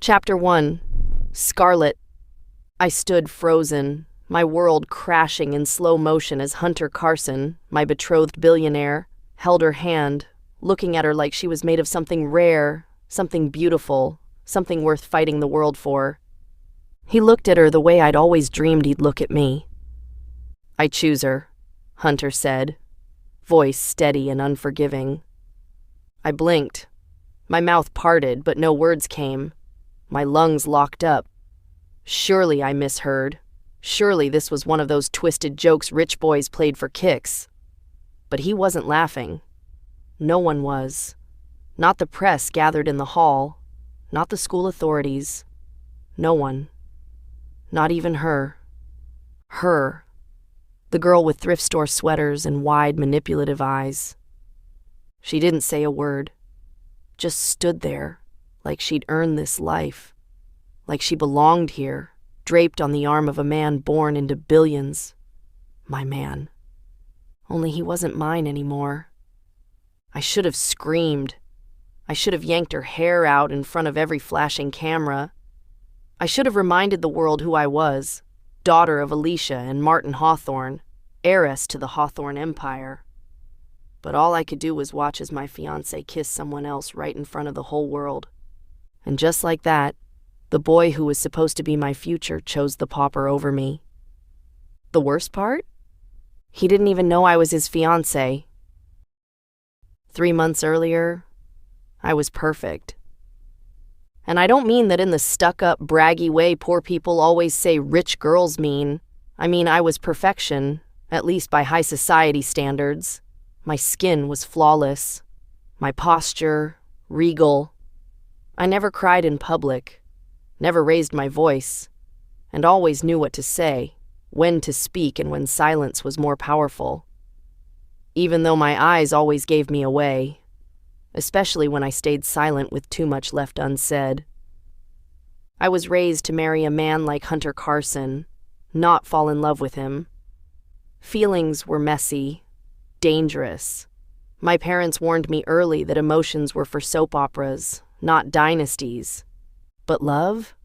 Chapter 1. Scarlett. I stood frozen, my world crashing in slow motion as Hunter Carson, my betrothed billionaire, held her hand, looking at her like she was made of something rare, something beautiful, something worth fighting the world for. He looked at her the way I'd always dreamed he'd look at me. "I choose her," Hunter said, voice steady and unforgiving. I blinked. My mouth parted, but no words came. My lungs locked up. Surely I misheard. Surely this was one of those twisted jokes rich boys played for kicks. But he wasn't laughing. No one was. Not the press gathered in the hall. Not the school authorities. No one. Not even her. Her. The girl with thrift store sweaters and wide, manipulative eyes. She didn't say a word. Just stood there, like she'd earned this life. Like she belonged here, draped on the arm of a man born into billions. My man. Only he wasn't mine anymore. I should have screamed. I should have yanked her hair out in front of every flashing camera. I should have reminded the world who I was, daughter of Alicia and Martin Hawthorne, heiress to the Hawthorne empire. But all I could do was watch as my fiancé kissed someone else right in front of the whole world. And just like that, the boy who was supposed to be my future chose the pauper over me. The worst part? He didn't even know I was his fiancé. 3 months earlier, I was perfect. And I don't mean that in the stuck-up, braggy way poor people always say rich girls mean. I mean I was perfection, at least by high society standards. My skin was flawless. My posture, regal. I never cried in public, never raised my voice, and always knew what to say, when to speak, and when silence was more powerful. Even though my eyes always gave me away, especially when I stayed silent with too much left unsaid. I was raised to marry a man like Hunter Carson, not fall in love with him. Feelings were messy, dangerous. My parents warned me early that emotions were for soap operas, not dynasties. But love?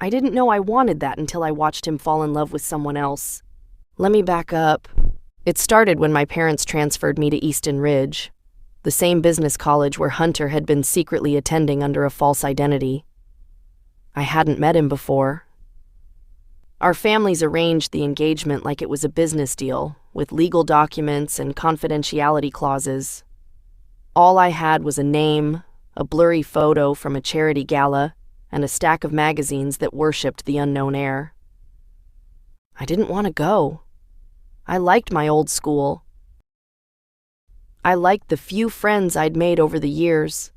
I didn't know I wanted that until I watched him fall in love with someone else. Let me back up. It started when my parents transferred me to Easton Ridge, the same business college where Hunter had been secretly attending under a false identity. I hadn't met him before. Our families arranged the engagement like it was a business deal, with legal documents and confidentiality clauses. All I had was a name, a blurry photo from a charity gala, and a stack of magazines that worshipped the unknown heir. I didn't want to go. I liked my old school. I liked the few friends I'd made over the years.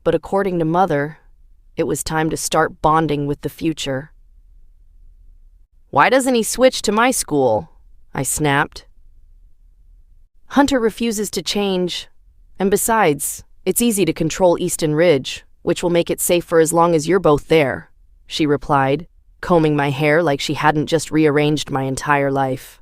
But according to Mother, it was time to start bonding with the future. "Why doesn't he switch to my school?" I snapped. "Hunter refuses to change, and besides, it's easy to control Easton Ridge, which will make it safe for as long as you're both there," she replied, combing my hair like she hadn't just rearranged my entire life.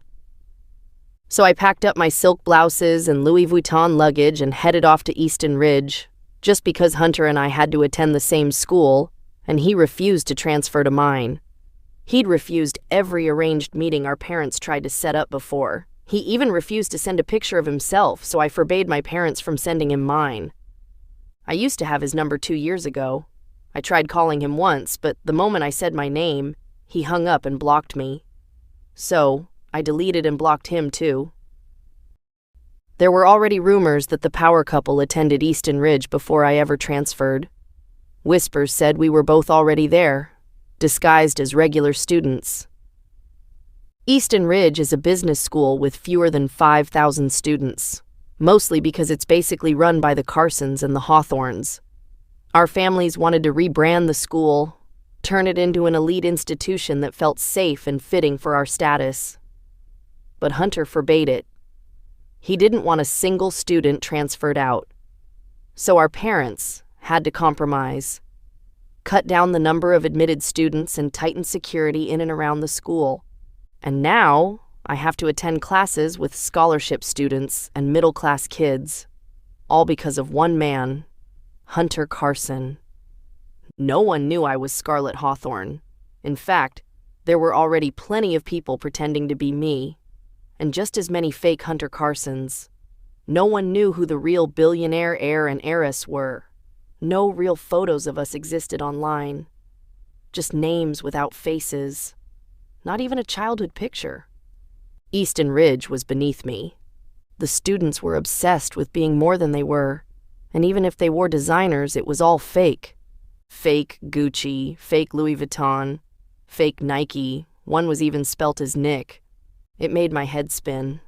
So I packed up my silk blouses and Louis Vuitton luggage and headed off to Easton Ridge, just because Hunter and I had to attend the same school, and he refused to transfer to mine. He'd refused every arranged meeting our parents tried to set up before. He even refused to send a picture of himself, so I forbade my parents from sending him mine. I used to have his number 2 years ago. I tried calling him once, but the moment I said my name, he hung up and blocked me. So, I deleted and blocked him too. There were already rumors that the power couple attended Easton Ridge before I ever transferred. Whispers said we were both already there, disguised as regular students. Easton Ridge is a business school with fewer than 5,000 students, mostly because it's basically run by the Carsons and the Hawthornes. Our families wanted to rebrand the school, turn it into an elite institution that felt safe and fitting for our status. But Hunter forbade it. He didn't want a single student transferred out. So our parents had to compromise, cut down the number of admitted students and tighten security in and around the school. And now I have to attend classes with scholarship students and middle-class kids, all because of one man, Hunter Carson. No one knew I was Scarlett Hawthorne. In fact, there were already plenty of people pretending to be me, and just as many fake Hunter Carsons. No one knew who the real billionaire, heir, and heiress were. No real photos of us existed online. Just names without faces. Not even a childhood picture. Easton Ridge was beneath me. The students were obsessed with being more than they were, and even if they wore designers, it was all fake. Fake Gucci, fake Louis Vuitton, fake Nike. One was even spelt as Nick. It made my head spin.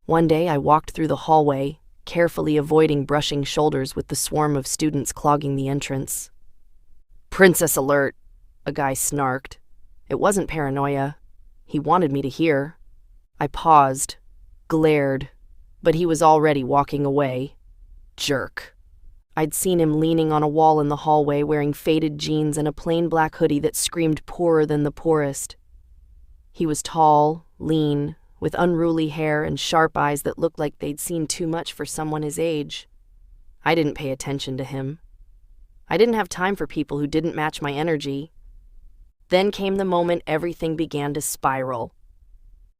One day I walked through the hallway, carefully avoiding brushing shoulders with the swarm of students clogging the entrance. "Princess alert," a guy snarked. It wasn't paranoia. He wanted me to hear. I paused, glared, but he was already walking away. Jerk. I'd seen him leaning on a wall in the hallway wearing faded jeans and a plain black hoodie that screamed poorer than the poorest. He was tall, lean, with unruly hair and sharp eyes that looked like they'd seen too much for someone his age. I didn't pay attention to him. I didn't have time for people who didn't match my energy. Then came the moment everything began to spiral.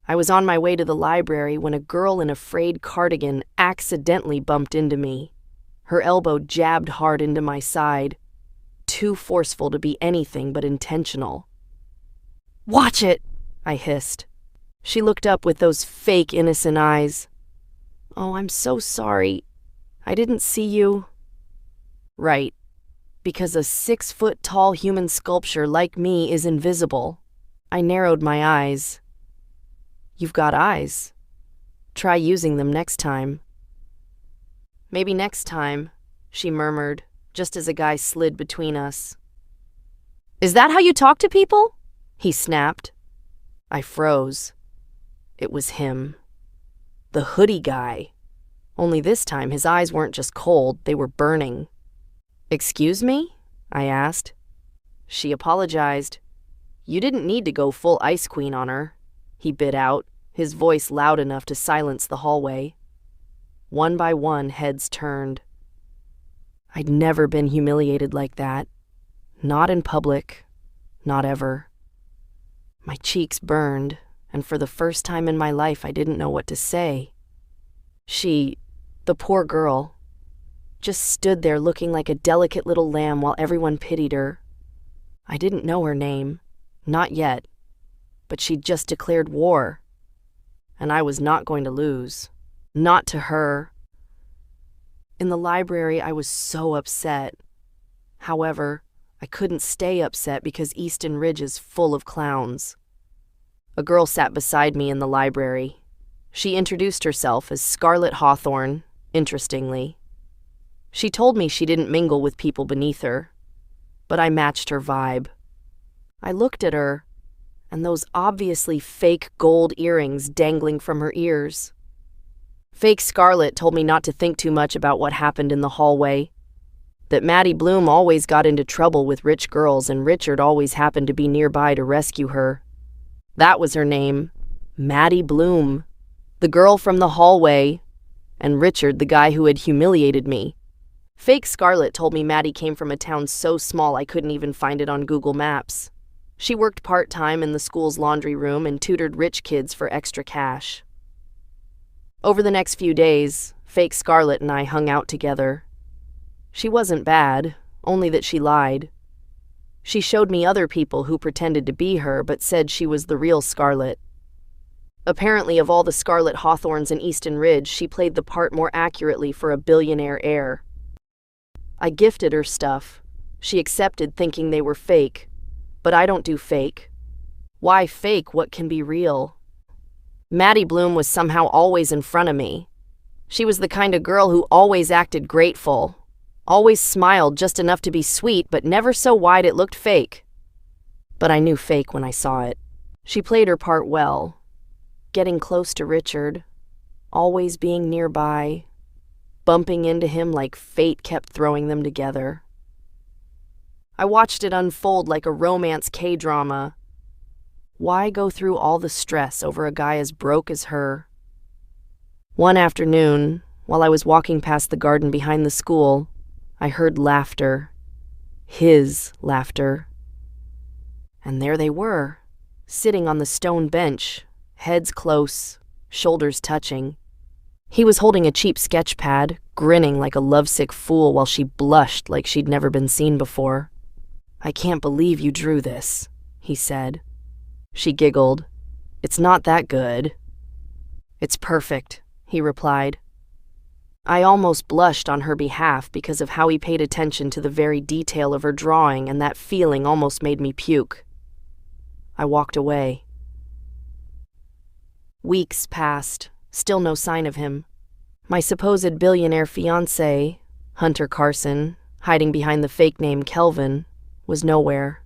I was on my way to the library when a girl in a frayed cardigan accidentally bumped into me. Her elbow jabbed hard into my side, too forceful to be anything but intentional. "Watch it!" I hissed. She looked up with those fake innocent eyes. "Oh, I'm so sorry. I didn't see you." Right, because a 6-foot-tall human sculpture like me is invisible. I narrowed my eyes. "You've got eyes. Try using them next time." "Maybe next time," she murmured, just as a guy slid between us. "Is that how you talk to people?" he snapped. I froze. It was him. The hoodie guy. Only this time his eyes weren't just cold, they were burning. "Excuse me?" I asked. She apologized. "You didn't need to go full Ice Queen on her," he bit out, his voice loud enough to silence the hallway. One by one, heads turned. I'd never been humiliated like that. Not in public. Not ever. My cheeks burned, and for the first time in my life I didn't know what to say. She, the poor girl, just stood there looking like a delicate little lamb while everyone pitied her. I didn't know her name. Not yet. But she'd just declared war. And I was not going to lose. Not to her. In the library, I was so upset. However, I couldn't stay upset because Easton Ridge is full of clowns. A girl sat beside me in the library. She introduced herself as Scarlett Hawthorne, interestingly. She told me she didn't mingle with people beneath her, but I matched her vibe. I looked at her, and those obviously fake gold earrings dangling from her ears. Fake Scarlett told me not to think too much about what happened in the hallway, that Maddie Bloom always got into trouble with rich girls and Richard always happened to be nearby to rescue her. That was her name, Maddie Bloom, the girl from the hallway, and Richard, the guy who had humiliated me. Fake Scarlett told me Maddie came from a town so small I couldn't even find it on Google Maps. She worked part-time in the school's laundry room and tutored rich kids for extra cash. Over the next few days, Fake Scarlett and I hung out together. She wasn't bad, only that she lied. She showed me other people who pretended to be her but said she was the real Scarlett. Apparently, of all the Scarlett Hawthornes in Easton Ridge, she played the part more accurately for a billionaire heir. I gifted her stuff. She accepted thinking they were fake. But I don't do fake. Why fake what can be real? Maddie Bloom was somehow always in front of me. She was the kind of girl who always acted grateful, always smiled just enough to be sweet, but never so wide it looked fake. But I knew fake when I saw it. She played her part well, getting close to Richard, always being nearby, bumping into him like fate kept throwing them together. I watched it unfold like a romance K-drama. Why go through all the stress over a guy as broke as her? One afternoon, while I was walking past the garden behind the school, I heard laughter. His laughter. And there they were, sitting on the stone bench, heads close, shoulders touching. He was holding a cheap sketch pad, grinning like a lovesick fool while she blushed like she'd never been seen before. "I can't believe you drew this," he said. She giggled. "It's not that good." "It's perfect," he replied. I almost blushed on her behalf because of how he paid attention to the very detail of her drawing, and that feeling almost made me puke. I walked away. Weeks passed, still no sign of him. My supposed billionaire fiancé, Hunter Carson, hiding behind the fake name Kelvin, was nowhere.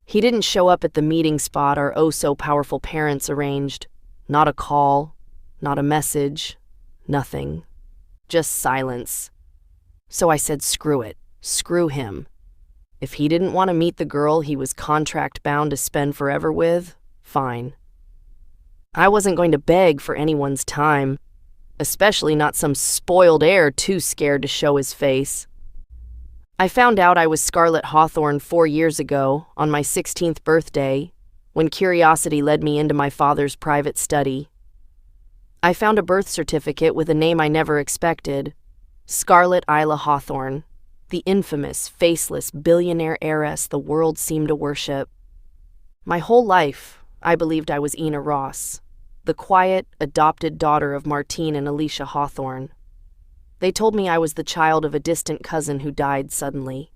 He didn't show up at the meeting spot our oh-so-powerful parents arranged. Not a call, not a message, nothing. Just silence. So I said screw it, screw him. If he didn't want to meet the girl he was contract-bound to spend forever with, fine. I wasn't going to beg for anyone's time, especially not some spoiled heir too scared to show his face. I found out I was Scarlett Hawthorne 4 years ago, on my 16th birthday, when curiosity led me into my father's private study. I found a birth certificate with a name I never expected, Scarlett Isla Hawthorne, the infamous, faceless, billionaire heiress the world seemed to worship. My whole life, I believed I was Ina Ross, the quiet, adopted daughter of Martine and Alicia Hawthorne. They told me I was the child of a distant cousin who died suddenly,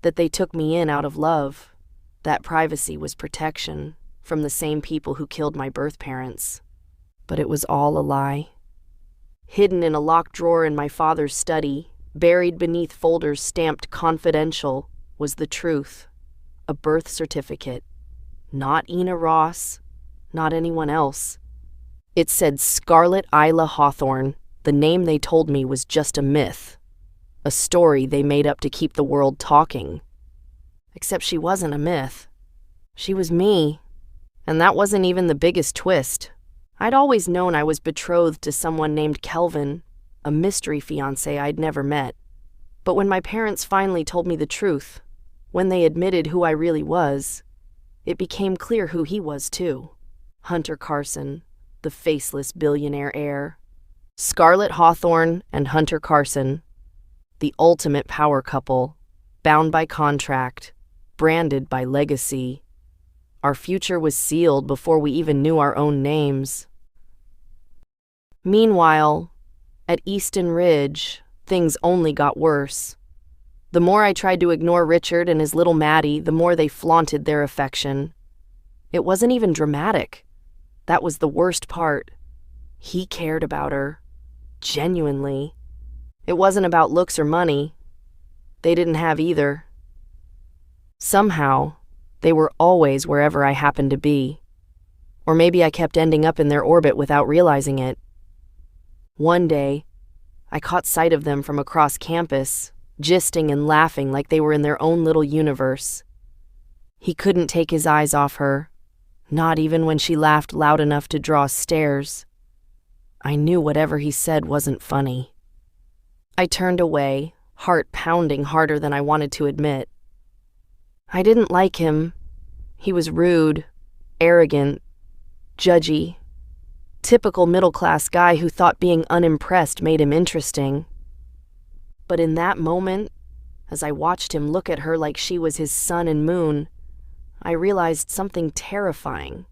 that they took me in out of love, that privacy was protection from the same people who killed my birth parents. But it was all a lie. Hidden in a locked drawer in my father's study, buried beneath folders stamped confidential, was the truth. A birth certificate. Not Ina Ross, not anyone else. It said Scarlett Isla Hawthorne. The name they told me was just a myth. A story they made up to keep the world talking. Except she wasn't a myth. She was me. And that wasn't even the biggest twist. I'd always known I was betrothed to someone named Kelvin, a mystery fiancé I'd never met. But when my parents finally told me the truth, when they admitted who I really was, it became clear who he was too. Hunter Carson, the faceless billionaire heir. Scarlett Hawthorne and Hunter Carson, the ultimate power couple, bound by contract, branded by legacy. Our future was sealed before we even knew our own names. Meanwhile, at Easton Ridge, things only got worse. The more I tried to ignore Richard and his little Maddie, the more they flaunted their affection. It wasn't even dramatic. That was the worst part. He cared about her. Genuinely. It wasn't about looks or money. They didn't have either. Somehow, they were always wherever I happened to be. Or maybe I kept ending up in their orbit without realizing it. One day, I caught sight of them from across campus, gisting and laughing like they were in their own little universe. He couldn't take his eyes off her, not even when she laughed loud enough to draw stares. I knew whatever he said wasn't funny. I turned away, heart pounding harder than I wanted to admit. I didn't like him. He was rude, arrogant, judgy. Typical middle-class guy who thought being unimpressed made him interesting. But in that moment, as I watched him look at her like she was his sun and moon, I realized something terrifying.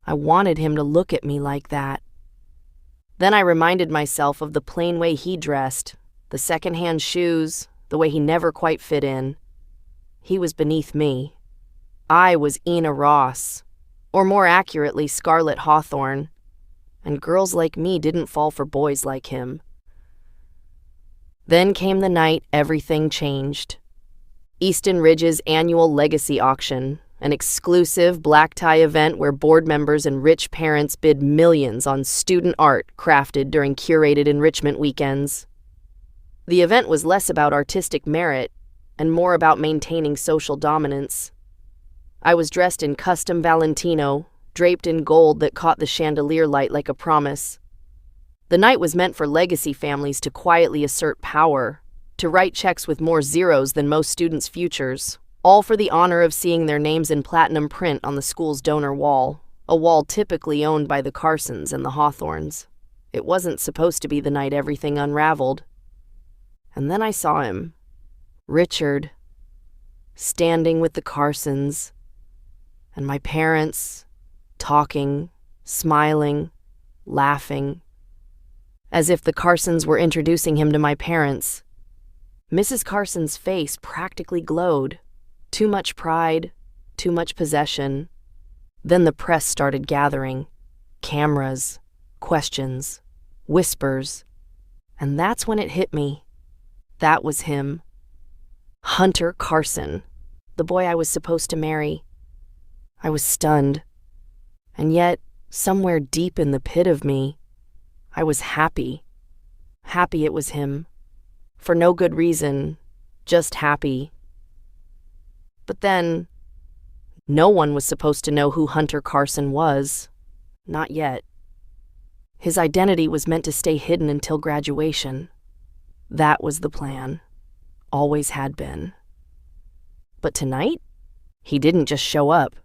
I wanted him to look at me like that. Then I reminded myself of the plain way he dressed, the secondhand shoes, the way he never quite fit in. He was beneath me. I was Ina Ross, or more accurately, Scarlett Hawthorne, and girls like me didn't fall for boys like him. Then came the night everything changed. Easton Ridge's annual legacy auction, an exclusive black tie event where board members and rich parents bid millions on student art crafted during curated enrichment weekends. The event was less about artistic merit and more about maintaining social dominance. I was dressed in custom Valentino, draped in gold that caught the chandelier light like a promise. The night was meant for legacy families to quietly assert power, to write checks with more zeros than most students' futures, all for the honor of seeing their names in platinum print on the school's donor wall, a wall typically owned by the Carsons and the Hawthornes. It wasn't supposed to be the night everything unraveled. And then I saw him, Richard, standing with the Carsons, and my parents, talking, smiling, laughing, as if the Carsons were introducing him to my parents. Mrs. Carson's face practically glowed. Too much pride, too much possession. Then the press started gathering. Cameras, questions, whispers. And that's when it hit me. That was him. Hunter Carson, the boy I was supposed to marry. I was stunned. And yet, somewhere deep in the pit of me, I was happy. Happy it was him. For no good reason, just happy. But then, no one was supposed to know who Hunter Carson was. Not yet. His identity was meant to stay hidden until graduation. That was the plan. Always had been. But tonight, he didn't just show up.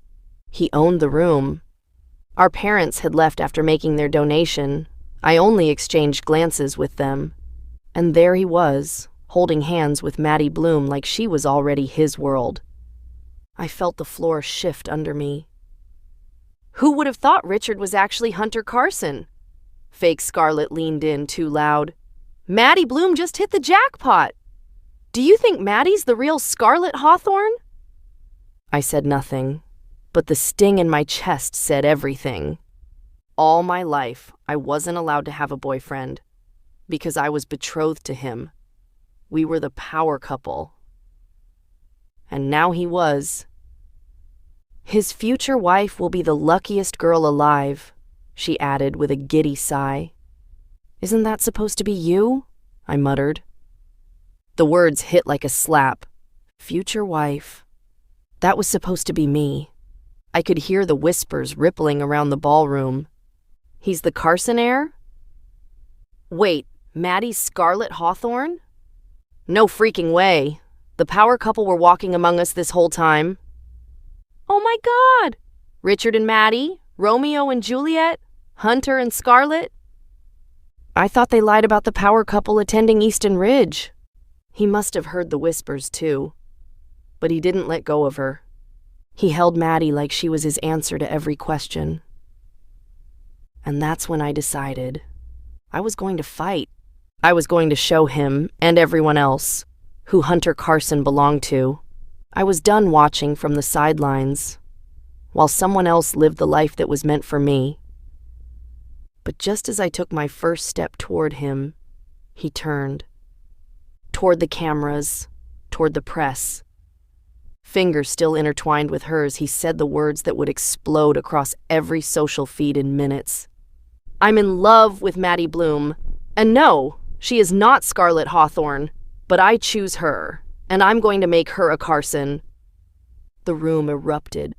He owned the room. Our parents had left after making their donation. I only exchanged glances with them. And there he was, holding hands with Maddie Bloom like she was already his world. I felt the floor shift under me. Who would have thought Richard was actually Hunter Carson? Fake Scarlett leaned in too loud. Maddie Bloom just hit the jackpot. Do you think Maddie's the real Scarlett Hawthorne? I said nothing, but the sting in my chest said everything. All my life, I wasn't allowed to have a boyfriend because I was betrothed to him. We were the power couple. And now he was. His future wife will be the luckiest girl alive, she added with a giddy sigh. Isn't that supposed to be you? I muttered. The words hit like a slap. Future wife. That was supposed to be me. I could hear the whispers rippling around the ballroom. He's the Carson heir? Wait, Maddie's Scarlett Hawthorne? No freaking way. The power couple were walking among us this whole time. Oh my God! Richard and Maddie, Romeo and Juliet, Hunter and Scarlett. I thought they lied about the power couple attending Easton Ridge. He must have heard the whispers too. But he didn't let go of her. He held Maddie like she was his answer to every question. And that's when I decided I was going to fight. I was going to show him, and everyone else, who Hunter Carson belonged to. I was done watching from the sidelines, while someone else lived the life that was meant for me. But just as I took my first step toward him, he turned. Toward the cameras, toward the press. Fingers still intertwined with hers, he said the words that would explode across every social feed in minutes. I'm in love with Maddie Bloom. And no, she is not Scarlett Hawthorne. But I choose her, and I'm going to make her a Carson. The room erupted.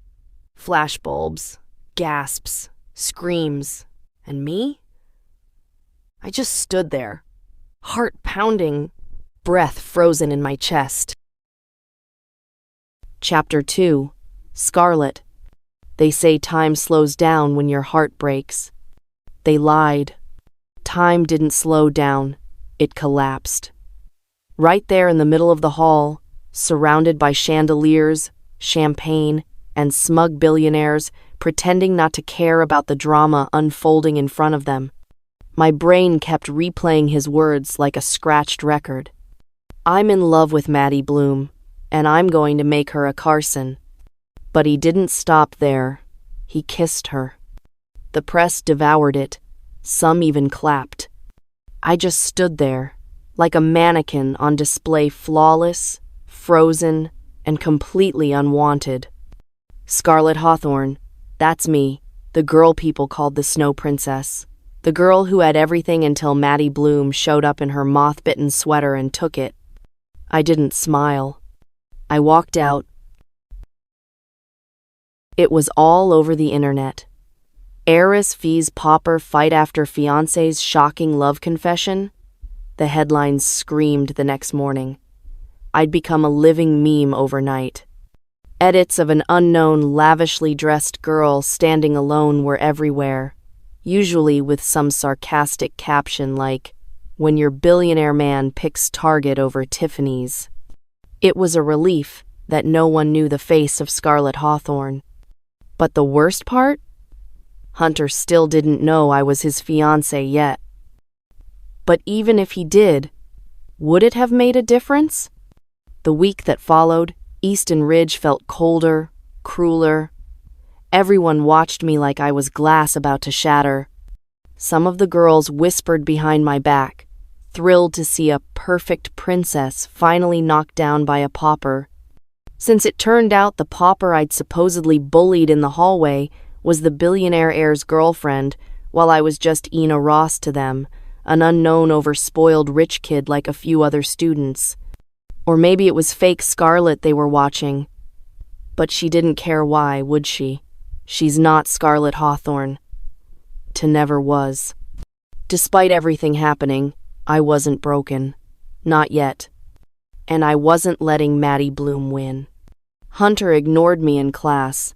Flashbulbs, gasps, screams. And me? I just stood there, heart pounding, breath frozen in my chest. Chapter 2. Scarlett. They say time slows down when your heart breaks. They lied. Time didn't slow down. It collapsed. Right there in the middle of the hall, surrounded by chandeliers, champagne, and smug billionaires pretending not to care about the drama unfolding in front of them. My brain kept replaying his words like a scratched record. I'm in love with Maddie Bloom, and I'm going to make her a Carson. But he didn't stop there. He kissed her. The press devoured it. Some even clapped. I just stood there, like a mannequin on display, flawless, frozen, and completely unwanted. Scarlett Hawthorne, that's me, the girl people called the Snow Princess. The girl who had everything until Maddie Bloom showed up in her moth-bitten sweater and took it. I didn't smile. I walked out. It was all over the internet. Heiress fees Pauper fight after fiancé's shocking love confession. the headlines screamed the next morning. I'd become a living meme overnight. Edits of an unknown, lavishly dressed girl standing alone were everywhere, usually with some sarcastic caption like, "When your billionaire man picks Target over Tiffany's." It was a relief that no one knew the face of Scarlett Hawthorne. But the worst part? Hunter still didn't know I was his fiancée yet. But even if he did, would it have made a difference? The week that followed, Easton Ridge felt colder, crueler. Everyone watched me like I was glass about to shatter. Some of the girls whispered behind my back, thrilled to see a perfect princess finally knocked down by a pauper. Since it turned out the pauper I'd supposedly bullied in the hallway was the billionaire heir's girlfriend, while I was just Ina Ross to them, an unknown overspoiled rich kid like a few other students. Or maybe it was fake Scarlett they were watching. But she didn't care why, would she? She's not Scarlett Hawthorne. Never was. Despite everything happening, I wasn't broken. Not yet. And I wasn't letting Maddie Bloom win. Hunter ignored me in class.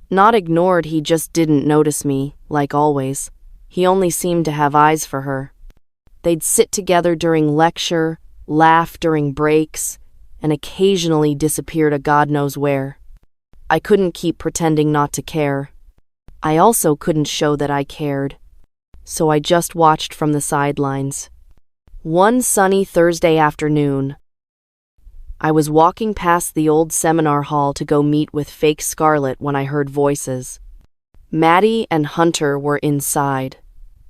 Not ignored, he just didn't notice me, like always. He only seemed to have eyes for her. They'd sit together during lecture, laugh during breaks, and occasionally disappear to God knows where. I couldn't keep pretending not to care. I also couldn't show that I cared. So I just watched from the sidelines. One sunny Thursday afternoon, I was walking past the old seminar hall to go meet with fake Scarlett when I heard voices. Maddie and Hunter were inside,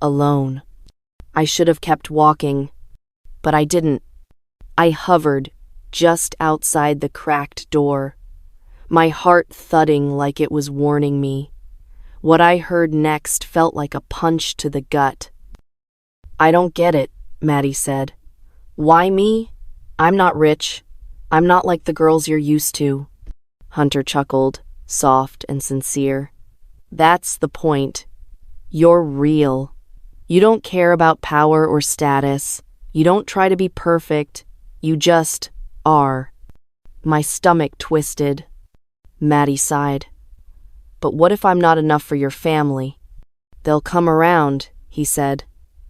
alone. I should have kept walking, but I didn't. I hovered just outside the cracked door, my heart thudding like it was warning me. What I heard next felt like a punch to the gut. "I don't get it," Maddie said. "Why me? I'm not rich. I'm not like the girls you're used to." Hunter chuckled, soft and sincere. "That's the point. You're real. You don't care about power or status. You don't try to be perfect. You just are." My stomach twisted. Maddie sighed. "But what if I'm not enough for your family?" "They'll come around," he said.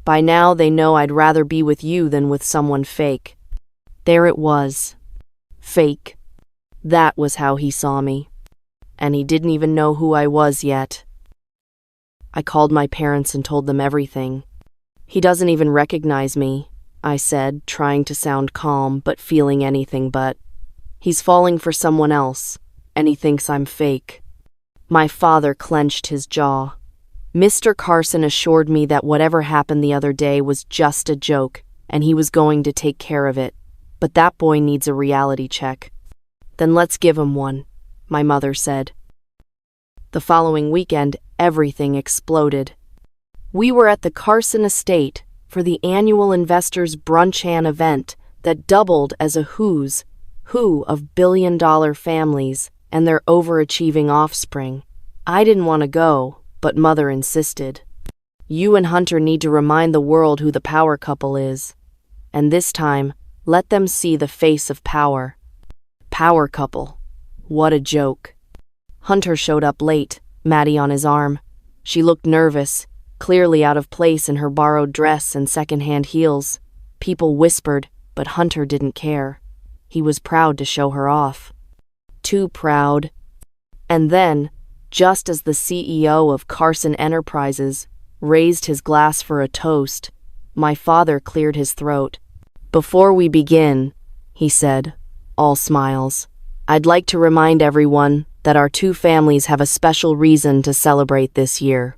"By now they know I'd rather be with you than with someone fake." There it was. Fake. That was how he saw me. And he didn't even know who I was yet. I called my parents and told them everything. "He doesn't even recognize me," I said, trying to sound calm but feeling anything but. "He's falling for someone else, and he thinks I'm fake." My father clenched his jaw. Mr. Carson assured me that whatever happened the other day was just a joke, and he was going to take care of it. But that boy needs a reality check. "Then let's give him one," my mother said. The following weekend, everything exploded. We were at the Carson estate for the annual Investors Brunchan event that doubled as a who's who of billion-dollar families and their overachieving offspring. I didn't want to go, but Mother insisted. "You and Hunter need to remind the world who the power couple is. And this time, let them see the face of power." Power couple. What a joke. Hunter showed up late, Maddie on his arm. She looked nervous, clearly out of place in her borrowed dress and second-hand heels. People whispered, but Hunter didn't care. He was proud to show her off. Too proud. And then, just as the CEO of Carson Enterprises raised his glass for a toast, my father cleared his throat. "Before we begin," he said, all smiles, "I'd like to remind everyone that our two families have a special reason to celebrate this year.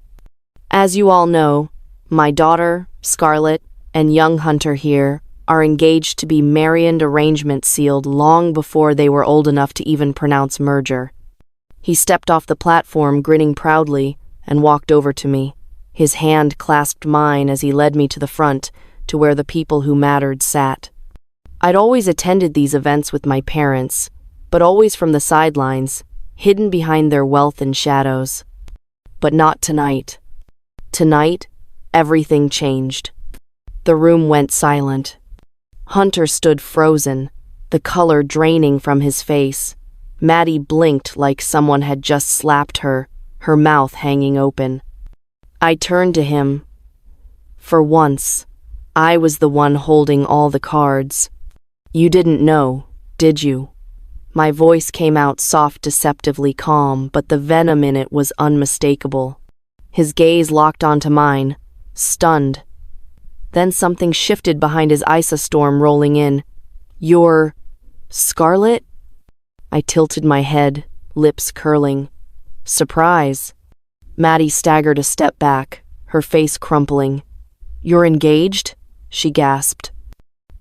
As you all know, my daughter, Scarlett, and young Hunter here are engaged to be married, arrangement sealed long before they were old enough to even pronounce merger." He stepped off the platform grinning proudly and walked over to me. His hand clasped mine as he led me to the front, to where the people who mattered sat. I'd always attended these events with my parents, but always from the sidelines, hidden behind their wealth and shadows. But not tonight. Tonight, everything changed. The room went silent. Hunter stood frozen, the color draining from his face. Maddie blinked like someone had just slapped her, her mouth hanging open. I turned to him. For once, I was the one holding all the cards. You didn't know, did you? My voice came out soft, deceptively calm, but the venom in it was unmistakable. His gaze locked onto mine, stunned. Then something shifted behind his ice, a storm rolling in. You're Scarlett? I tilted my head, lips curling. Surprise. Maddie staggered a step back, her face crumpling. You're engaged? She gasped.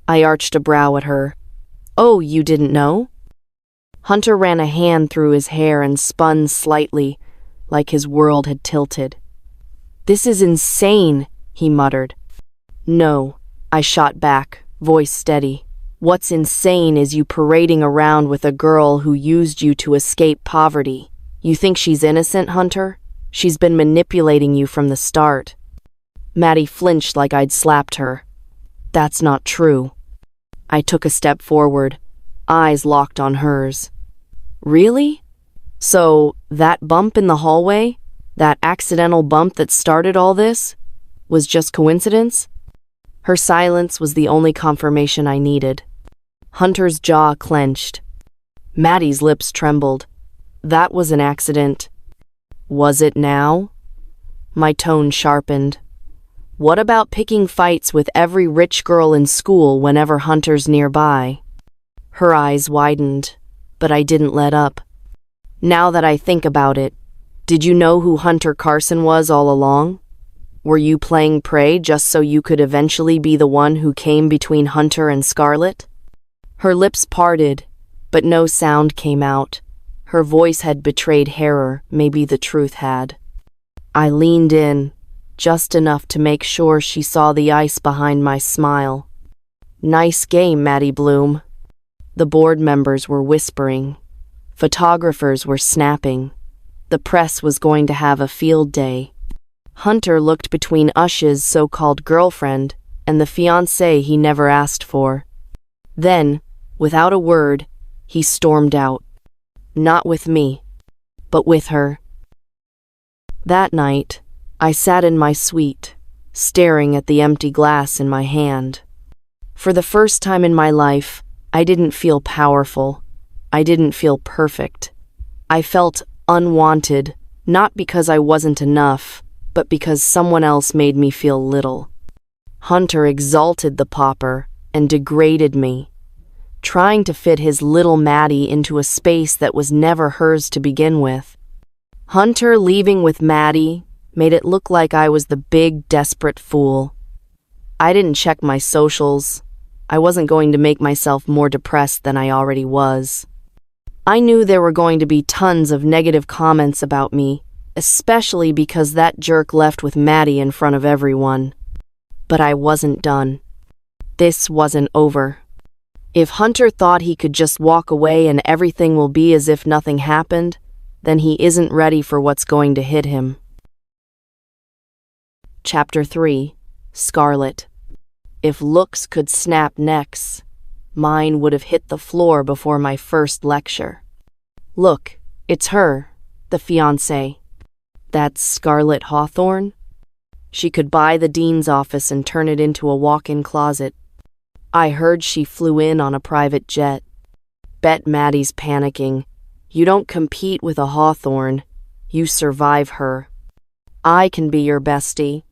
I arched a brow at her. Oh, you didn't know? Hunter ran a hand through his hair and spun slightly, like his world had tilted. This is insane, he muttered. No, I shot back, voice steady. What's insane is you parading around with a girl who used you to escape poverty. You think she's innocent, Hunter? She's been manipulating you from the start. Maddie flinched like I'd slapped her. That's not true. I took a step forward, eyes locked on hers. Really? So, that bump in the hallway, that accidental bump that started all this, was just coincidence? Her silence was the only confirmation I needed. Hunter's jaw clenched. Maddie's lips trembled. That was an accident. Was it now? My tone sharpened. What about picking fights with every rich girl in school whenever Hunter's nearby? Her eyes widened, but I didn't let up. Now that I think about it, did you know who Hunter Carson was all along? Were you playing prey just so you could eventually be the one who came between Hunter and Scarlett? Her lips parted, but no sound came out. Her voice had betrayed horror, maybe the truth had. I leaned in, just enough to make sure she saw the ice behind my smile. Nice game, Maddie Bloom. The board members were whispering. Photographers were snapping. The press was going to have a field day. Hunter looked between Ush's so-called girlfriend and the fiancé he never asked for. Then, without a word, he stormed out. Not with me, but with her. That night, I sat in my suite, staring at the empty glass in my hand. For the first time in my life, I didn't feel powerful. I didn't feel perfect. I felt unwanted, not because I wasn't enough, but because someone else made me feel little. Hunter exalted the pauper and degraded me, trying to fit his little Maddie into a space that was never hers to begin with. Hunter leaving with Maddie made it look like I was the big, desperate fool. I didn't check my socials. I wasn't going to make myself more depressed than I already was. I knew there were going to be tons of negative comments about me, especially because that jerk left with Maddie in front of everyone. But I wasn't done. This wasn't over. If Hunter thought he could just walk away and everything will be as if nothing happened, then he isn't ready for what's going to hit him. Chapter 3. Scarlett. If looks could snap necks, mine would have hit the floor before my first lecture. Look, it's her, the fiancé. That's Scarlett Hawthorne? She could buy the dean's office and turn it into a walk-in closet. I heard she flew in on a private jet. Bet Maddie's panicking. You don't compete with a Hawthorne. You survive her. I can be your bestie.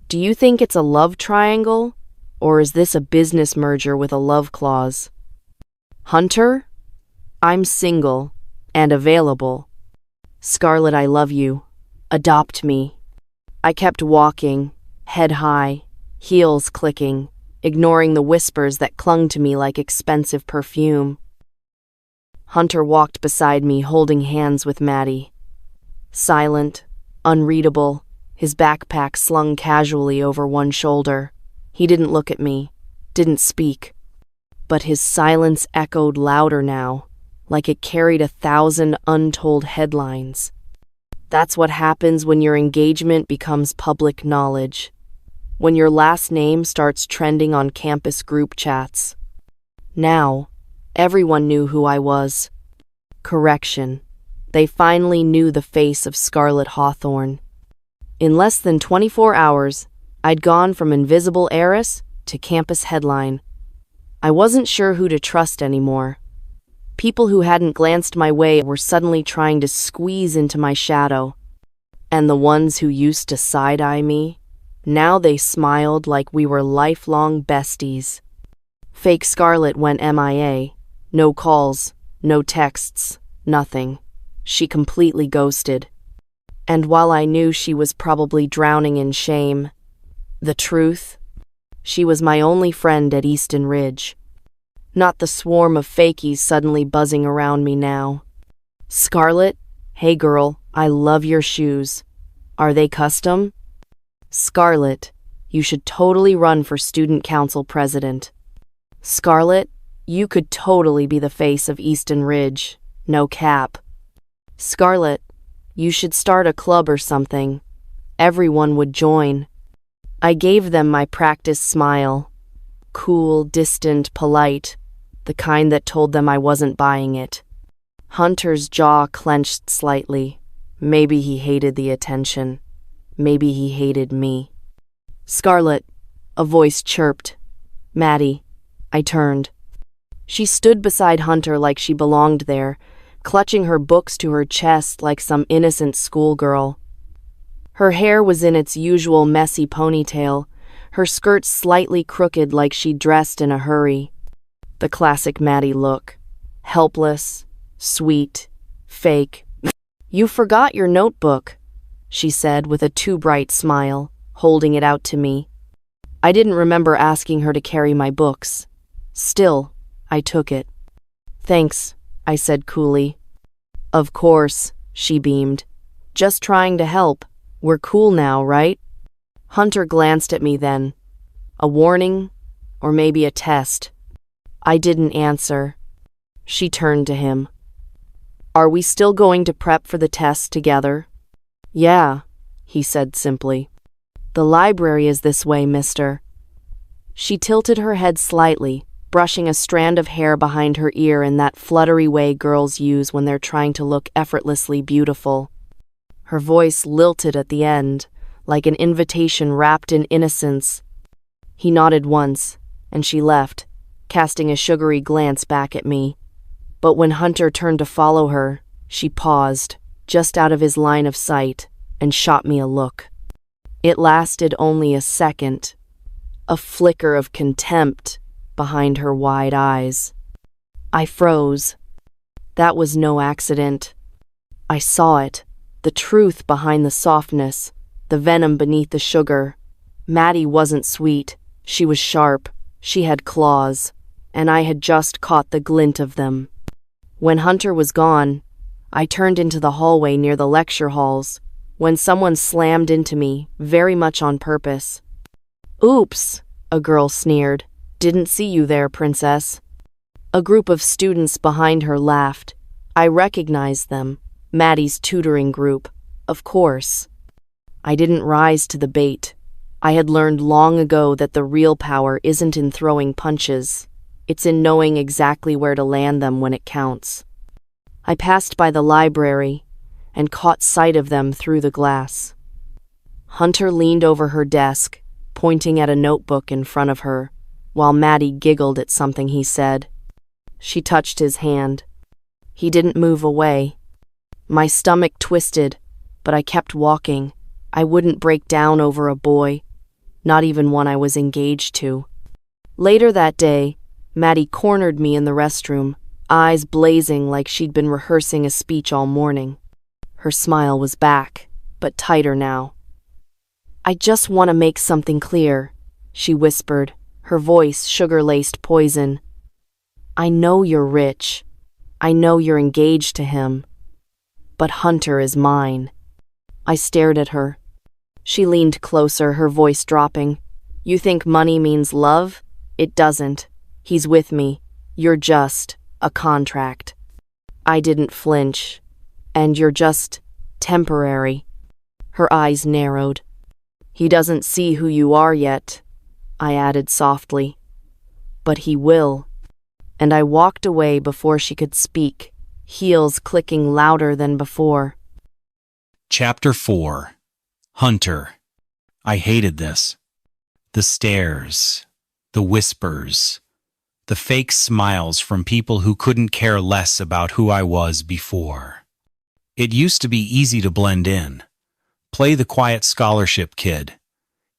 Do you think it's a love triangle? Or is this a business merger with a love clause? Hunter? I'm single and available. Scarlett, I love you. Adopt me. I kept walking, head high, heels clicking, ignoring the whispers that clung to me like expensive perfume. Hunter walked beside me, holding hands with Maddie. Silent, unreadable, his backpack slung casually over one shoulder. He didn't look at me, didn't speak. But his silence echoed louder now, like it carried 1,000 untold headlines. That's what happens when your engagement becomes public knowledge. When your last name starts trending on campus group chats. Now, everyone knew who I was. Correction. They finally knew the face of Scarlett Hawthorne. In less than 24 hours, I'd gone from invisible heiress to campus headline. I wasn't sure who to trust anymore. People who hadn't glanced my way were suddenly trying to squeeze into my shadow. And the ones who used to side-eye me, now they smiled like we were lifelong besties. Fake Scarlett went MIA. No calls, no texts, nothing. She completely ghosted. And while I knew she was probably drowning in shame, the truth? She was my only friend at Easton Ridge. Not the swarm of fakies suddenly buzzing around me now. Scarlett, hey girl, I love your shoes. Are they custom? Scarlett, you should totally run for student council president. Scarlett, you could totally be the face of Easton Ridge. No cap. Scarlett, you should start a club or something. Everyone would join. I gave them my practice smile. Cool, distant, polite. The kind that told them I wasn't buying it. Hunter's jaw clenched slightly. Maybe he hated the attention. Maybe he hated me. Scarlett, a voice chirped. Maddie. I turned. She stood beside Hunter like she belonged there, clutching her books to her chest like some innocent schoolgirl. Her hair was in its usual messy ponytail, her skirt slightly crooked like she'd dressed in a hurry. The classic Maddie look. Helpless, sweet, fake. You forgot your notebook, she said with a too bright smile, holding it out to me. I didn't remember asking her to carry my books. Still, I took it. Thanks, I said coolly. Of course, she beamed. Just trying to help. We're cool now, right? Hunter glanced at me then. A warning, or maybe a test. I didn't answer. She turned to him. Are we still going to prep for the test together? Yeah, he said simply. The library is this way, mister. She tilted her head slightly, brushing a strand of hair behind her ear in that fluttery way girls use when they're trying to look effortlessly beautiful. Her voice lilted at the end, like an invitation wrapped in innocence. He nodded once, and she left, casting a sugary glance back at me. But when Hunter turned to follow her, she paused, just out of his line of sight, and shot me a look. It lasted only a second, a flicker of contempt behind her wide eyes. I froze. That was no accident. I saw it, the truth behind the softness, the venom beneath the sugar. Maddie wasn't sweet, she was sharp, she had claws, and I had just caught the glint of them. When Hunter was gone, I turned into the hallway near the lecture halls, when someone slammed into me, very much on purpose. Oops, a girl sneered. Didn't see you there, princess. A group of students behind her laughed. I recognized them. Maddie's tutoring group. Of course. I didn't rise to the bait. I had learned long ago that the real power isn't in throwing punches. It's in knowing exactly where to land them when it counts. I passed by the library and caught sight of them through the glass. Hunter leaned over her desk, pointing at a notebook in front of her, while Maddie giggled at something he said. She touched his hand. He didn't move away. My stomach twisted, but I kept walking. I wouldn't break down over a boy, not even one I was engaged to. Later that day, Maddie cornered me in the restroom, eyes blazing like she'd been rehearsing a speech all morning. Her smile was back, but tighter now. I just want to make something clear, she whispered, her voice sugar-laced poison. I know you're rich. I know you're engaged to him. But Hunter is mine. I stared at her. She leaned closer, her voice dropping. You think money means love? It doesn't. He's with me. You're just a contract. I didn't flinch. And you're just temporary. Her eyes narrowed. He doesn't see who you are yet, I added softly. But he will. And I walked away before she could speak, heels clicking louder than before. Chapter 4. Hunter. I hated this. The stares, the whispers, the fake smiles from people who couldn't care less about who I was before. It used to be easy to blend in, play the quiet scholarship kid,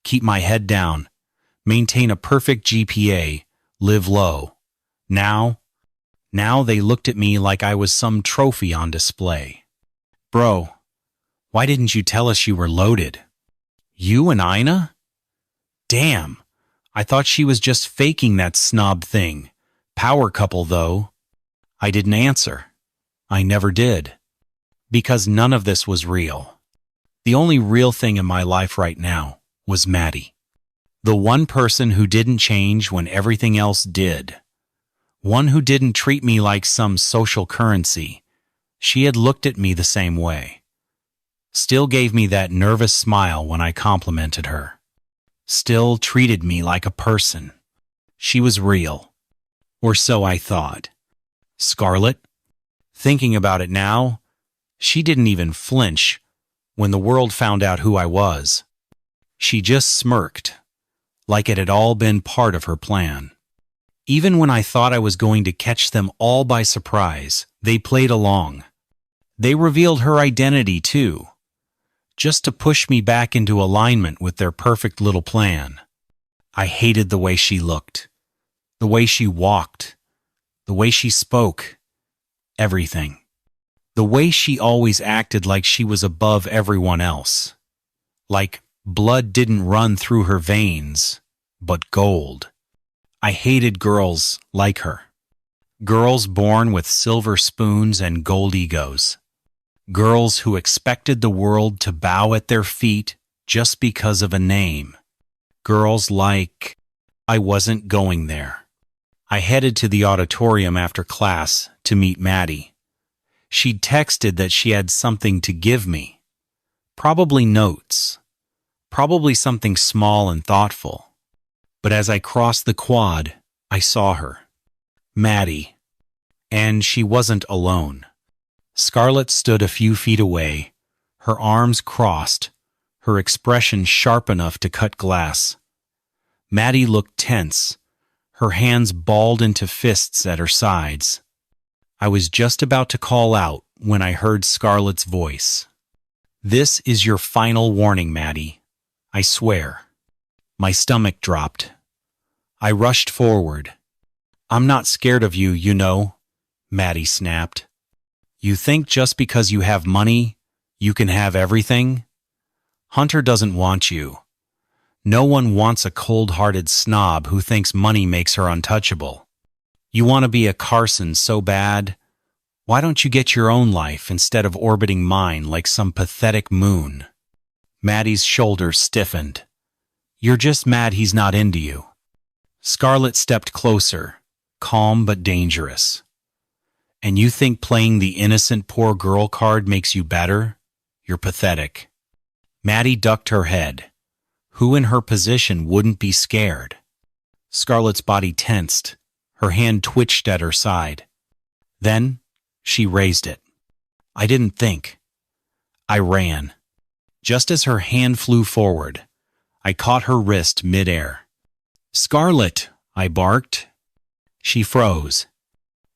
keep my head down, maintain a perfect GPA, live low. Now they looked at me like I was some trophy on display. Bro, why didn't you tell us you were loaded? You and Ina? Damn, I thought she was just faking that snob thing. Power couple, though. I didn't answer. I never did. Because none of this was real. The only real thing in my life right now was Maddie. The one person who didn't change when everything else did. One who didn't treat me like some social currency. She had looked at me the same way. Still gave me that nervous smile when I complimented her. Still treated me like a person. She was real. Or so I thought. Scarlett? Thinking about it now, she didn't even flinch when the world found out who I was. She just smirked, like it had all been part of her plan. Even when I thought I was going to catch them all by surprise, they played along. They revealed her identity too, just to push me back into alignment with their perfect little plan. I hated the way she looked, the way she walked, the way she spoke, everything. The way she always acted like she was above everyone else. Like blood didn't run through her veins, but gold. I hated girls like her. Girls born with silver spoons and gold egos. Girls who expected the world to bow at their feet just because of a name. Girls like... I wasn't going there. I headed to the auditorium after class to meet Maddie. She'd texted that she had something to give me. Probably notes. Probably something small and thoughtful. But as I crossed the quad, I saw her. Maddie. And she wasn't alone. Scarlett stood a few feet away, her arms crossed, her expression sharp enough to cut glass. Maddie looked tense, her hands balled into fists at her sides. I was just about to call out when I heard Scarlett's voice. This is your final warning, Maddie. I swear. My stomach dropped. I rushed forward. I'm not scared of you, you know, Maddie snapped. You think just because you have money, you can have everything? Hunter doesn't want you. No one wants a cold-hearted snob who thinks money makes her untouchable. You want to be a Carson so bad? Why don't you get your own life instead of orbiting mine like some pathetic moon? Maddie's shoulders stiffened. You're just mad he's not into you. Scarlett stepped closer, calm but dangerous. And you think playing the innocent poor girl card makes you better? You're pathetic. Maddie ducked her head. Who in her position wouldn't be scared? Scarlett's body tensed. Her hand twitched at her side. Then she raised it. I didn't think. I ran. Just as her hand flew forward, I caught her wrist midair. Scarlett, I barked. She froze.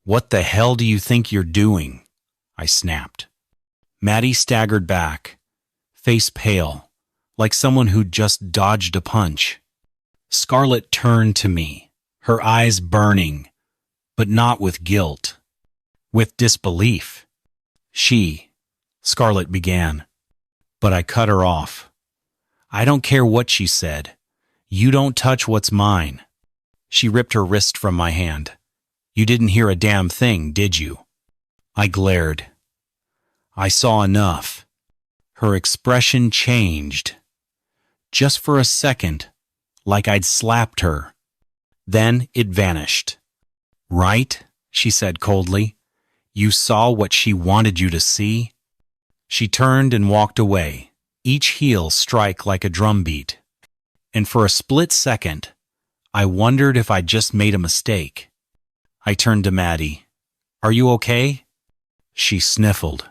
What the hell do you think you're doing? I snapped. Maddie staggered back, face pale, like someone who'd just dodged a punch. Scarlett turned to me, her eyes burning, but not with guilt, with disbelief. Scarlett began, but I cut her off. I don't care what she said. You don't touch what's mine. She ripped her wrist from my hand. You didn't hear a damn thing, did you? I glared. I saw enough. Her expression changed. Just for a second, like I'd slapped her. Then it vanished. Right? She said coldly. You saw what she wanted you to see? She turned and walked away, each heel strike like a drum beat. And for a split second, I wondered if I'd just made a mistake. I turned to Maddie. "Are you okay?" She sniffled.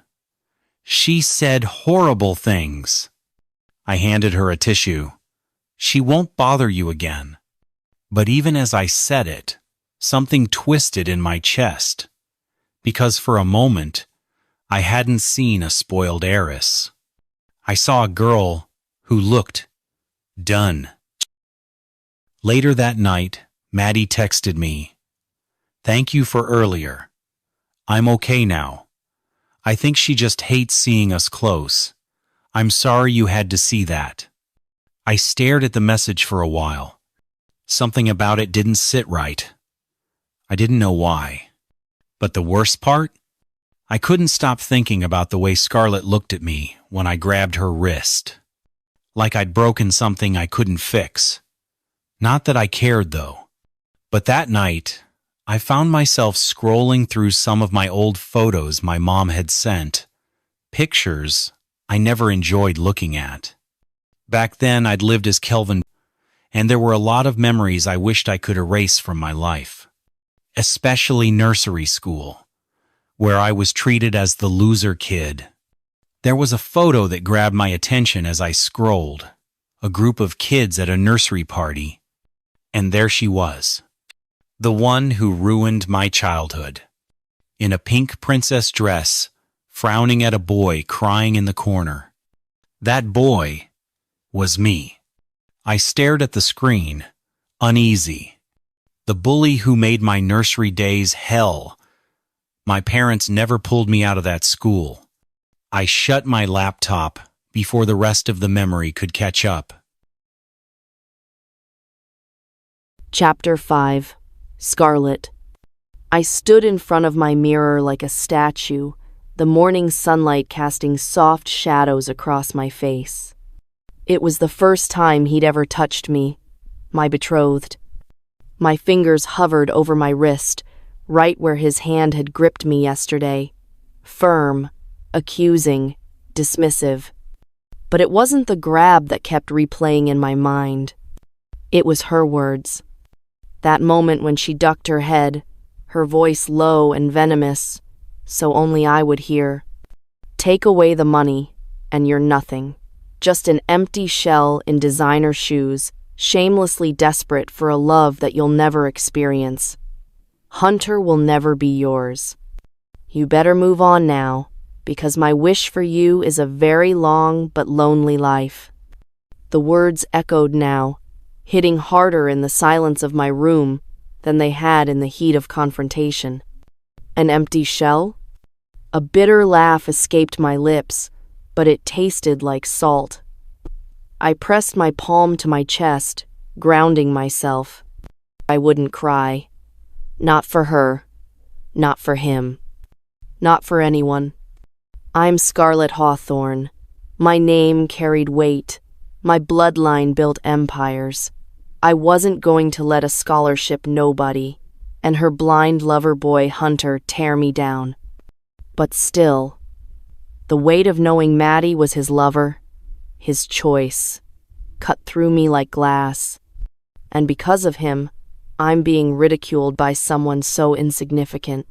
"She said horrible things." I handed her a tissue. "She won't bother you again." But even as I said it, something twisted in my chest, because for a moment, I hadn't seen a spoiled heiress. I saw a girl who looked done. Later that night, Maddie texted me, "Thank you for earlier. I'm okay now. I think she just hates seeing us close. I'm sorry you had to see that." I stared at the message for a while. Something about it didn't sit right. I didn't know why. But the worst part? I couldn't stop thinking about the way Scarlett looked at me when I grabbed her wrist. Like I'd broken something I couldn't fix. Not that I cared, though. But that night, I found myself scrolling through some of my old photos my mom had sent. Pictures I never enjoyed looking at. Back then, I'd lived as Kelvin, and there were a lot of memories I wished I could erase from my life. Especially nursery school, where I was treated as the loser kid. There was a photo that grabbed my attention as I scrolled. A group of kids at a nursery party. And there she was. The one who ruined my childhood. In a pink princess dress, frowning at a boy crying in the corner. That boy was me. I stared at the screen, uneasy. The bully who made my nursery days hell. My parents never pulled me out of that school. I shut my laptop before the rest of the memory could catch up. Chapter 5. Scarlett. I stood in front of my mirror like a statue, the morning sunlight casting soft shadows across my face. It was the first time he'd ever touched me, my betrothed. My fingers hovered over my wrist, right where his hand had gripped me yesterday. Firm, accusing, dismissive. But it wasn't the grab that kept replaying in my mind. It was her words. That moment when she ducked her head, her voice low and venomous, so only I would hear. "Take away the money, and you're nothing. Just an empty shell in designer shoes, shamelessly desperate for a love that you'll never experience. Hunter will never be yours. You better move on now, because my wish for you is a very long but lonely life." The words echoed now, hitting harder in the silence of my room than they had in the heat of confrontation. An empty shell? A bitter laugh escaped my lips, but it tasted like salt. I pressed my palm to my chest, grounding myself. I wouldn't cry. Not for her. Not for him. Not for anyone. I'm Scarlett Hawthorne. My name carried weight. My bloodline built empires. I wasn't going to let a scholarship nobody and her blind lover boy Hunter tear me down. But still, the weight of knowing Maddie was his lover, his choice, cut through me like glass. And because of him, I'm being ridiculed by someone so insignificant.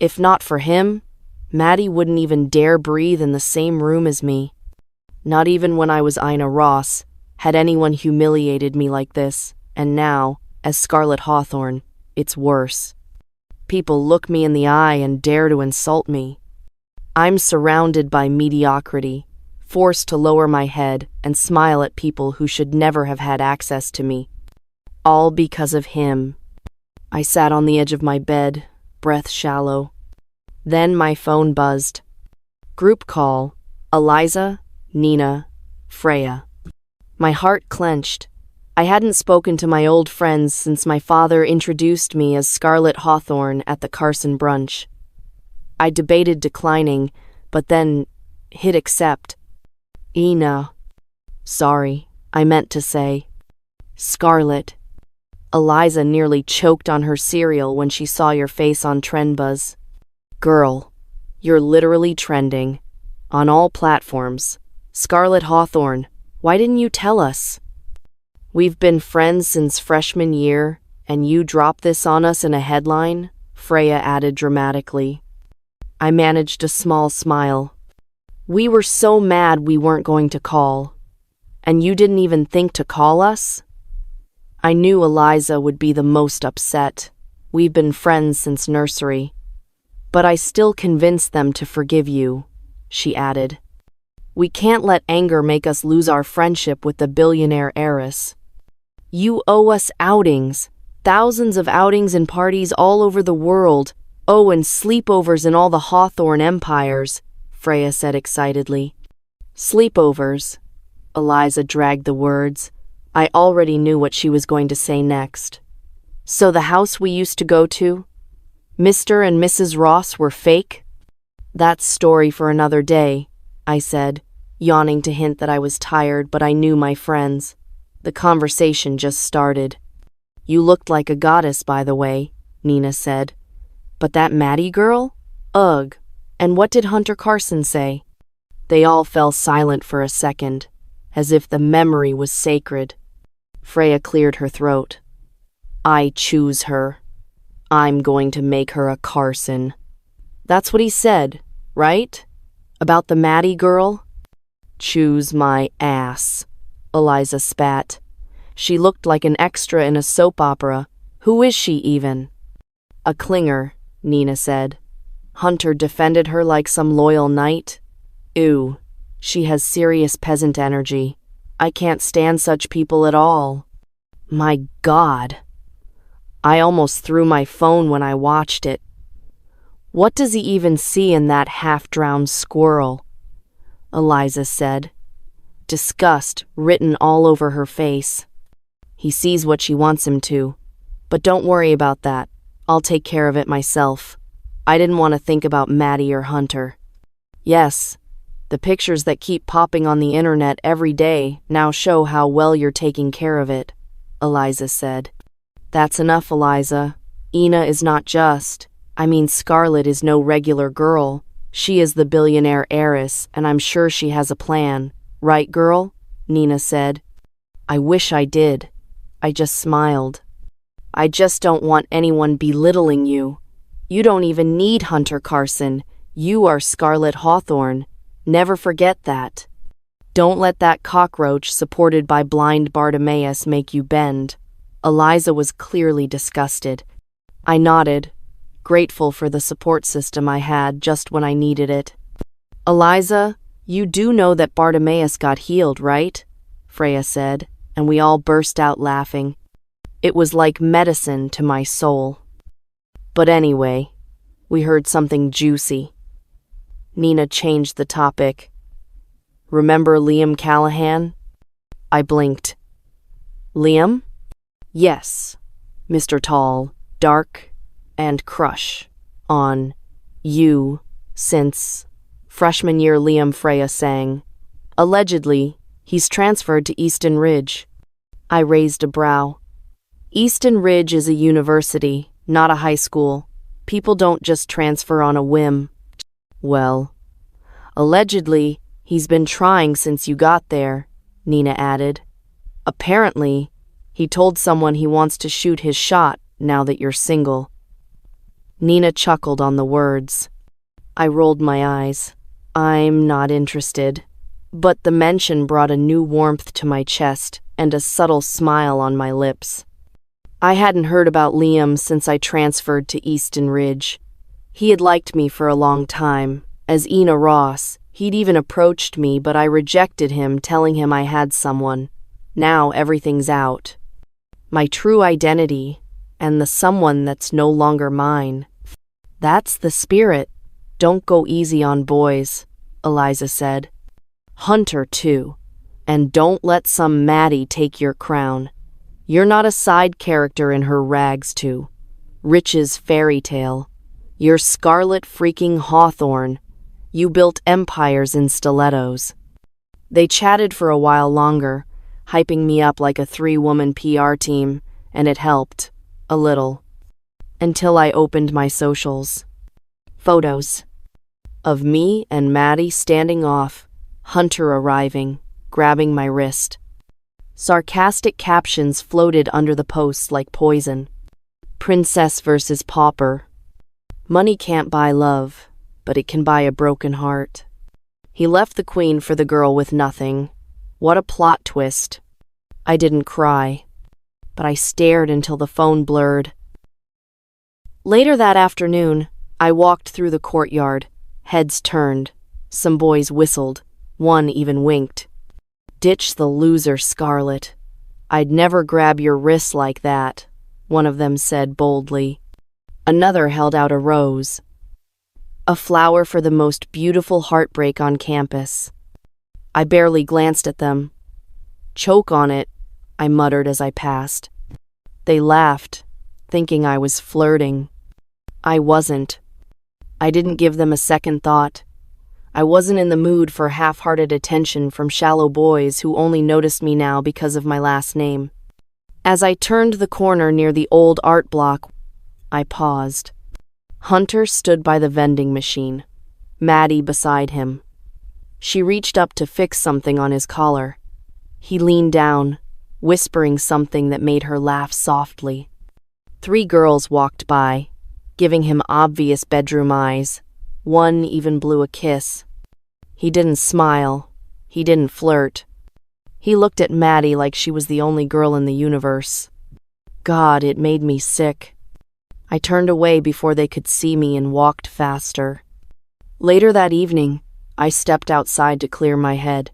If not for him, Maddie wouldn't even dare breathe in the same room as me. Not even when I was Ina Ross had anyone humiliated me like this, and now, as Scarlett Hawthorne, it's worse. People look me in the eye and dare to insult me. I'm surrounded by mediocrity, forced to lower my head and smile at people who should never have had access to me. All because of him. I sat on the edge of my bed, breath shallow. Then my phone buzzed. Group call. Eliza, Nina, Freya. My heart clenched. I hadn't spoken to my old friends since my father introduced me as Scarlett Hawthorne at the Carson brunch. I debated declining, but then hit accept. Ina. Sorry, I meant to say. Scarlett. Eliza nearly choked on her cereal when she saw your face on TrendBuzz. Girl, you're literally trending. On all platforms. Scarlett Hawthorne, why didn't you tell us? We've been friends since freshman year, and you drop this on us in a headline? Freya added dramatically. I managed a small smile. We were so mad we weren't going to call. And you didn't even think to call us? I knew Eliza would be the most upset. We've been friends since nursery. But I still convinced them to forgive you, she added. We can't let anger make us lose our friendship with the billionaire heiress. You owe us outings, thousands of outings and parties all over the world. Oh, and sleepovers in all the Hawthorne empires, Freya said excitedly. Sleepovers. Eliza dragged the words. I already knew what she was going to say next. So the house we used to go to? Mr. and Mrs. Ross were fake? That's story for another day, I said, yawning to hint that I was tired, but I knew my friends. The conversation just started. You looked like a goddess, by the way, Nina said. But that Maddie girl? Ugh. And what did Hunter Carson say? They all fell silent for a second, as if the memory was sacred. Freya cleared her throat. I choose her. I'm going to make her a Carson. That's what he said, right? About the Maddie girl? Choose my ass, Eliza spat. She looked like an extra in a soap opera. Who is she even? A clinger, Nina said. Hunter defended her like some loyal knight. Ew, she has serious peasant energy. I can't stand such people at all. My God. I almost threw my phone when I watched it. What does he even see in that half-drowned squirrel? Eliza said, disgust written all over her face. He sees what she wants him to. But don't worry about that. I'll take care of it myself. I didn't want to think about Maddie or Hunter. Yes, the pictures that keep popping on the internet every day now show how well you're taking care of it, Eliza said. That's enough, Eliza. Ina is not Scarlett is no regular girl. She is the billionaire heiress, and I'm sure she has a plan. Right, girl? Nina said. I wish I did. I just smiled. I just don't want anyone belittling you. You don't even need Hunter Carson. You are Scarlett Hawthorne. Never forget that. Don't let that cockroach supported by blind Bartimaeus make you bend. Eliza was clearly disgusted. I nodded, grateful for the support system I had just when I needed it. Eliza, you do know that Bartimaeus got healed, right? Freya said, and we all burst out laughing. It was like medicine to my soul. But anyway, we heard something juicy. Nina changed the topic. Remember Liam Callahan? I blinked. Liam? Yes, Mr. Tall, dark, and crush on you since freshman year, Liam, Freya sang. Allegedly, he's transferred to Easton Ridge. I raised a brow. Easton Ridge is a university, not a high school. People don't just transfer on a whim. Well, allegedly, he's been trying since you got there, Nina added. Apparently, he told someone he wants to shoot his shot now that you're single. Nina chuckled on the words. I rolled my eyes. I'm not interested. But the mention brought a new warmth to my chest and a subtle smile on my lips. I hadn't heard about Liam since I transferred to Easton Ridge. He had liked me for a long time. As Ina Ross, he'd even approached me, but I rejected him, telling him I had someone. Now everything's out. My true identity, and the someone that's no longer mine. That's the spirit. Don't go easy on boys, Eliza said. Hunter, too. And don't let some Maddie take your crown. You're not a side character in her rags, too. Rich's fairy tale. You're Scarlett freaking Hawthorne. You built empires in stilettos. They chatted for a while longer, hyping me up like a 3-woman PR team, and it helped. A little. Until I opened my socials. Photos. Of me and Maddie standing off, Hunter arriving, grabbing my wrist. Sarcastic captions floated under the posts like poison. Princess versus pauper. Money can't buy love, but it can buy a broken heart. He left the queen for the girl with nothing. What a plot twist. I didn't cry, but I stared until the phone blurred. Later that afternoon, I walked through the courtyard, heads turned. Some boys whistled, one even winked. Ditch the loser, Scarlett. I'd never grab your wrists like that, one of them said boldly. Another held out a rose. A flower for the most beautiful heartbreak on campus. I barely glanced at them. Choke on it, I muttered as I passed. They laughed, thinking I was flirting. I wasn't. I didn't give them a second thought. I wasn't in the mood for half-hearted attention from shallow boys who only noticed me now because of my last name. As I turned the corner near the old art block, I paused. Hunter stood by the vending machine, Maddie beside him. She reached up to fix something on his collar. He leaned down, whispering something that made her laugh softly. 3 girls walked by, giving him obvious bedroom eyes. One even blew a kiss. He didn't smile. He didn't flirt. He looked at Maddie like she was the only girl in the universe. God, it made me sick. I turned away before they could see me and walked faster. Later that evening, I stepped outside to clear my head.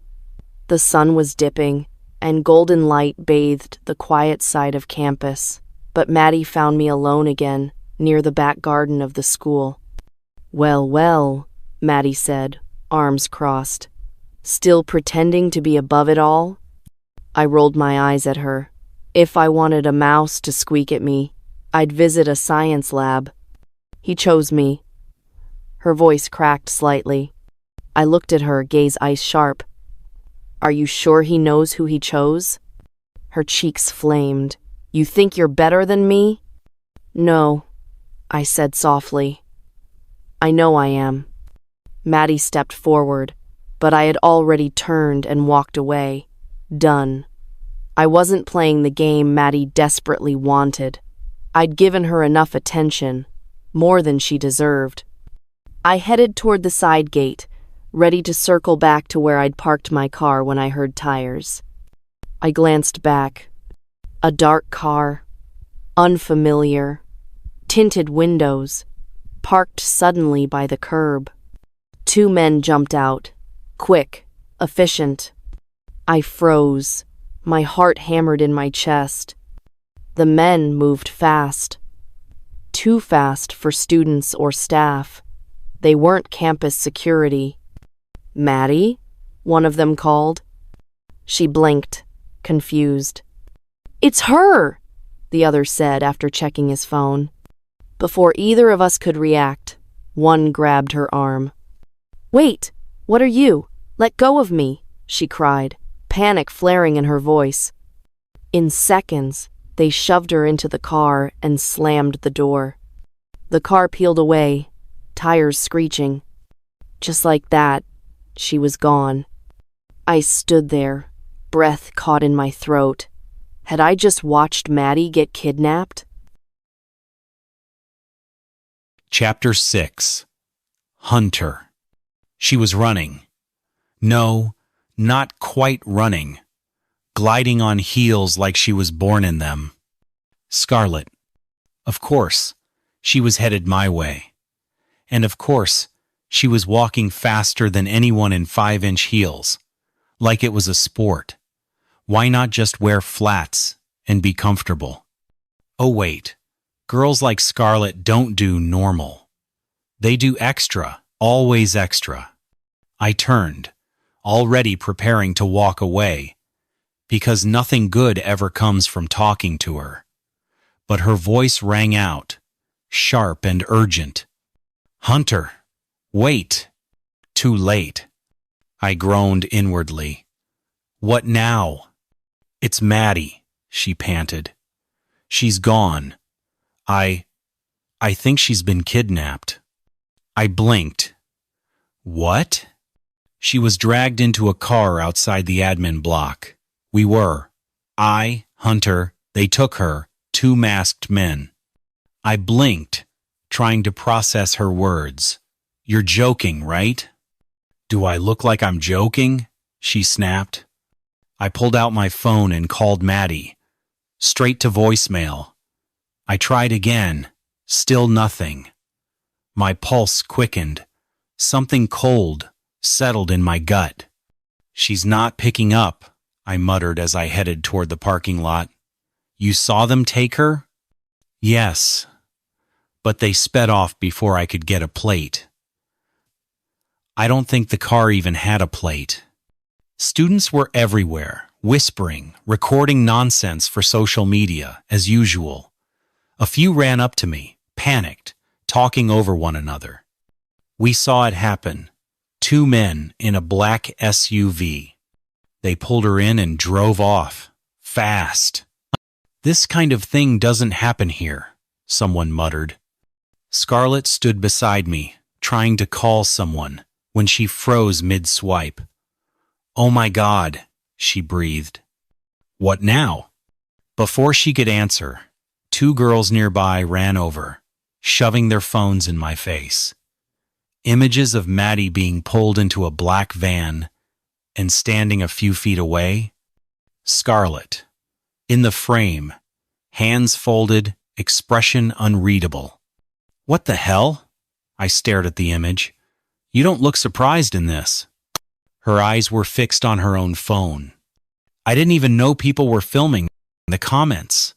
The sun was dipping, and golden light bathed the quiet side of campus, but Maddie found me alone again, near the back garden of the school. Well, well, Maddie said, arms crossed. Still pretending to be above it all? I rolled my eyes at her. If I wanted a mouse to squeak at me, I'd visit a science lab. He chose me. Her voice cracked slightly. I looked at her, gaze ice sharp. Are you sure he knows who he chose? Her cheeks flamed. You think you're better than me? No, I said softly. I know I am. Maddie stepped forward, but I had already turned and walked away. Done. I wasn't playing the game Maddie desperately wanted. I'd given her enough attention, more than she deserved. I headed toward the side gate, ready to circle back to where I'd parked my car when I heard tires. I glanced back. A dark car, unfamiliar, tinted windows, parked suddenly by the curb. 2 men jumped out, quick, efficient. I froze, my heart hammered in my chest. The men moved fast. Too fast for students or staff. They weren't campus security. Maddie? One of them called. She blinked, confused. It's her, the other said after checking his phone. Before either of us could react, one grabbed her arm. Wait, what are you? Let go of me, she cried, panic flaring in her voice. In seconds, they shoved her into the car and slammed the door. The car peeled away, tires screeching. Just like that, she was gone. I stood there, breath caught in my throat. Had I just watched Maddie get kidnapped? Chapter 6. Hunter. She was running. No, not quite running. Gliding on heels like she was born in them. Scarlett. Of course, she was headed my way. And of course, she was walking faster than anyone in 5-inch heels. Like it was a sport. Why not just wear flats and be comfortable? Oh wait, girls like Scarlett don't do normal. They do extra, always extra. I turned, already preparing to walk away, because nothing good ever comes from talking to her. But her voice rang out, sharp and urgent. Hunter, wait. Too late. I groaned inwardly. What now? It's Maddie, she panted. She's gone. I think she's been kidnapped. I blinked. What? She was dragged into a car outside the admin block. Hunter, they took her, two masked men. I blinked, trying to process her words. You're joking, right? Do I look like I'm joking? She snapped. I pulled out my phone and called Maddie. Straight to voicemail. I tried again. Still nothing. My pulse quickened. Something cold settled in my gut. She's not picking up, I muttered as I headed toward the parking lot. You saw them take her? Yes. But they sped off before I could get a plate. I don't think the car even had a plate. Students were everywhere, whispering, recording nonsense for social media, as usual. A few ran up to me, panicked, talking over one another. We saw it happen. Two men in a black SUV. They pulled her in and drove off. Fast. This kind of thing doesn't happen here, someone muttered. Scarlett stood beside me, trying to call someone, when she froze mid-swipe. Oh my God, she breathed. What now? Before she could answer, two girls nearby ran over, shoving their phones in my face. Images of Maddie being pulled into a black van and standing a few feet away. Scarlett, in the frame, hands folded, expression unreadable. What the hell? I stared at the image. You don't look surprised in this. Her eyes were fixed on her own phone. I didn't even know people were filming the comments.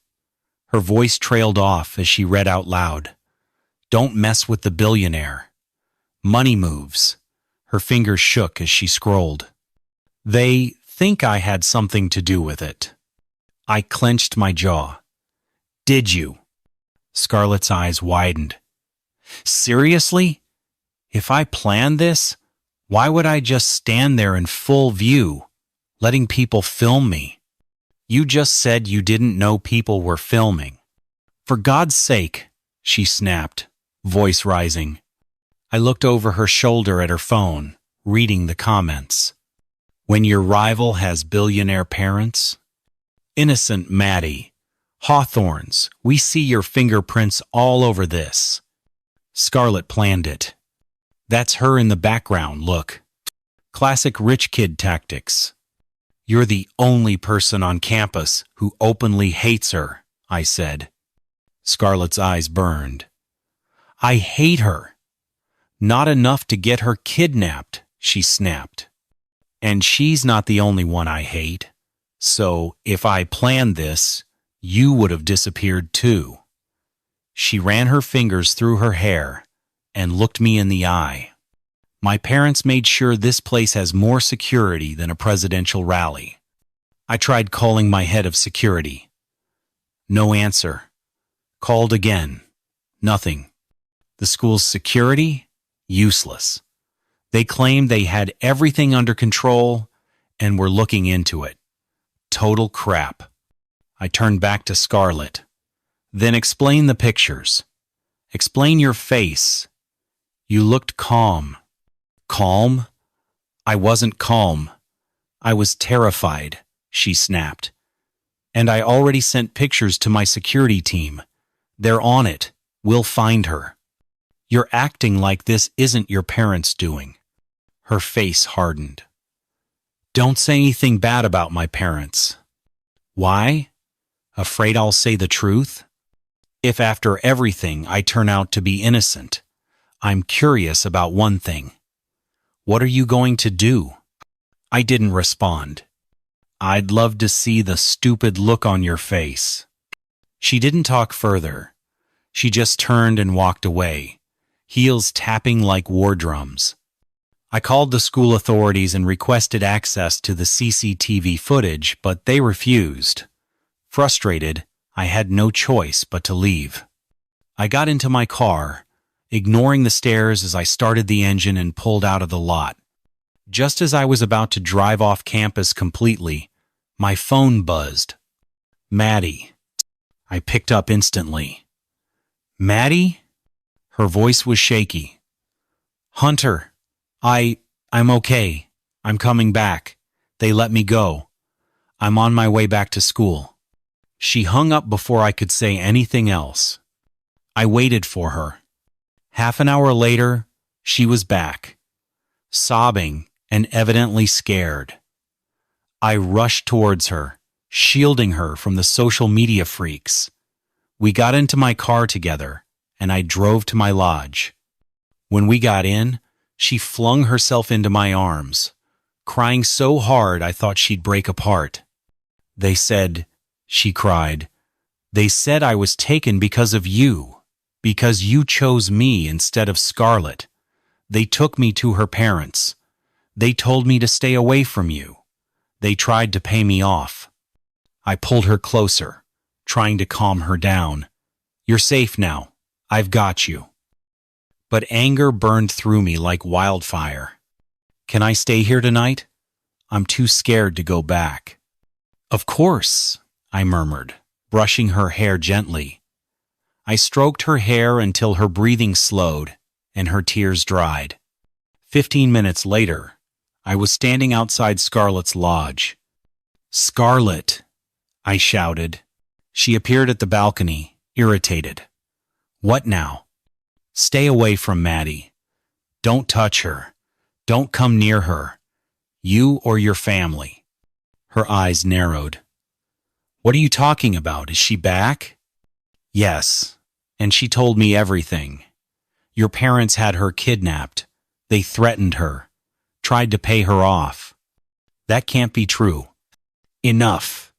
Her voice trailed off as she read out loud. Don't mess with the billionaire. Money moves. Her fingers shook as she scrolled. They think I had something to do with it. I clenched my jaw. Did you? Scarlett's eyes widened. Seriously? If I planned this, why would I just stand there in full view, letting people film me? You just said you didn't know people were filming. For God's sake, she snapped, voice rising. I looked over her shoulder at her phone, reading the comments. When your rival has billionaire parents? Innocent Maddie. Hawthorne's, we see your fingerprints all over this. Scarlett planned it. That's her in the background, look. Classic rich kid tactics. You're the only person on campus who openly hates her, I said. Scarlett's eyes burned. I hate her. Not enough to get her kidnapped, she snapped. And she's not the only one I hate. So if I planned this, you would have disappeared too. She ran her fingers through her hair and looked me in the eye. My parents made sure this place has more security than a presidential rally. I tried calling my head of security. No answer. Called again. Nothing. The school's security? Useless. They claimed they had everything under control and were looking into it. Total crap. I turned back to Scarlett. Then explain the pictures. Explain your face. You looked calm. Calm? I wasn't calm. I was terrified, she snapped. And I already sent pictures to my security team. They're on it. We'll find her. You're acting like this isn't your parents' doing. Her face hardened. Don't say anything bad about my parents. Why? Afraid I'll say the truth? If after everything I turn out to be innocent, I'm curious about one thing. What are you going to do? I didn't respond. I'd love to see the stupid look on your face. She didn't talk further. She just turned and walked away, heels tapping like war drums. I called the school authorities and requested access to the CCTV footage, but they refused. Frustrated, I had no choice but to leave. I got into my car, ignoring the stares as I started the engine and pulled out of the lot. Just as I was about to drive off campus completely, my phone buzzed. Maddie. I picked up instantly. Maddie? Her voice was shaky. Hunter, I'm okay. I'm coming back. They let me go. I'm on my way back to school." She hung up before I could say anything else. I waited for her. Half an hour later, she was back, sobbing and evidently scared. I rushed towards her, shielding her from the social media freaks. We got into my car together, and I drove to my lodge. When we got in, she flung herself into my arms, crying so hard I thought she'd break apart. "They said," she cried, "they said I was taken because of you, because you chose me instead of Scarlett. They took me to her parents. They told me to stay away from you. They tried to pay me off." I pulled her closer, trying to calm her down. "You're safe now. I've got you." But anger burned through me like wildfire. "Can I stay here tonight? I'm too scared to go back." "Of course," I murmured, brushing her hair gently. I stroked her hair until her breathing slowed and her tears dried. 15 minutes later, I was standing outside Scarlett's lodge. "Scarlett," I shouted. She appeared at the balcony, irritated. "What now?" "Stay away from Maddie. Don't touch her. Don't come near her. You or your family." Her eyes narrowed. "What are you talking about? Is she back?" "Yes, and she told me everything. Your parents had her kidnapped. They threatened her, tried to pay her off. That can't be true." "Enough."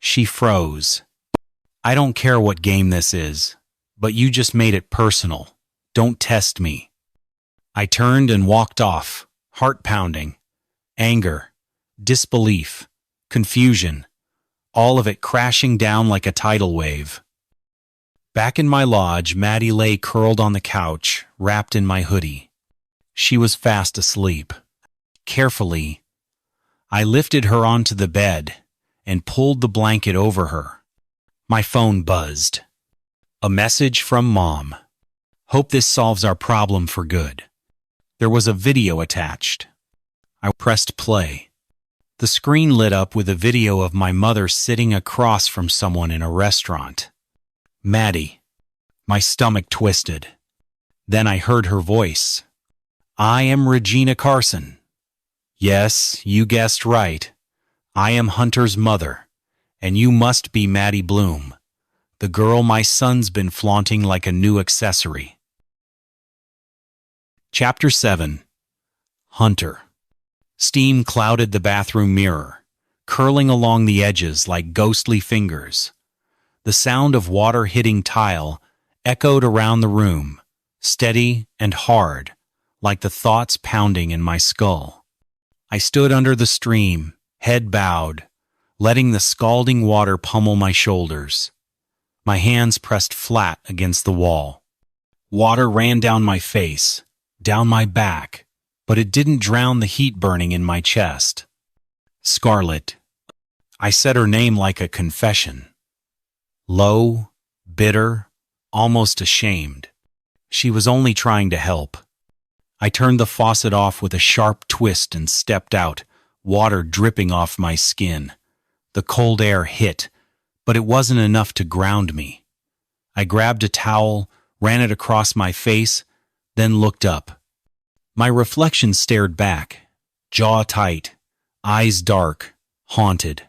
She froze. "I don't care what game this is, but you just made it personal. Don't test me." I turned and walked off, heart pounding. Anger, disbelief, confusion, all of it crashing down like a tidal wave. Back in my lodge, Maddie lay curled on the couch, wrapped in my hoodie. She was fast asleep. Carefully, I lifted her onto the bed and pulled the blanket over her. My phone buzzed. A message from Mom. "Hope this solves our problem for good." There was a video attached. I pressed play. The screen lit up with a video of my mother sitting across from someone in a restaurant. "Maddie." My stomach twisted. Then I heard her voice. "I am Regina Carson." "Yes, you guessed right. I am Hunter's mother, and you must be Maddie Bloom, the girl my son's been flaunting like a new accessory." Chapter 7. Hunter. Steam clouded the bathroom mirror, curling along the edges like ghostly fingers. The sound of water hitting tile echoed around the room, steady and hard, like the thoughts pounding in my skull. I stood under the stream, head bowed, letting the scalding water pummel my shoulders. My hands pressed flat against the wall. Water ran down my face, down my back, but it didn't drown the heat burning in my chest. "Scarlett." I said her name like a confession. Low, bitter, almost ashamed. She was only trying to help. I turned the faucet off with a sharp twist and stepped out, water dripping off my skin. The cold air hit, but it wasn't enough to ground me. I grabbed a towel, ran it across my face, then looked up. My reflection stared back, jaw tight, eyes dark, haunted.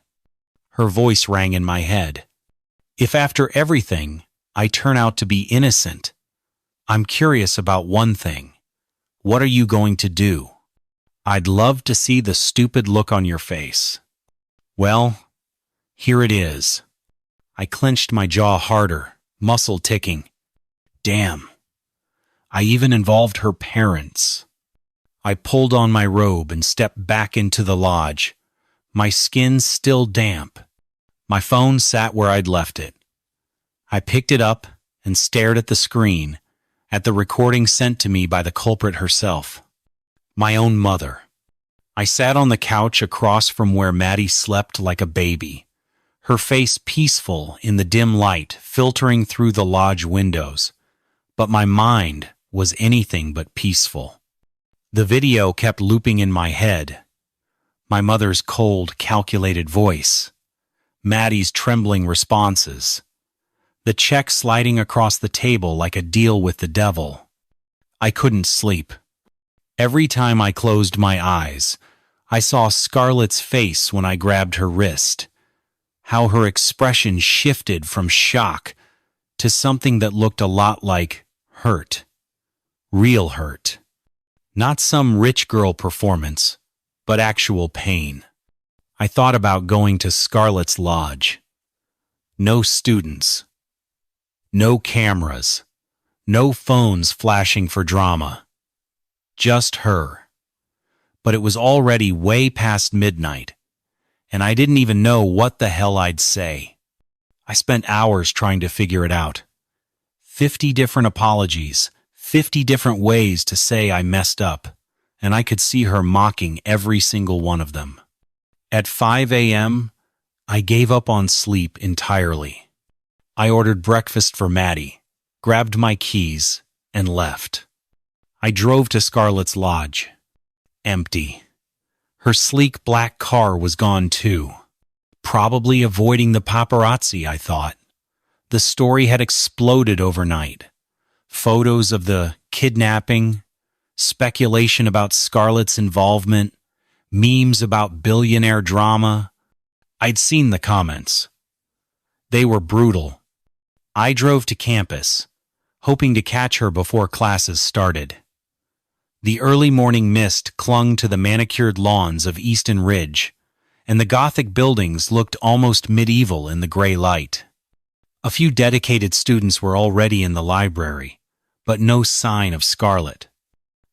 Her voice rang in my head. "If after everything, I turn out to be innocent, I'm curious about one thing. What are you going to do? I'd love to see the stupid look on your face." Well, here it is. I clenched my jaw harder, muscle ticking. Damn. I even involved her parents. I pulled on my robe and stepped back into the lodge, my skin still damp. My phone sat where I'd left it. I picked it up and stared at the screen, at the recording sent to me by the culprit herself. My own mother. I sat on the couch across from where Maddie slept like a baby, her face peaceful in the dim light filtering through the lodge windows, but my mind was anything but peaceful. The video kept looping in my head, My mother's cold, calculated voice. Maddie's trembling responses. The check sliding across the table like a deal with the devil. I couldn't sleep. Every time I closed my eyes, I saw Scarlett's face when I grabbed her wrist. How her expression shifted from shock to something that looked a lot like hurt. Real hurt. Not some rich girl performance, but actual pain. I thought about going to Scarlett's lodge. No students. No cameras. No phones flashing for drama. Just her. But it was already way past midnight, and I didn't even know what the hell I'd say. I spent hours trying to figure it out. 50 different apologies, 50 different ways to say I messed up, and I could see her mocking every single one of them. At 5 a.m., I gave up on sleep entirely. I ordered breakfast for Maddie, grabbed my keys, and left. I drove to Scarlett's lodge. Empty. Her sleek black car was gone too. Probably avoiding the paparazzi, I thought. The story had exploded overnight. Photos of the kidnapping, speculation about Scarlett's involvement, memes about billionaire drama. I'd seen the comments. They were brutal. I drove to campus, hoping to catch her before classes started. The early morning mist clung to the manicured lawns of Easton Ridge, and the Gothic buildings looked almost medieval in the gray light. A few dedicated students were already in the library, but no sign of Scarlett.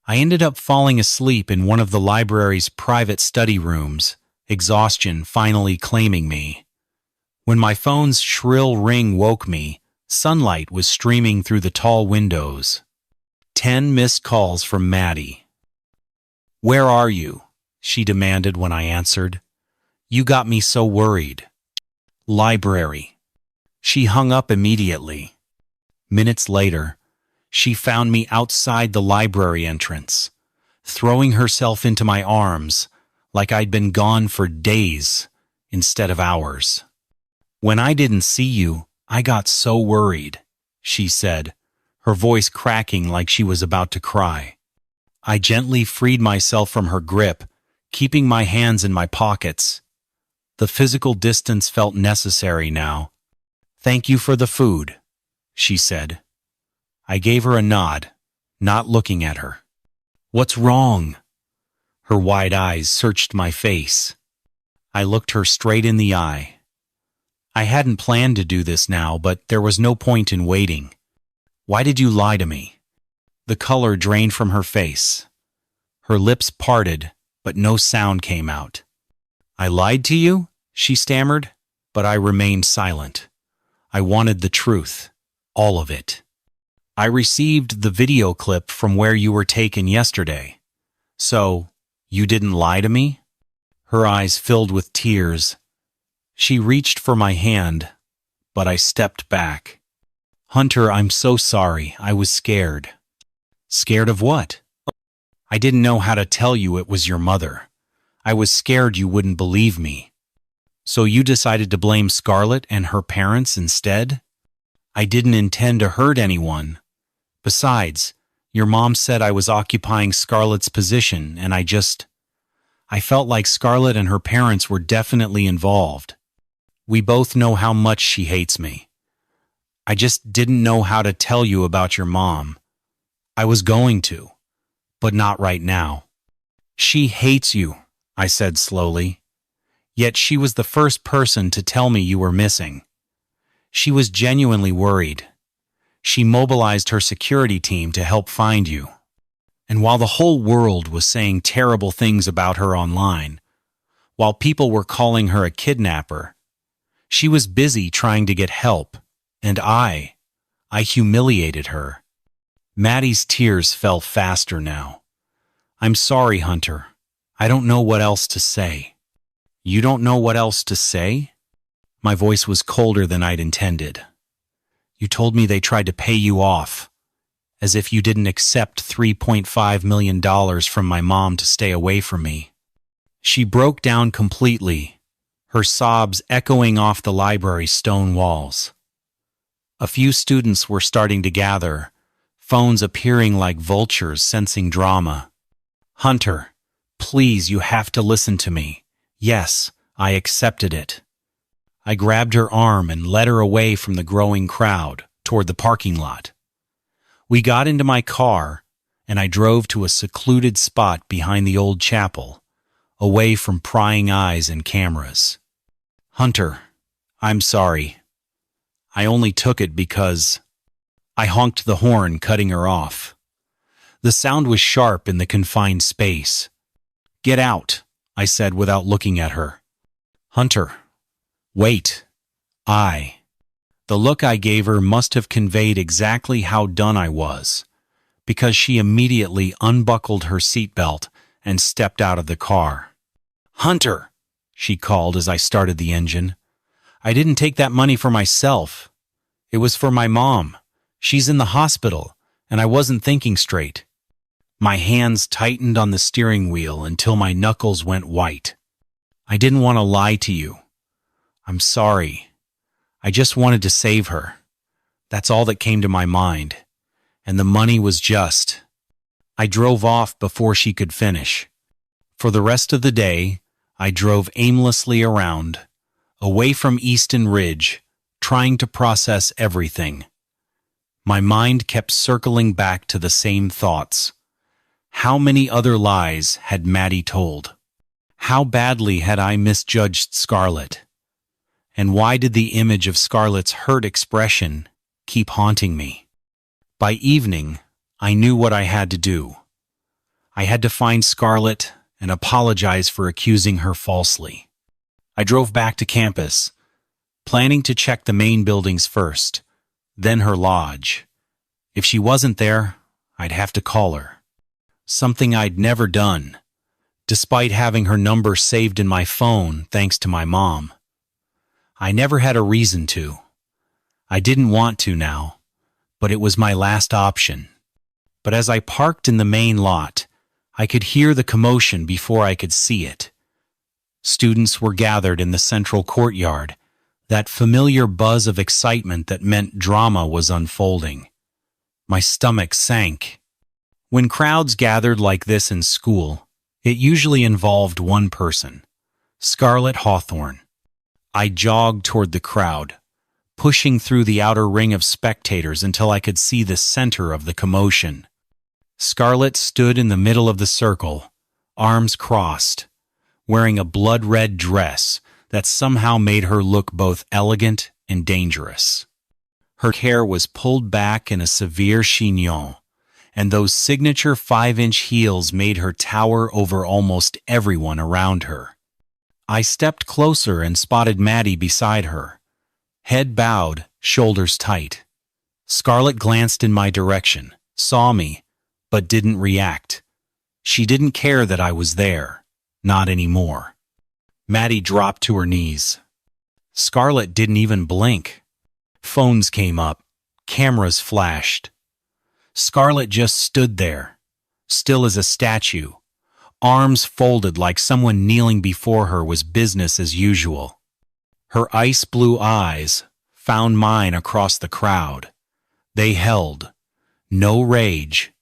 I ended up falling asleep in one of the library's private study rooms, exhaustion finally claiming me. When my phone's shrill ring woke me, sunlight was streaming through the tall windows. 10 missed calls from Maddie. "Where are you?" she demanded when I answered. "You got me so worried." "Library." She hung up immediately. Minutes later, she found me outside the library entrance, throwing herself into my arms like I'd been gone for days instead of hours. "When I didn't see you, I got so worried," she said, her voice cracking like she was about to cry. I gently freed myself from her grip, keeping my hands in my pockets. The physical distance felt necessary now. "Thank you for the food," she said. I gave her a nod, not looking at her. "What's wrong?" Her wide eyes searched my face. I looked her straight in the eye. I hadn't planned to do this now, but there was no point in waiting. "Why did you lie to me?" The color drained from her face. Her lips parted, but no sound came out. "I lied to you?" she stammered, but I remained silent. I wanted the truth, all of it. "I received the video clip from where you were taken yesterday. So, you didn't lie to me?" Her eyes filled with tears. She reached for my hand, but I stepped back. "Hunter, I'm so sorry. I was scared." "Scared of what?" "I didn't know how to tell you it was your mother. I was scared you wouldn't believe me." "So you decided to blame Scarlett and her parents instead?" "I didn't intend to hurt anyone. Besides, your mom said I was occupying Scarlett's position, and I felt like Scarlett and her parents were definitely involved. We both know how much she hates me. I just didn't know how to tell you about your mom. I was going to, but not right now." "She hates you," I said slowly. "Yet she was the first person to tell me you were missing. She was genuinely worried. She mobilized her security team to help find you. And while the whole world was saying terrible things about her online, while people were calling her a kidnapper, she was busy trying to get help, and I humiliated her." Maddie's tears fell faster now. "I'm sorry, Hunter. I don't know what else to say." "You don't know what else to say?" My voice was colder than I'd intended. "You told me they tried to pay you off, as if you didn't accept $3.5 million from my mom to stay away from me." She broke down completely, her sobs echoing off the library's stone walls. A few students were starting to gather, phones appearing like vultures sensing drama. "Hunter, please, you have to listen to me. Yes, I accepted it." I grabbed her arm and led her away from the growing crowd toward the parking lot. We got into my car, and I drove to a secluded spot behind the old chapel, away from prying eyes and cameras. "Hunter, I'm sorry. I only took it because—" I honked the horn, cutting her off. The sound was sharp in the confined space. "Get out," I said without looking at her. "Hunter, wait. The look I gave her must have conveyed exactly how done I was, because she immediately unbuckled her seatbelt and stepped out of the car. "Hunter," she called as I started the engine. "I didn't take that money for myself. It was for my mom. She's in the hospital, and I wasn't thinking straight." My hands tightened on the steering wheel until my knuckles went white. "I didn't want to lie to you. I'm sorry. I just wanted to save her. That's all that came to my mind. And the money was just—" I drove off before she could finish. For the rest of the day, I drove aimlessly around, away from Easton Ridge, trying to process everything. My mind kept circling back to the same thoughts. How many other lies had Maddie told? How badly had I misjudged Scarlett? And why did the image of Scarlett's hurt expression keep haunting me? By evening, I knew what I had to do. I had to find Scarlett and apologize for accusing her falsely. I drove back to campus, planning to check the main buildings first, then her lodge. If she wasn't there, I'd have to call her. Something I'd never done, despite having her number saved in my phone thanks to my mom. I never had a reason to. I didn't want to now, but it was my last option. But as I parked in the main lot, I could hear the commotion before I could see it. Students were gathered in the central courtyard, that familiar buzz of excitement that meant drama was unfolding. My stomach sank. When crowds gathered like this in school, it usually involved one person, Scarlett Hawthorne. I jogged toward the crowd, pushing through the outer ring of spectators until I could see the center of the commotion. Scarlett stood in the middle of the circle, arms crossed, wearing a blood-red dress that somehow made her look both elegant and dangerous. Her hair was pulled back in a severe chignon, and those signature 5-inch heels made her tower over almost everyone around her. I stepped closer and spotted Maddie beside her, head bowed, shoulders tight. Scarlett glanced in my direction, saw me, but didn't react. She didn't care that I was there, not anymore. Maddie dropped to her knees. Scarlett didn't even blink. Phones came up, cameras flashed. Scarlett just stood there, still as a statue, arms folded like someone kneeling before her was business as usual. Her ice blue eyes found mine across the crowd. They held no rage,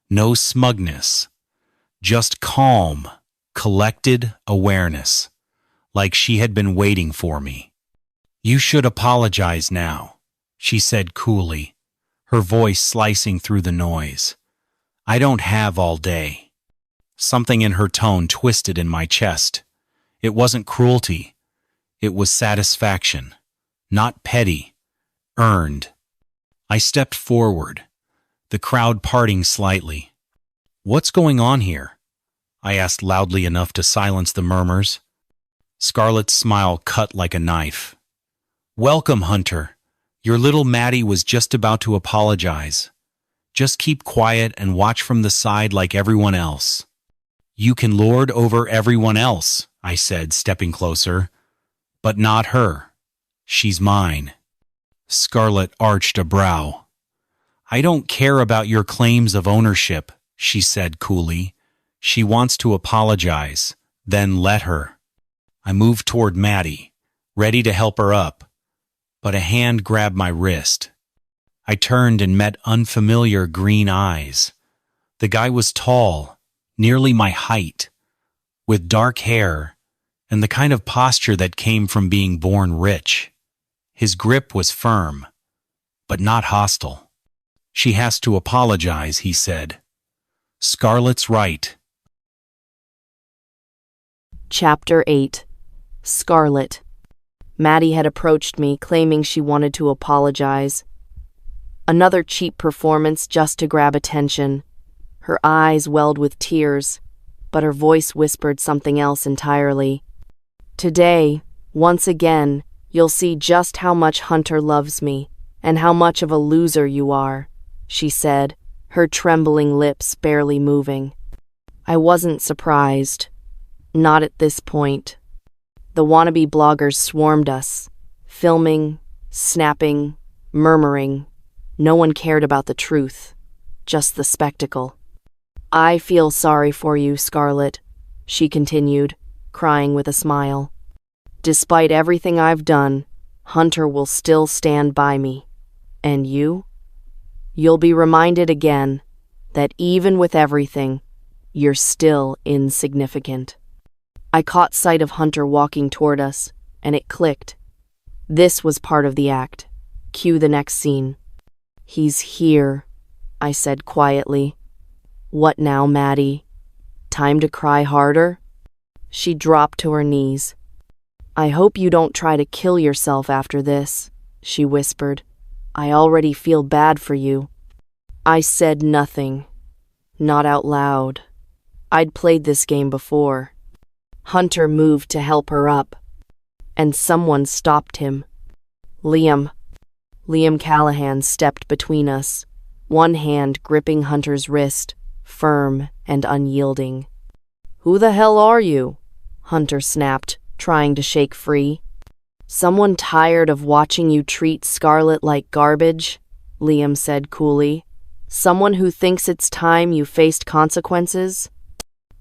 no smugness, just calm, collected awareness, like she had been waiting for me. "You should apologize now," she said coolly, her voice slicing through the noise. "I don't have all day." Something in her tone twisted in my chest. It wasn't cruelty. It was satisfaction. Not petty. Earned. I stepped forward, the crowd parting slightly. "What's going on here?" I asked loudly enough to silence the murmurs. Scarlett's smile cut like a knife. "Welcome, Hunter. Your little Maddie was just about to apologize. Just keep quiet and watch from the side like everyone else." "You can lord over everyone else," I said, stepping closer. "But not her. She's mine." Scarlett arched a brow. "I don't care about your claims of ownership," she said coolly. "She wants to apologize. Then let her. I moved toward Maddie, ready to help her up, but a hand grabbed my wrist. I turned and met unfamiliar green eyes. The guy was tall, nearly my height, with dark hair and the kind of posture that came from being born rich. His grip was firm, but not hostile. "She has to apologize," he said. "Scarlett's right." Chapter 8. Scarlett. Maddie had approached me, claiming she wanted to apologize. Another cheap performance just to grab attention. Her eyes welled with tears, but her voice whispered something else entirely. "Today, once again, you'll see just how much Hunter loves me, and how much of a loser you are," she said, her trembling lips barely moving. I wasn't surprised. Not at this point. The wannabe bloggers swarmed us, filming, snapping, murmuring. No one cared about the truth, just the spectacle. "I feel sorry for you, Scarlett," she continued, crying with a smile. "Despite everything I've done, Hunter will still stand by me. And you? You'll be reminded again that even with everything, you're still insignificant." I caught sight of Hunter walking toward us, and it clicked. This was part of the act. Cue the next scene. "He's here," I said quietly. "What now, Maddie? Time to cry harder?" She dropped to her knees. "I hope you don't try to kill yourself after this," she whispered. "I already feel bad for you." I said nothing. Not out loud. I'd played this game before. Hunter moved to help her up, and someone stopped him. Liam Callahan stepped between us, one hand gripping Hunter's wrist, firm and unyielding. "Who the hell are you?" Hunter snapped, trying to shake free. "Someone tired of watching you treat Scarlett like garbage," Liam said coolly. "Someone who thinks it's time you faced consequences?"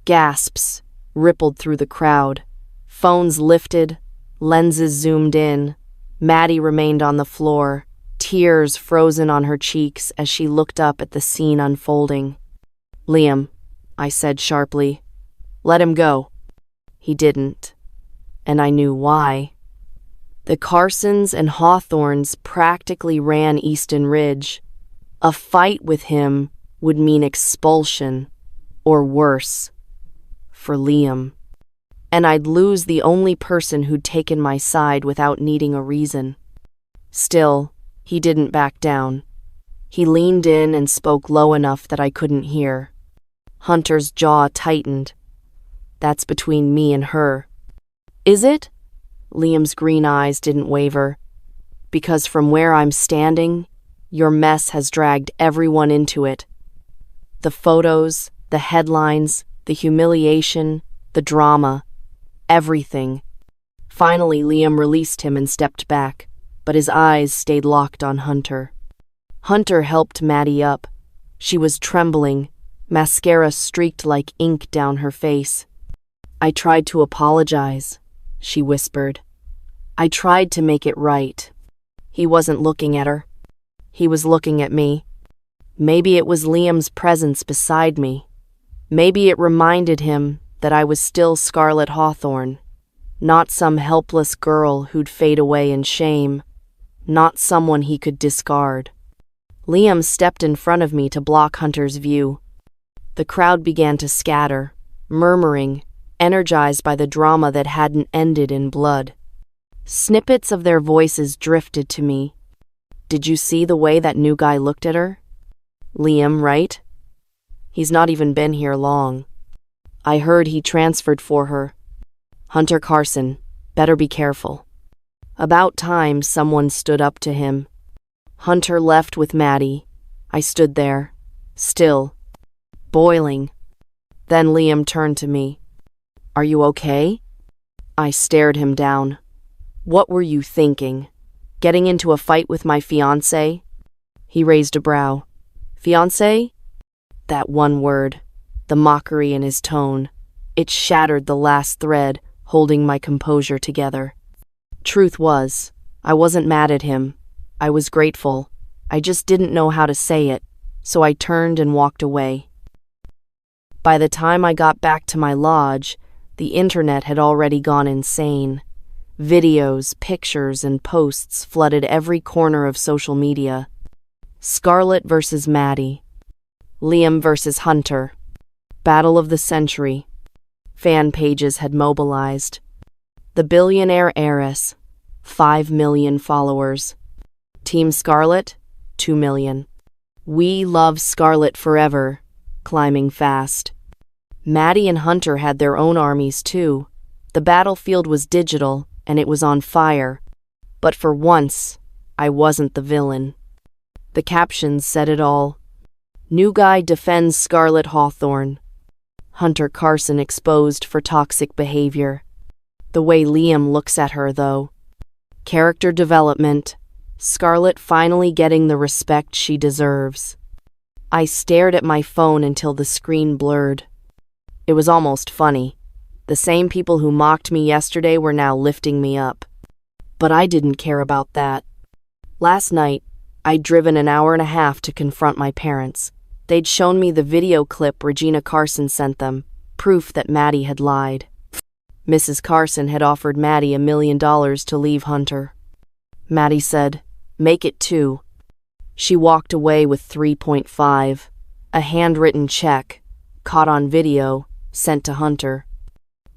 Gasps rippled through the crowd. Phones lifted, lenses zoomed in. Maddie remained on the floor, tears frozen on her cheeks as she looked up at the scene unfolding. "Liam," I said sharply, "let him go." He didn't, and I knew why. The Carsons and Hawthornes practically ran Easton Ridge. A fight with him would mean expulsion, or worse, for Liam. And I'd lose the only person who'd taken my side without needing a reason. Still, he didn't back down. He leaned in and spoke low enough that I couldn't hear. Hunter's jaw tightened. "That's between me and her." "Is it?" Liam's green eyes didn't waver. "Because from where I'm standing, your mess has dragged everyone into it. The photos, the headlines, the humiliation, the drama, everything." Finally, Liam released him and stepped back, but his eyes stayed locked on Hunter. Hunter helped Maddie up. She was trembling, mascara streaked like ink down her face. "I tried to apologize," she whispered. "I tried to make it right." He wasn't looking at her. He was looking at me. Maybe it was Liam's presence beside me. Maybe it reminded him that I was still Scarlett Hawthorne, not some helpless girl who'd fade away in shame, not someone he could discard. Liam stepped in front of me to block Hunter's view. The crowd began to scatter, murmuring, energized by the drama that hadn't ended in blood. Snippets of their voices drifted to me. "Did you see the way that new guy looked at her? Liam, right? He's not even been here long. I heard he transferred for her. Hunter Carson, better be careful." About time someone stood up to him. Hunter left with Maddie. I stood there, still, boiling. Then Liam turned to me. "Are you okay?" I stared him down. "What were you thinking? Getting into a fight with my fiancé?" He raised a brow. "Fiancé?" That one word, the mockery in his tone. It shattered the last thread, holding my composure together. Truth was, I wasn't mad at him. I was grateful. I just didn't know how to say it, so I turned and walked away. By the time I got back to my lodge, the internet had already gone insane. Videos, pictures, and posts flooded every corner of social media. Scarlett versus Maddie. Liam versus Hunter. Battle of the century. Fan pages had mobilized. The billionaire heiress. 5 million followers. Team Scarlett, 2 million. We love Scarlett forever, climbing fast. Maddie and Hunter had their own armies too. The battlefield was digital, and it was on fire. But for once, I wasn't the villain. The captions said it all. New guy defends Scarlett Hawthorne. Hunter Carson exposed for toxic behavior. The way Liam looks at her, though. Character development. Scarlett finally getting the respect she deserves. I stared at my phone until the screen blurred. It was almost funny. The same people who mocked me yesterday were now lifting me up. But I didn't care about that. Last night, I'd driven an hour and a half to confront my parents. They'd shown me the video clip Regina Carson sent them, proof that Maddie had lied. Mrs. Carson had offered Maddie $1 million to leave Hunter. Maddie said, "Make it 2. She walked away with 3.5, a handwritten check, caught on video, sent to Hunter.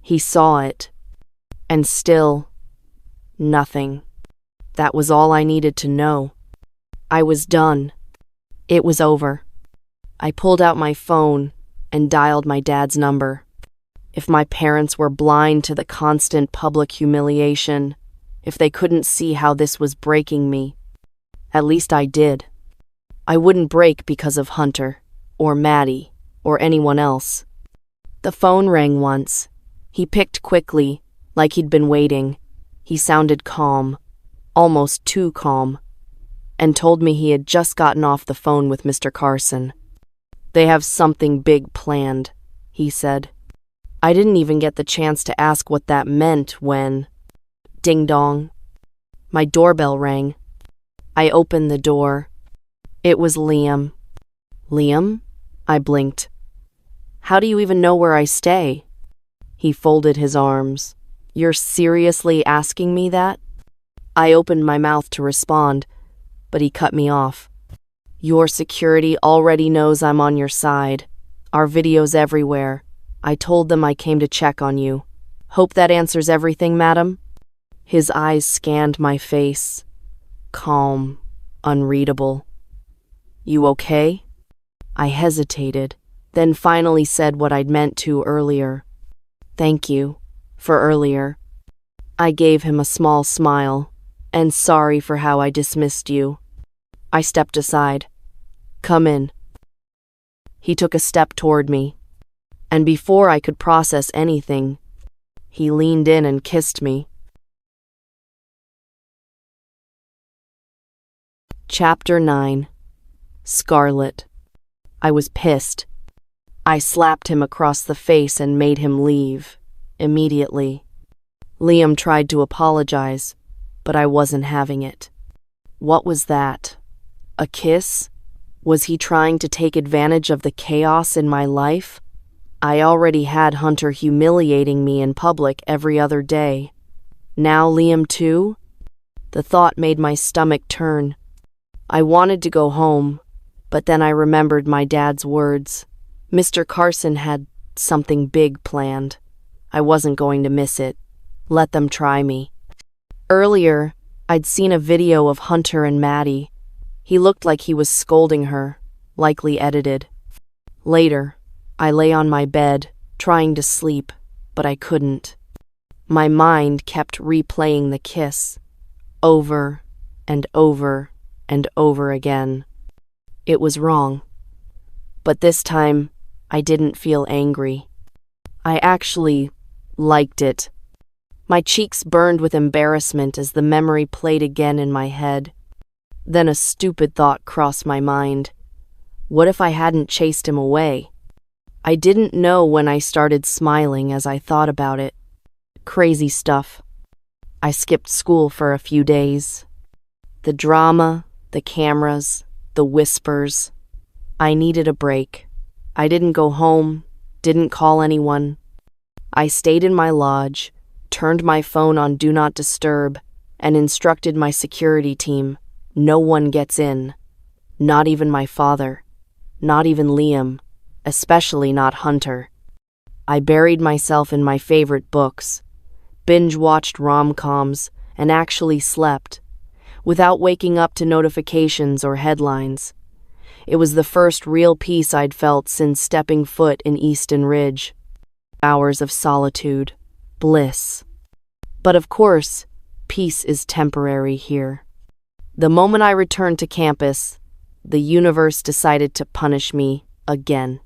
He saw it. And still, nothing. That was all I needed to know. I was done. It was over. I pulled out my phone and dialed my dad's number. If my parents were blind to the constant public humiliation, if they couldn't see how this was breaking me, at least I did. I wouldn't break because of Hunter, or Maddie, or anyone else. The phone rang once. He picked quickly, like he'd been waiting. He sounded calm, almost too calm, and told me he had just gotten off the phone with Mr. Carson. They have something big planned, he said. I didn't even get the chance to ask what that meant when... Ding dong. My doorbell rang. I opened the door. It was Liam. Liam? I blinked. How do you even know where I stay? He folded his arms. You're seriously asking me that? I opened my mouth to respond, but he cut me off. Your security already knows I'm on your side. Our videos everywhere. I told them I came to check on you. Hope that answers everything, madam? His eyes scanned my face. Calm, unreadable. You okay? I hesitated, then finally said what I'd meant to earlier. Thank you for earlier. I gave him a small smile, and sorry for how I dismissed you. I stepped aside. Come in. He took a step toward me, and before I could process anything, he leaned in and kissed me. Chapter 9. Scarlett. I was pissed. I slapped him across the face and made him leave, immediately. Liam tried to apologize, but I wasn't having it. What was that? A kiss? Was he trying to take advantage of the chaos in my life? I already had Hunter humiliating me in public every other day. Now Liam too? The thought made my stomach turn. I wanted to go home, but then I remembered my dad's words. Mr. Carson had something big planned. I wasn't going to miss it. Let them try me. Earlier, I'd seen a video of Hunter and Maddie. He looked like he was scolding her, likely edited. Later, I lay on my bed, trying to sleep, but I couldn't. My mind kept replaying the kiss, over and over and over again. It was wrong. But this time, I didn't feel angry. I actually liked it. My cheeks burned with embarrassment as the memory played again in my head. Then a stupid thought crossed my mind. What if I hadn't chased him away? I didn't know when I started smiling as I thought about it. Crazy stuff. I skipped school for a few days. The drama, the cameras, the whispers. I needed a break. I didn't go home, didn't call anyone. I stayed in my lodge, turned my phone on Do Not Disturb, and instructed my security team, no one gets in. Not even my father. Not even Liam. Especially not Hunter. I buried myself in my favorite books, binge-watched rom-coms, and actually slept, without waking up to notifications or headlines. It was the first real peace I'd felt since stepping foot in Easton Ridge. Hours of solitude, bliss. But of course, peace is temporary here. The moment I returned to campus, the universe decided to punish me again.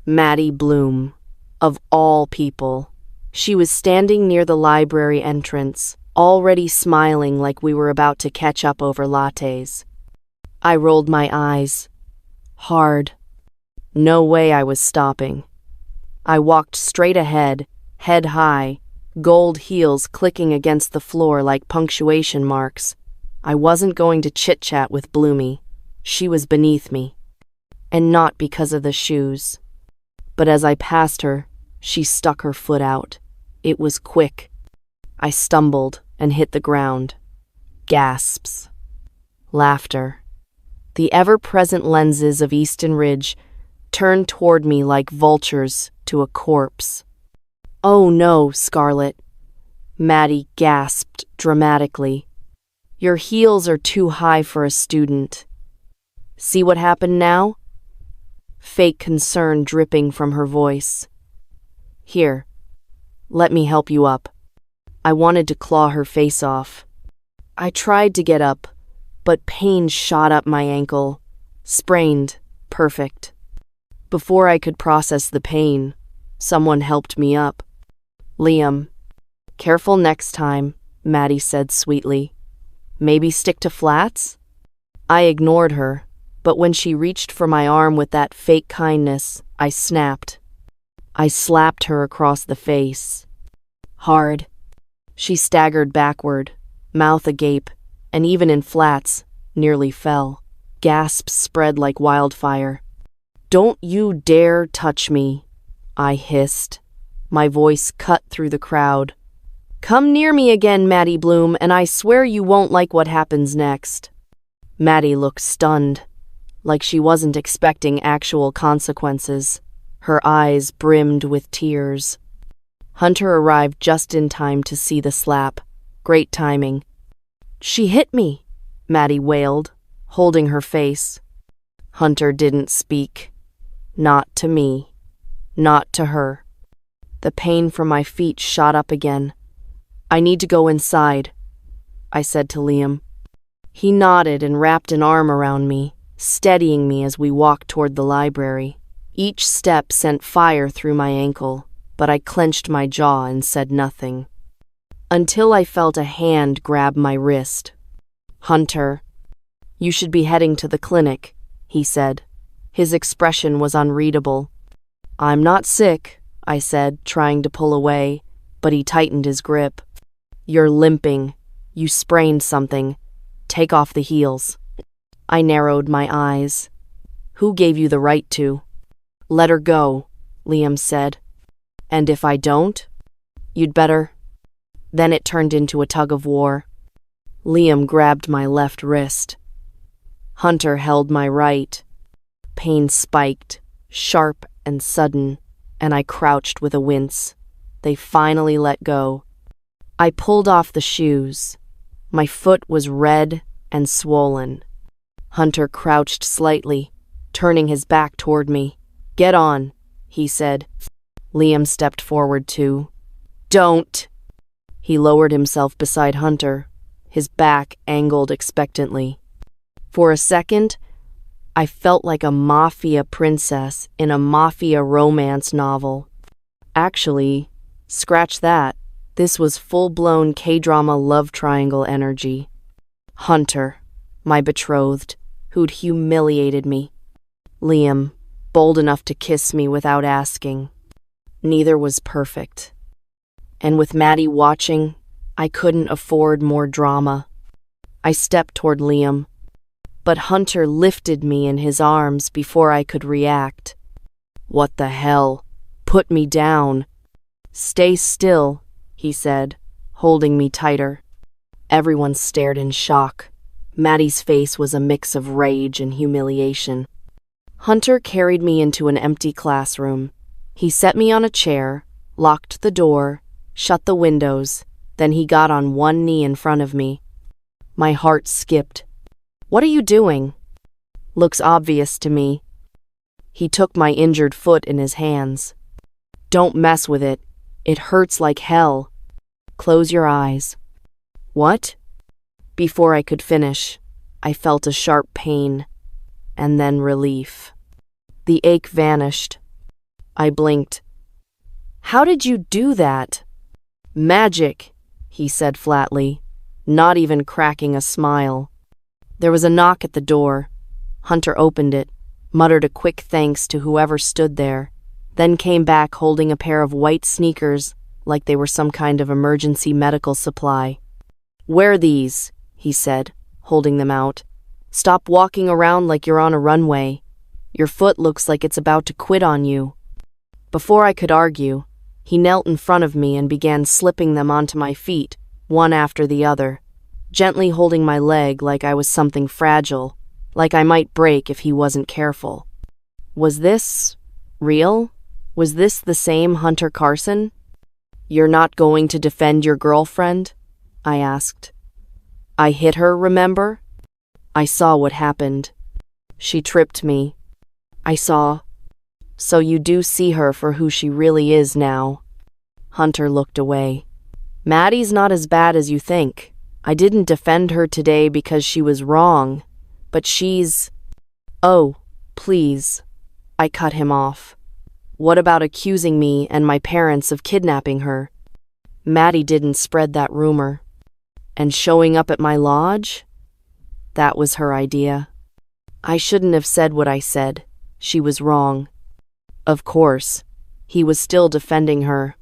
Maddie Bloom, of all people. She was standing near the library entrance, already smiling like we were about to catch up over lattes. I rolled my eyes. Hard. No way I was stopping. I walked straight ahead, head high, gold heels clicking against the floor like punctuation marks. I wasn't going to chit-chat with Bloomy. She was beneath me. And not because of the shoes. But as I passed her, she stuck her foot out. It was quick. I stumbled and hit the ground. Gasps. Laughter. The ever-present lenses of Easton Ridge turned toward me like vultures to a corpse. "Oh no, Scarlett," Maddie gasped dramatically. "Your heels are too high for a student." See what happened now? Fake concern dripping from her voice. "Here, let me help you up." I wanted to claw her face off. I tried to get up, but pain shot up my ankle. Sprained, perfect. Before I could process the pain, someone helped me up. "Liam." "Careful next time," Maddie said sweetly. "Maybe stick to flats?" I ignored her, but when she reached for my arm with that fake kindness, I snapped. I slapped her across the face. Hard. She staggered backward, mouth agape, and even in flats, nearly fell. Gasps spread like wildfire. "Don't you dare touch me," I hissed. My voice cut through the crowd. "Come near me again, Maddie Bloom, and I swear you won't like what happens next." Maddie looked stunned, like she wasn't expecting actual consequences. Her eyes brimmed with tears. Hunter arrived just in time to see the slap. Great timing. "She hit me," Maddie wailed, holding her face. Hunter didn't speak. Not to me. Not to her. The pain from my feet shot up again. "I need to go inside," I said to Liam. He nodded and wrapped an arm around me, steadying me as we walked toward the library. Each step sent fire through my ankle, but I clenched my jaw and said nothing. Until I felt a hand grab my wrist. "Hunter, you should be heading to the clinic," he said. His expression was unreadable. "I'm not sick," I said, trying to pull away, but he tightened his grip. "You're limping. You sprained something. Take off the heels." I narrowed my eyes. "Who gave you the right to?" "Let her go," Liam said. "And if I don't?" "You'd better." Then it turned into a tug-of-war. Liam grabbed my left wrist. Hunter held my right. Pain spiked, sharp and sudden, and I crouched with a wince. They finally let go. I pulled off the shoes. My foot was red and swollen. Hunter crouched slightly, turning his back toward me. "Get on," he said. Liam stepped forward too. "Don't!" He lowered himself beside Hunter, his back angled expectantly. For a second, I felt like a mafia princess in a mafia romance novel. Actually, scratch that. This was full-blown K-drama love triangle energy. Hunter, my betrothed, who'd humiliated me. Liam, bold enough to kiss me without asking. Neither was perfect. And with Maddie watching, I couldn't afford more drama. I stepped toward Liam, but Hunter lifted me in his arms before I could react. "What the hell? Put me down." "Stay still," he said, holding me tighter. Everyone stared in shock. Maddie's face was a mix of rage and humiliation. Hunter carried me into an empty classroom. He set me on a chair, locked the door, shut the windows, then he got on one knee in front of me. My heart skipped. "What are you doing?" "Looks obvious to me." He took my injured foot in his hands. "Don't mess with it. It hurts like hell. Close your eyes." "What?" Before I could finish, I felt a sharp pain, and then relief. The ache vanished. I blinked. "How did you do that?" "Magic," he said flatly, not even cracking a smile. There was a knock at the door. Hunter opened it, muttered a quick thanks to whoever stood there, then came back holding a pair of white sneakers like they were some kind of emergency medical supply. "Wear these," he said, holding them out. "Stop walking around like you're on a runway. Your foot looks like it's about to quit on you." Before I could argue, he knelt in front of me and began slipping them onto my feet, one after the other, gently holding my leg like I was something fragile, like I might break if he wasn't careful. Was this real? Was this the same Hunter Carson? "You're not going to defend your girlfriend?" I asked. "I hit her, remember?" I saw what happened. She tripped me. I saw. "So you do see her for who she really is now." Hunter looked away. "Maddie's not as bad as you think. I didn't defend her today because she was wrong, but she's—" "Oh, please." I cut him off. "What about accusing me and my parents of kidnapping her?" "Maddie didn't spread that rumor." "And showing up at my lodge?" "That was her idea." I shouldn't have said what I said. She was wrong. Of course, he was still defending her.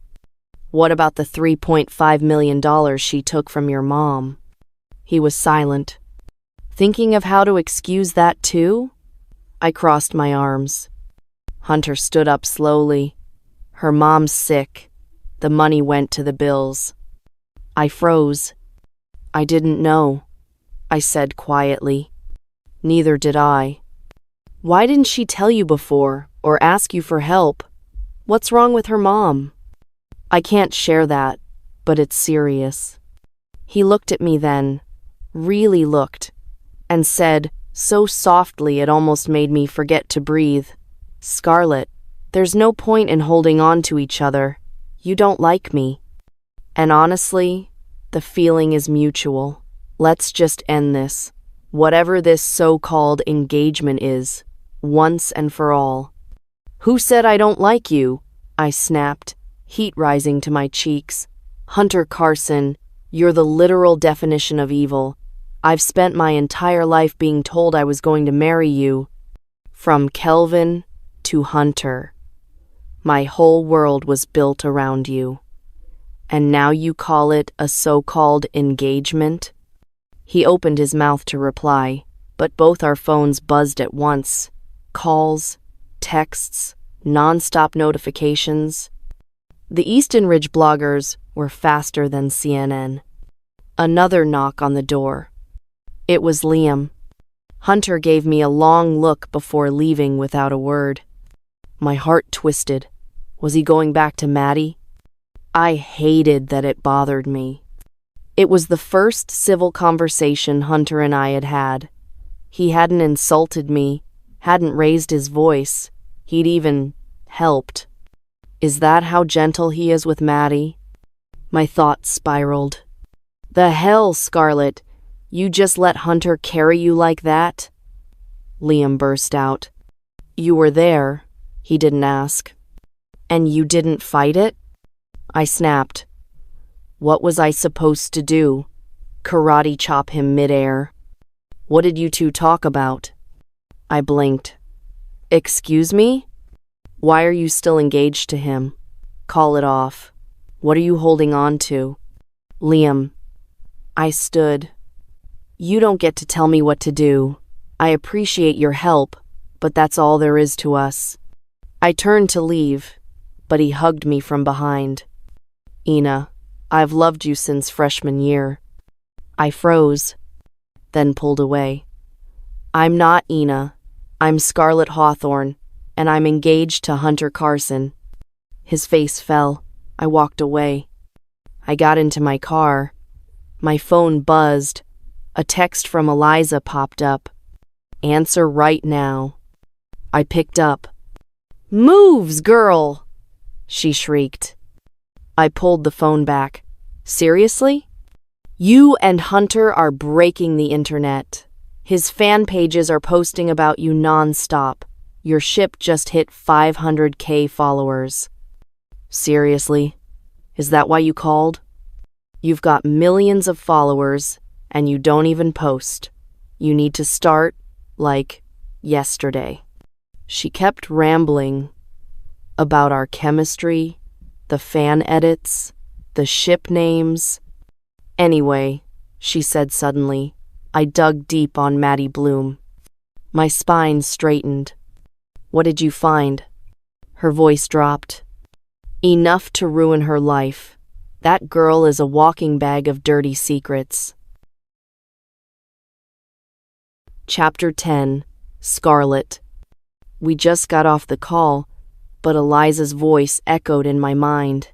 "What about the $3.5 million she took from your mom?" He was silent. "Thinking of how to excuse that too?" I crossed my arms. Hunter stood up slowly. "Her mom's sick. The money went to the bills." I froze. "I didn't know," I said quietly. "Neither did I." "Why didn't she tell you before, or ask you for help? What's wrong with her mom?" "I can't share that, but it's serious." He looked at me then, really looked, and said, so softly it almost made me forget to breathe, "Scarlett, there's no point in holding on to each other. You don't like me. And honestly, the feeling is mutual. Let's just end this, whatever this so-called engagement is, once and for all." "Who said I don't like you?" I snapped, heat rising to my cheeks. "Hunter Carson, you're the literal definition of evil. I've spent my entire life being told I was going to marry you. From Kelvin to Hunter. My whole world was built around you. And now you call it a so-called engagement?" He opened his mouth to reply, but both our phones buzzed at once. Calls, texts, non-stop notifications. The Easton Ridge bloggers were faster than CNN. Another knock on the door. It was Liam. Hunter gave me a long look before leaving without a word. My heart twisted. Was he going back to Maddie? I hated that it bothered me. It was the first civil conversation Hunter and I had had. He hadn't insulted me, hadn't raised his voice. He'd even helped. Is that how gentle he is with Maddie? My thoughts spiraled. The hell, Scarlett? You just let Hunter carry you like that? Liam burst out. You were there, he didn't ask. And you didn't fight it? I snapped. What was I supposed to do? Karate chop him midair? What did you two talk about? I blinked. Excuse me? Why are you still engaged to him? Call it off. What are you holding on to? Liam. I stood. You don't get to tell me what to do. I appreciate your help, but that's all there is to us. I turned to leave, but he hugged me from behind. Ina, I've loved you since freshman year. I froze, then pulled away. I'm not Ina. I'm Scarlett Hawthorne, and I'm engaged to Hunter Carson. His face fell. I walked away. I got into my car. My phone buzzed. A text from Eliza popped up. Answer right now. I picked up. Moves, girl! She shrieked. I pulled the phone back. Seriously? You and Hunter are breaking the internet. His fan pages are posting about you non-stop. Your ship just hit 500K followers. Seriously? Is that why you called? You've got millions of followers, and you don't even post. You need to start, like, yesterday. She kept rambling about our chemistry, the fan edits, the ship names. Anyway, she said suddenly, I dug deep on Maddie Bloom. My spine straightened. What did you find? Her voice dropped. Enough to ruin her life. That girl is a walking bag of dirty secrets. Chapter 10. Scarlett. We just got off the call, but Eliza's voice echoed in my mind.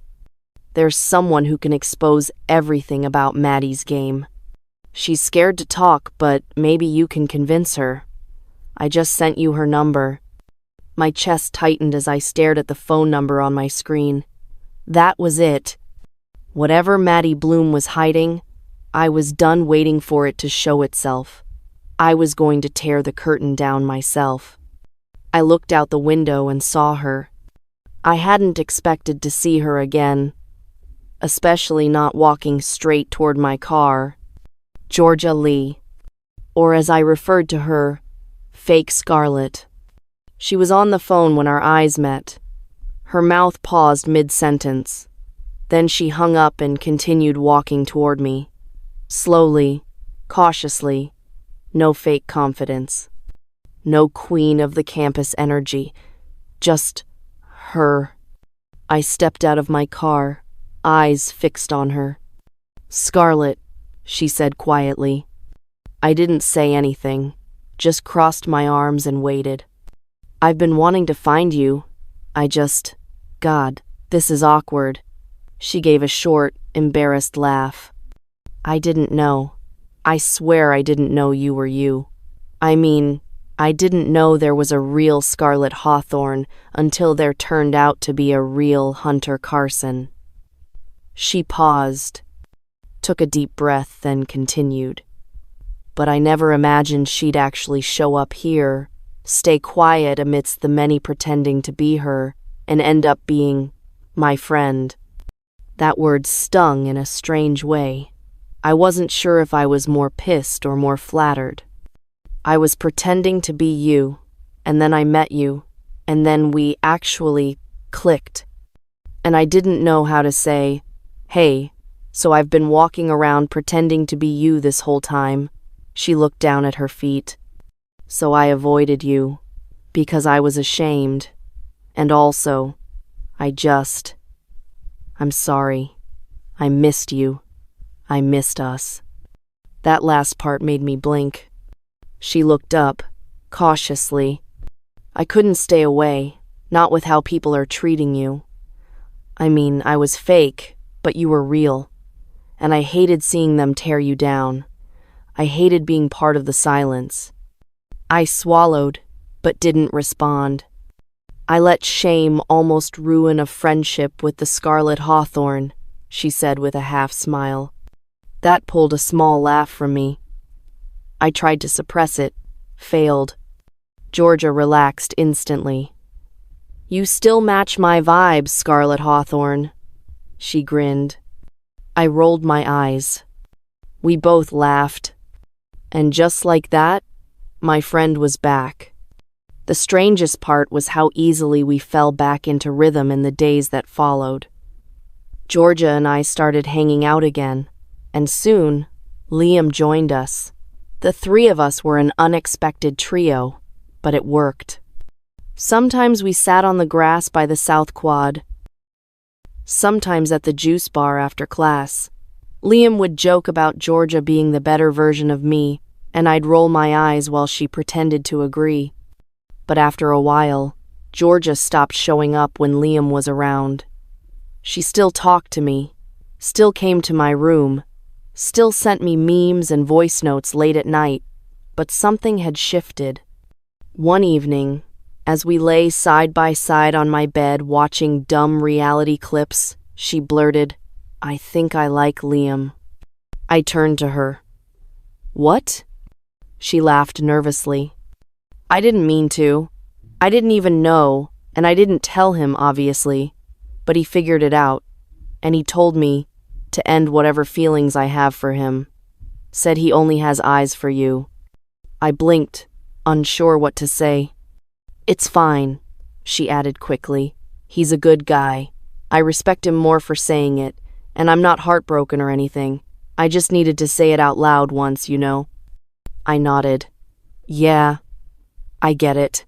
There's someone who can expose everything about Maddie's game. She's scared to talk, but maybe you can convince her. I just sent you her number. My chest tightened as I stared at the phone number on my screen. That was it. Whatever Maddie Bloom was hiding, I was done waiting for it to show itself. I was going to tear the curtain down myself. I looked out the window and saw her. I hadn't expected to see her again, especially not walking straight toward my car. Georgia Lee, or as I referred to her, Fake Scarlett. She was on the phone when our eyes met. Her mouth paused mid-sentence. Then she hung up and continued walking toward me. Slowly, cautiously, no fake confidence. No queen of the campus energy. Just her. I stepped out of my car, eyes fixed on her. Scarlett, she said quietly. I didn't say anything, just crossed my arms and waited. I've been wanting to find you. God, this is awkward. She gave a short, embarrassed laugh. I didn't know. I swear I didn't know you were you. I mean, I didn't know there was a real Scarlett Hawthorne until there turned out to be a real Hunter Carson. She paused, took a deep breath, then continued. But I never imagined she'd actually show up here, stay quiet amidst the many pretending to be her, and end up being my friend. That word stung in a strange way. I wasn't sure if I was more pissed or more flattered. I was pretending to be you, and then I met you, and then we actually clicked. And I didn't know how to say, hey, so I've been walking around pretending to be you this whole time. She looked down at her feet. So I avoided you, because I was ashamed. And also, I'm sorry. I missed you. I missed us. That last part made me blink. She looked up, cautiously. I couldn't stay away, not with how people are treating you. I mean, I was fake, but you were real. And I hated seeing them tear you down. I hated being part of the silence. I swallowed, but didn't respond. I let shame almost ruin a friendship with the Scarlett Hawthorne, she said with a half smile. That pulled a small laugh from me. I tried to suppress it, failed. Georgia relaxed instantly. You still match my vibes, Scarlett Hawthorne. She grinned. I rolled my eyes. We both laughed. And just like that, my friend was back. The strangest part was how easily we fell back into rhythm in the days that followed. Georgia and I started hanging out again, and soon, Liam joined us. The three of us were an unexpected trio, but it worked. Sometimes we sat on the grass by the South Quad, sometimes at the juice bar after class. Liam would joke about Georgia being the better version of me, and I'd roll my eyes while she pretended to agree. But after a while, Georgia stopped showing up when Liam was around. She still talked to me, still came to my room, still sent me memes and voice notes late at night, but something had shifted. One evening, as we lay side by side on my bed watching dumb reality clips, she blurted, "I think I like Liam." I turned to her. "What?" She laughed nervously. I didn't mean to. I didn't even know, and I didn't tell him, obviously, but he figured it out, and he told me to end whatever feelings I have for him. Said he only has eyes for you. I blinked, unsure what to say. "It's fine," she added quickly. "He's a good guy. I respect him more for saying it, and I'm not heartbroken or anything. I just needed to say it out loud once, you know." I nodded. "Yeah, I get it."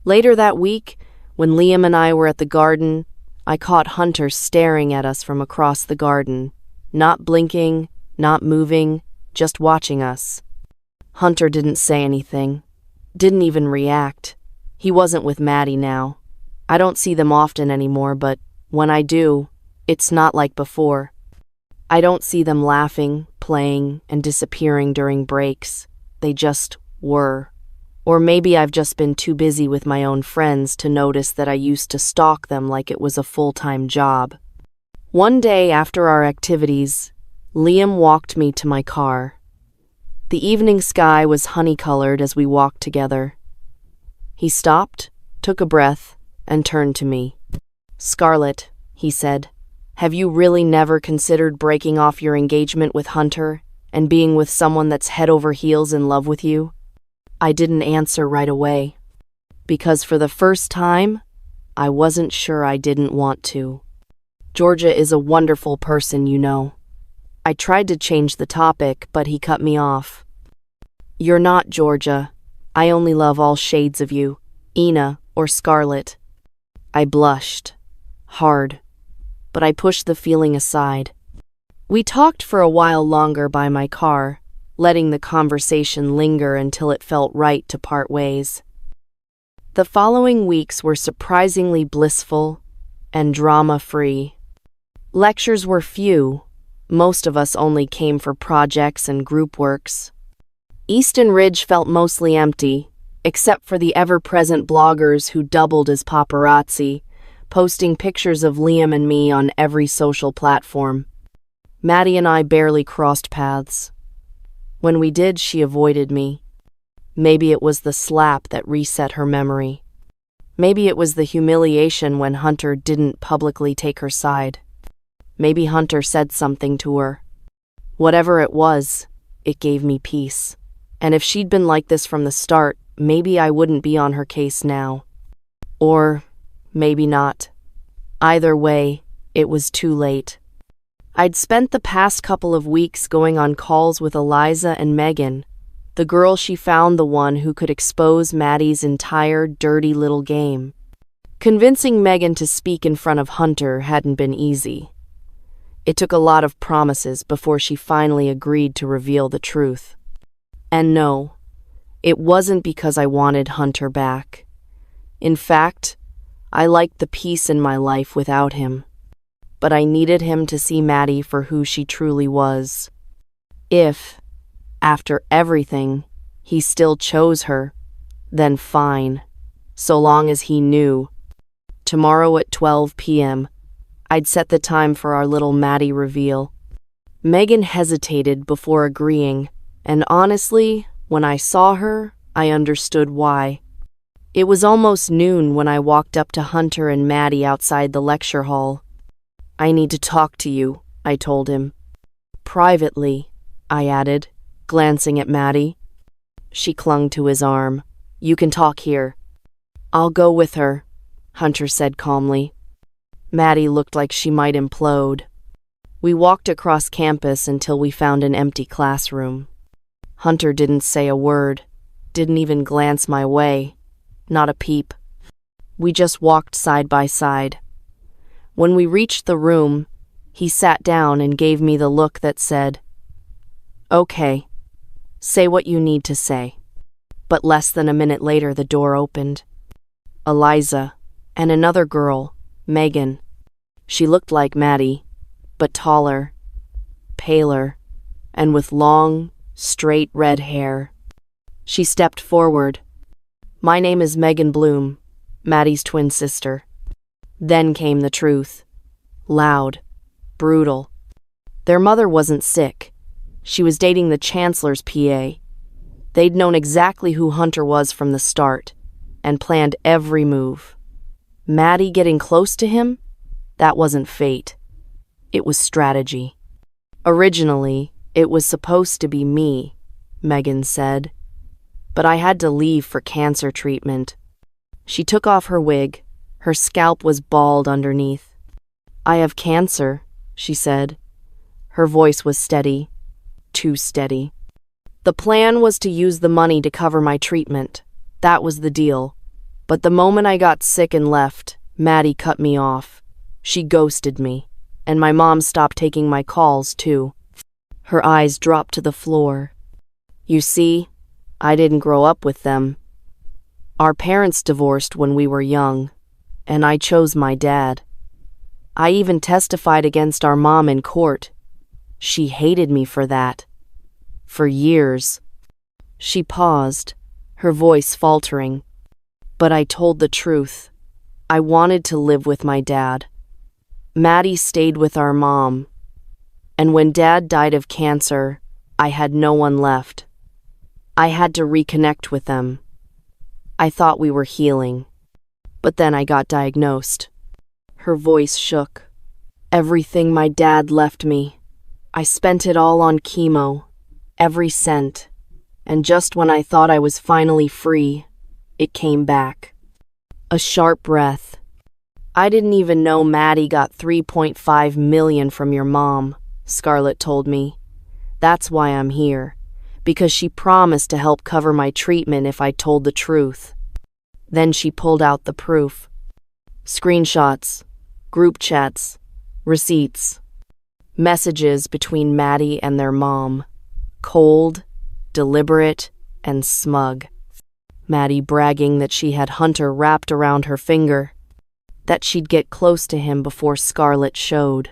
Later that week, when Liam and I were at the garden, I caught Hunter staring at us from across the garden, not blinking, not moving, just watching us. Hunter didn't say anything, didn't even react. He wasn't with Maddie now. I don't see them often anymore, but when I do, it's not like before. I don't see them laughing, playing, and disappearing during breaks. They just were. Or maybe I've just been too busy with my own friends to notice that I used to stalk them like it was a full-time job. One day after our activities, Liam walked me to my car. The evening sky was honey-colored as we walked together. He stopped, took a breath, and turned to me. "Scarlett," he said, "have you really never considered breaking off your engagement with Hunter and being with someone that's head over heels in love with you?" I didn't answer right away, because for the first time, I wasn't sure I didn't want to. Georgia is a wonderful person, you know. I tried to change the topic, but he cut me off. "You're not, Georgia. I only love all shades of you, Ina or Scarlett." I blushed, hard, but I pushed the feeling aside. We talked for a while longer by my car, letting the conversation linger until it felt right to part ways. The following weeks were surprisingly blissful and drama-free. Lectures were few. Most of us only came for projects and group works. Easton Ridge felt mostly empty, except for the ever-present bloggers who doubled as paparazzi, posting pictures of Liam and me on every social platform. Maddie and I barely crossed paths. When we did, she avoided me. Maybe it was the slap that reset her memory. Maybe it was the humiliation when Hunter didn't publicly take her side. Maybe Hunter said something to her. Whatever it was, it gave me peace. And if she'd been like this from the start, maybe I wouldn't be on her case now. Or maybe not. Either way, it was too late. I'd spent the past couple of weeks going on calls with Eliza and Megan, the girl she found the one who could expose Maddie's entire dirty little game. Convincing Megan to speak in front of Hunter hadn't been easy. It took a lot of promises before she finally agreed to reveal the truth. And no, it wasn't because I wanted Hunter back. In fact, I liked the peace in my life without him. But I needed him to see Maddie for who she truly was. If, after everything, he still chose her, then fine, so long as he knew. Tomorrow at 12 p.m., I'd set the time for our little Maddie reveal. Megan hesitated before agreeing, and honestly, when I saw her, I understood why. It was almost noon when I walked up to Hunter and Maddie outside the lecture hall. "I need to talk to you," I told him. "Privately," I added, glancing at Maddie. She clung to his arm. "You can talk here." I'll go with her, Hunter said calmly. Maddie looked like she might implode. We walked across campus until we found an empty classroom. Hunter didn't say a word, didn't even glance my way, not a peep. We just walked side by side. When we reached the room, he sat down and gave me the look that said, "Okay, say what you need to say." But less than a minute later, the door opened. Eliza and another girl, Megan. She looked like Maddie, but taller, paler, and with long, straight red hair. She stepped forward. "My name is Megan Bloom, Maddie's twin sister." Then came the truth. Loud, brutal. Their mother wasn't sick. She was dating the chancellor's PA. They'd known exactly who Hunter was from the start, and planned every move. Maddie getting close to him? That wasn't fate. It was strategy. Originally, it was supposed to be me, Megan said. But I had to leave for cancer treatment. She took off her wig. Her scalp was bald underneath. "I have cancer," she said. Her voice was steady. Too steady. "The plan was to use the money to cover my treatment. That was the deal. But the moment I got sick and left, Maddie cut me off. She ghosted me, and my mom stopped taking my calls, too." Her eyes dropped to the floor. "You see, I didn't grow up with them. Our parents divorced when we were young, and I chose my dad. I even testified against our mom in court. She hated me for that. For years." She paused, her voice faltering. "But I told the truth. I wanted to live with my dad. Maddie stayed with our mom. And when Dad died of cancer, I had no one left. I had to reconnect with them. I thought we were healing. But then I got diagnosed." Her voice shook. "Everything my dad left me. I spent it all on chemo, every cent. And just when I thought I was finally free, it came back." A sharp breath. "I didn't even know Maddie got $3.5 million from your mom," Scarlett told me. "That's why I'm here, because she promised to help cover my treatment if I told the truth." Then she pulled out the proof. Screenshots, group chats, receipts. Messages between Maddie and their mom. Cold, deliberate, and smug. Maddie bragging that she had Hunter wrapped around her finger, that she'd get close to him before Scarlett showed,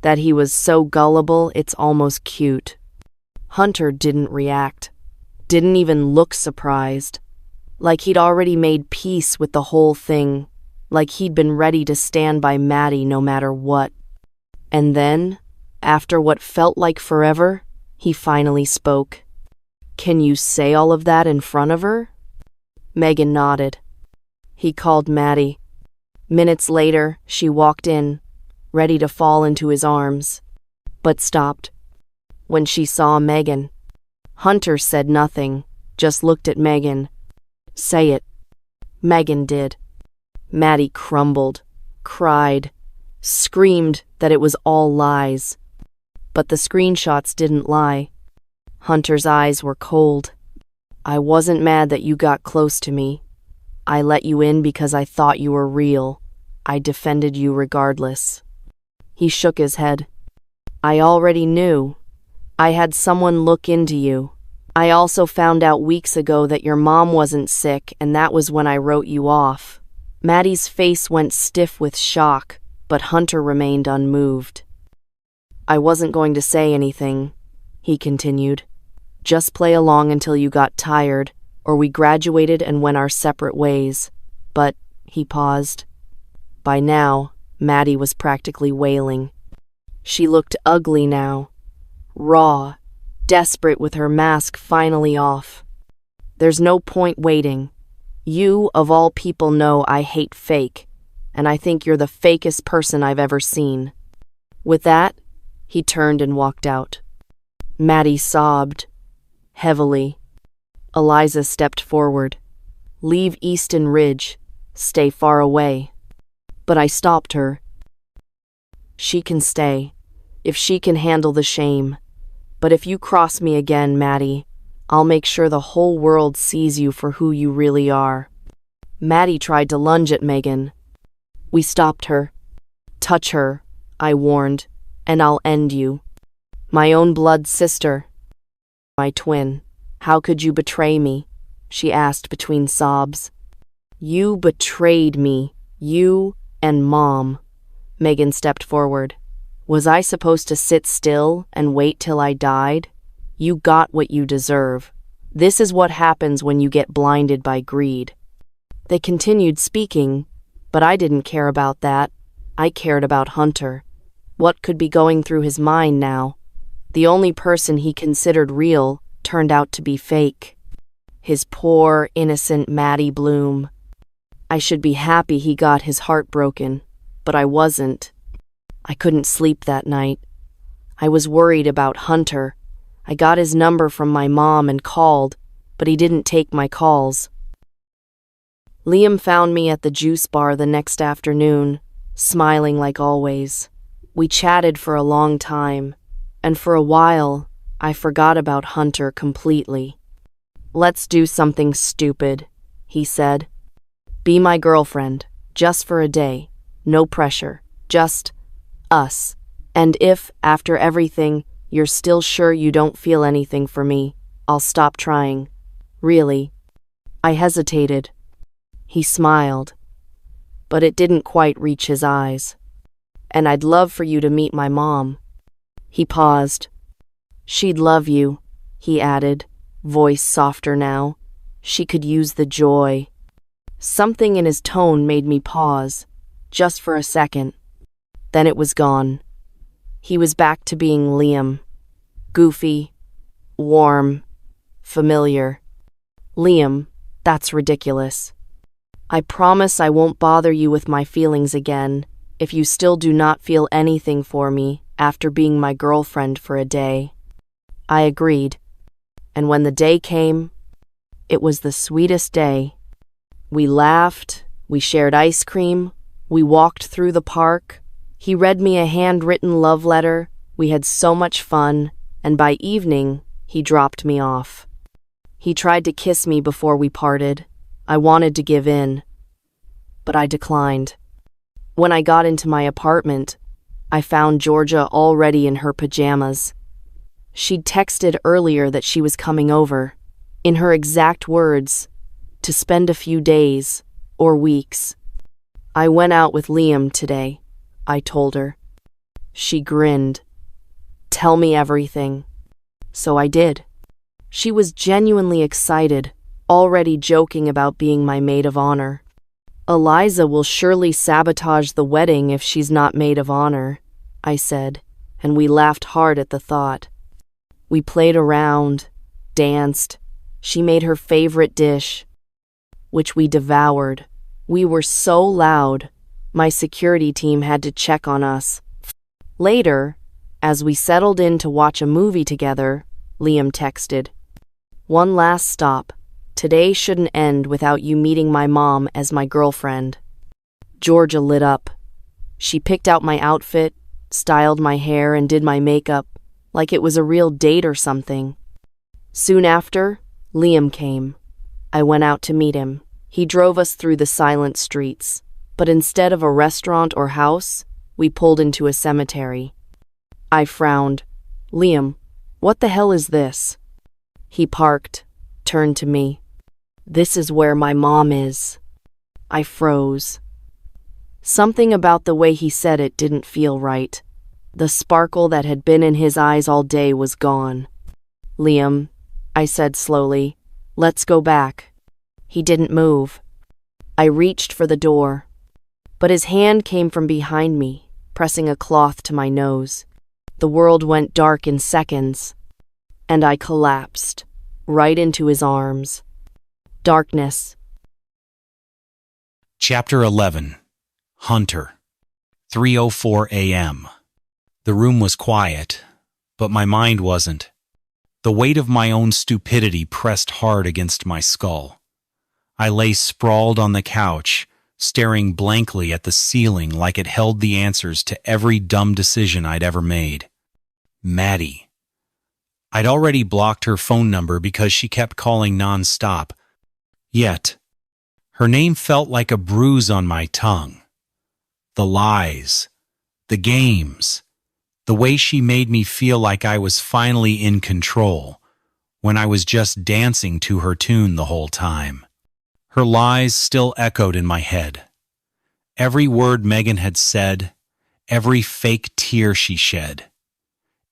that he was so gullible it's almost cute. Hunter didn't react, didn't even look surprised, like he'd already made peace with the whole thing, like he'd been ready to stand by Maddie no matter what. And then, after what felt like forever, he finally spoke. "Can you say all of that in front of her?" Megan nodded. He called Maddie. Minutes later, she walked in, ready to fall into his arms, but stopped. When she saw Megan, Hunter said nothing, just looked at Megan. "Say it." Megan did. Maddie crumbled, cried, screamed that it was all lies. But the screenshots didn't lie. Hunter's eyes were cold. "I wasn't mad that you got close to me. I let you in because I thought you were real. I defended you regardless." He shook his head. "I already knew. I had someone look into you. I also found out weeks ago that your mom wasn't sick, and that was when I wrote you off." Maddie's face went stiff with shock, but Hunter remained unmoved. "I wasn't going to say anything," he continued. "Just play along until you got tired, or we graduated and went our separate ways." But, he paused. By now, Maddie was practically wailing. She looked ugly now, raw, desperate with her mask finally off. "There's no point waiting. You, of all people, know I hate fake, and I think you're the fakest person I've ever seen." With that, he turned and walked out. Maddie sobbed, heavily. Eliza stepped forward. Leave Easton Ridge. Stay far away. But I stopped her. She can stay, if she can handle the shame. But if you cross me again, Maddie, I'll make sure the whole world sees you for who you really are. Maddie tried to lunge at Megan. We stopped her. Touch her, I warned, and I'll end you. My own blood sister. My twin. How could you betray me? She asked between sobs. You betrayed me. You and Mom. Megan stepped forward. Was I supposed to sit still and wait till I died? You got what you deserve. This is what happens when you get blinded by greed. They continued speaking, but I didn't care about that. I cared about Hunter. What could be going through his mind now? The only person he considered real turned out to be fake. His poor, innocent Maddie Bloom. I should be happy he got his heart broken, but I wasn't. I couldn't sleep that night. I was worried about Hunter. I got his number from my mom and called, but he didn't take my calls. Liam found me at the juice bar the next afternoon, smiling like always. We chatted for a long time, and for a while, I forgot about Hunter completely. Let's do something stupid, he said. Be my girlfriend, just for a day. No pressure, just us. And if, after everything, you're still sure you don't feel anything for me, I'll stop trying. Really. I hesitated. He smiled, but it didn't quite reach his eyes. And I'd love for you to meet my mom. He paused. She'd love you, he added, voice softer now. She could use the joy. Something in his tone made me pause, just for a second. Then it was gone. He was back to being Liam. Goofy, warm, familiar. Liam, that's ridiculous. I promise I won't bother you with my feelings again if you still do not feel anything for me after being my girlfriend for a day. I agreed. And when the day came, it was the sweetest day. We laughed, we shared ice cream, we walked through the park. He read me a handwritten love letter, we had so much fun, and by evening, he dropped me off. He tried to kiss me before we parted. I wanted to give in, but I declined. When I got into my apartment, I found Georgia already in her pajamas. She'd texted earlier that she was coming over, in her exact words, to spend a few days or weeks. I went out with Liam today, I told her. She grinned. Tell me everything. So I did. She was genuinely excited, already joking about being my maid of honor. Eliza will surely sabotage the wedding if she's not maid of honor, I said, and we laughed hard at the thought. We played around, danced. She made her favorite dish, which we devoured. We were so loud, my security team had to check on us. Later, as we settled in to watch a movie together, Liam texted, "One last stop. Today shouldn't end without you meeting my mom as my girlfriend." Georgia lit up. She picked out my outfit, styled my hair, and did my makeup, like it was a real date or something. Soon after, Liam came. I went out to meet him. He drove us through the silent streets, but instead of a restaurant or house, we pulled into a cemetery. I frowned. "Liam, what the hell is this?" He parked, turned to me. "This is where my mom is." I froze. Something about the way he said it didn't feel right. The sparkle that had been in his eyes all day was gone. "Liam," I said slowly, "let's go back." He didn't move. I reached for the door, but his hand came from behind me, pressing a cloth to my nose. The world went dark in seconds, and I collapsed, right into his arms. Darkness. Chapter 11. Hunter. 3:04 a.m. The room was quiet, but my mind wasn't. The weight of my own stupidity pressed hard against my skull. I lay sprawled on the couch, staring blankly at the ceiling like it held the answers to every dumb decision I'd ever made. Maddie. I'd already blocked her phone number because she kept calling nonstop. Yet, her name felt like a bruise on my tongue. The lies, the games, the way she made me feel like I was finally in control when I was just dancing to her tune the whole time. Her lies still echoed in my head. Every word Megan had said, every fake tear she shed.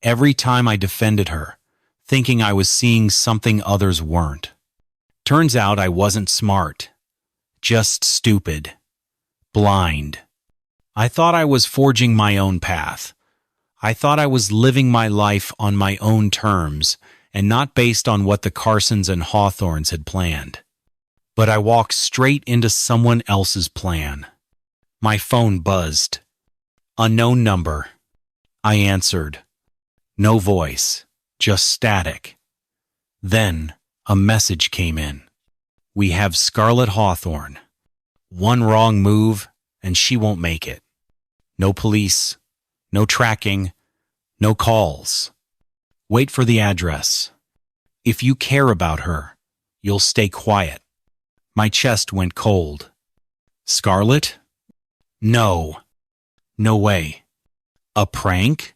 Every time I defended her, thinking I was seeing something others weren't. Turns out I wasn't smart, just stupid, blind. I thought I was forging my own path. I thought I was living my life on my own terms and not based on what the Carsons and Hawthornes had planned. But I walked straight into someone else's plan. My phone buzzed. Unknown number. I answered. No voice, just static. Then a message came in. We have Scarlett Hawthorne. One wrong move and she won't make it. No police, no tracking, no calls. Wait for the address. If you care about her, you'll stay quiet. My chest went cold. Scarlett? No. No way. A prank?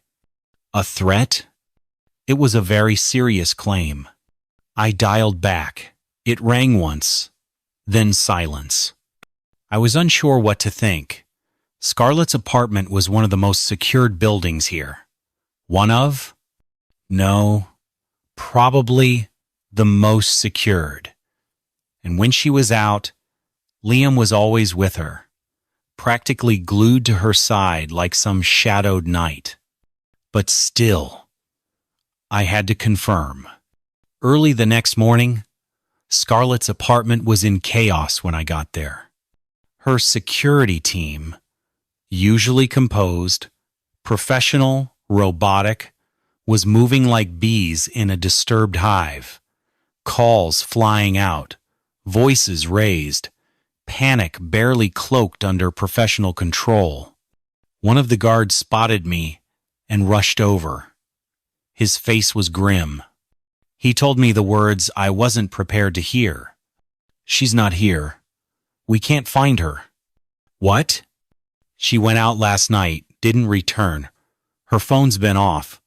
A threat? It was a very serious claim. I dialed back. It rang once, then silence. I was unsure what to think. Scarlett's apartment was one of the most secured buildings here. One of? No, probably the most secured. And when she was out, Liam was always with her, practically glued to her side like some shadowed knight. But still, I had to confirm. Early the next morning, Scarlett's apartment was in chaos when I got there. Her security team, usually composed, professional, robotic, was moving like bees in a disturbed hive. Calls flying out, voices raised, panic barely cloaked under professional control. One of the guards spotted me and rushed over. His face was grim. He told me the words I wasn't prepared to hear. She's not here. We can't find her. What? She went out last night, didn't return. Her phone's been off.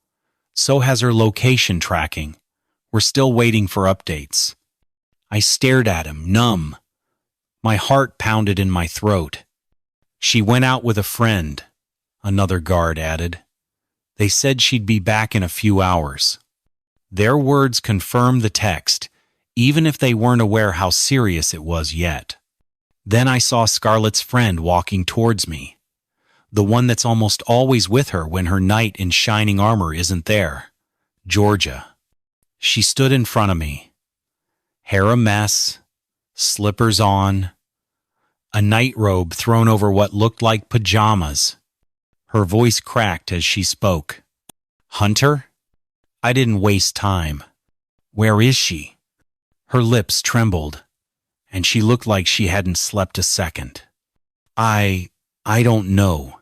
So has her location tracking. We're still waiting for updates. I stared at him, numb. My heart pounded in my throat. She went out with a friend, another guard added. They said she'd be back in a few hours. Their words confirmed the text, even if they weren't aware how serious it was yet. Then I saw Scarlett's friend walking towards me, the one that's almost always with her when her knight in shining armor isn't there, Georgia. She stood in front of me, hair a mess, slippers on, a night robe thrown over what looked like pajamas. Her voice cracked as she spoke. Hunter? I didn't waste time. Where is she? Her lips trembled, and she looked like she hadn't slept a second. I don't know.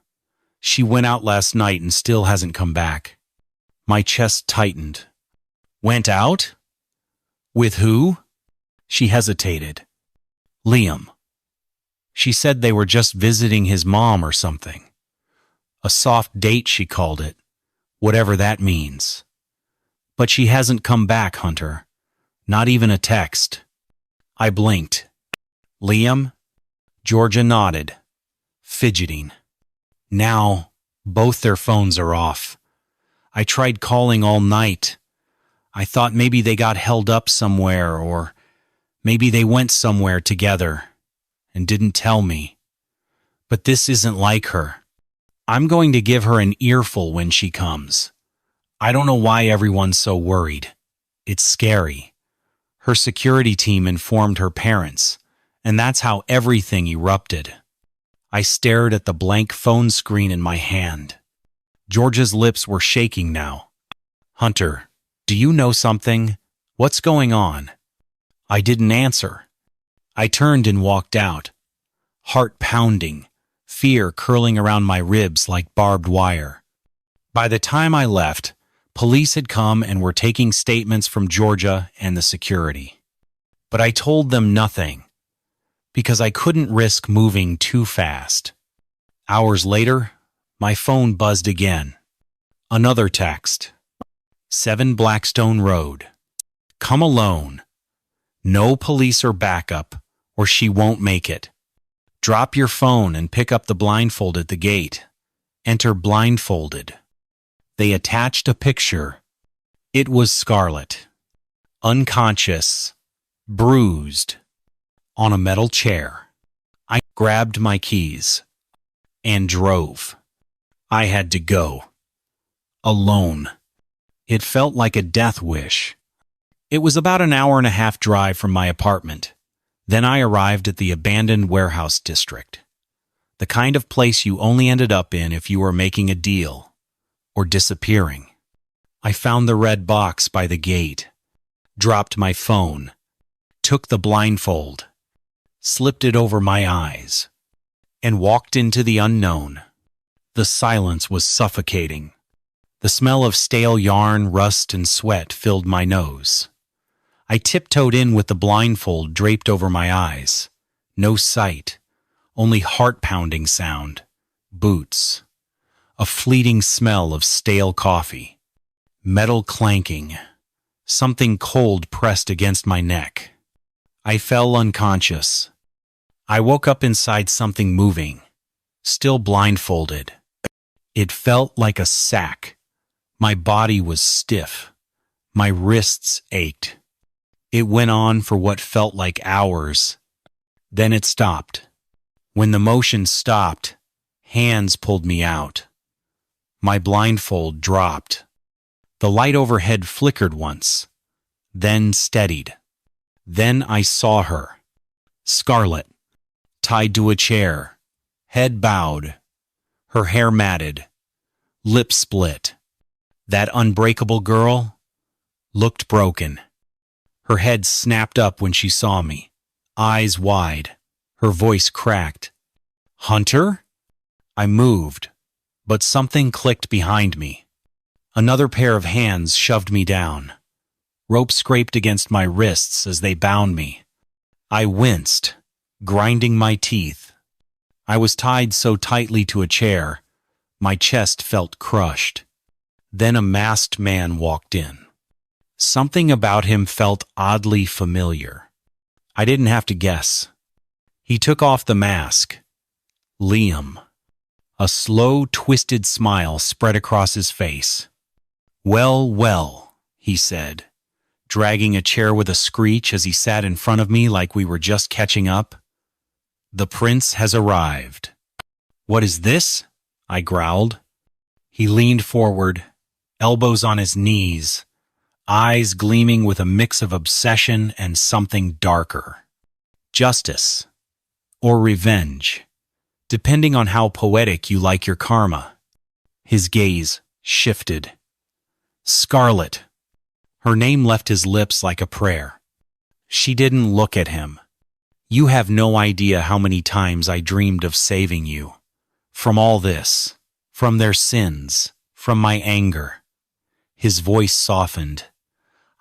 She went out last night and still hasn't come back. My chest tightened. Went out? With who? She hesitated. Liam. She said they were just visiting his mom or something. A soft date, she called it, whatever that means. But she hasn't come back, Hunter. Not even a text. I blinked. Liam? Georgia nodded, fidgeting. Now, both their phones are off. I tried calling all night. I thought maybe they got held up somewhere, or maybe they went somewhere together and didn't tell me. But this isn't like her. I'm going to give her an earful when she comes. I don't know why everyone's so worried. It's scary. Her security team informed her parents, and that's how everything erupted. I stared at the blank phone screen in my hand. Georgia's lips were shaking now. Hunter, do you know something? What's going on? I didn't answer. I turned and walked out, heart pounding, fear curling around my ribs like barbed wire. By the time I left, police had come and were taking statements from Georgia and the security. But I told them nothing, because I couldn't risk moving too fast. Hours later, my phone buzzed again. Another text. 7 Blackstone Road. Come alone. No police or backup, or she won't make it. Drop your phone and pick up the blindfold at the gate. Enter blindfolded. They attached a picture. It was Scarlett. Unconscious, bruised, on a metal chair. I grabbed my keys and drove. I had to go. Alone. It felt like a death wish. It was about an hour-and-a-half drive from my apartment. Then I arrived at the abandoned warehouse district. The kind of place you only ended up in if you were making a deal or disappearing. I found the red box by the gate, dropped my phone, took the blindfold, slipped it over my eyes, and walked into the unknown. The silence was suffocating. The smell of stale yarn, rust, and sweat filled my nose. I tiptoed in with the blindfold draped over my eyes. No sight, only heart-pounding sound. Boots. A fleeting smell of stale coffee. Metal clanking. Something cold pressed against my neck. I fell unconscious. I woke up inside something moving, still blindfolded. It felt like a sack. My body was stiff. My wrists ached. It went on for what felt like hours. Then it stopped. When the motion stopped, hands pulled me out. My blindfold dropped. The light overhead flickered once, then steadied. Then I saw her. Scarlett, tied to a chair, head bowed, her hair matted, lips split. That unbreakable girl looked broken. Her head snapped up when she saw me, eyes wide, her voice cracked. Hunter? I moved, but something clicked behind me. Another pair of hands shoved me down. Rope scraped against my wrists as they bound me. I winced, grinding my teeth. I was tied so tightly to a chair, my chest felt crushed. Then a masked man walked in. Something about him felt oddly familiar. I didn't have to guess. He took off the mask. Liam. A slow, twisted smile spread across his face. Well, well, he said, dragging a chair with a screech as he sat in front of me like we were just catching up. The prince has arrived. What is this? I growled. He leaned forward, elbows on his knees, eyes gleaming with a mix of obsession and something darker. Justice. Or revenge, depending on how poetic you like your karma. His gaze shifted. Scarlett. Her name left his lips like a prayer. She didn't look at him. You have no idea how many times I dreamed of saving you. From all this. From their sins. From my anger. His voice softened.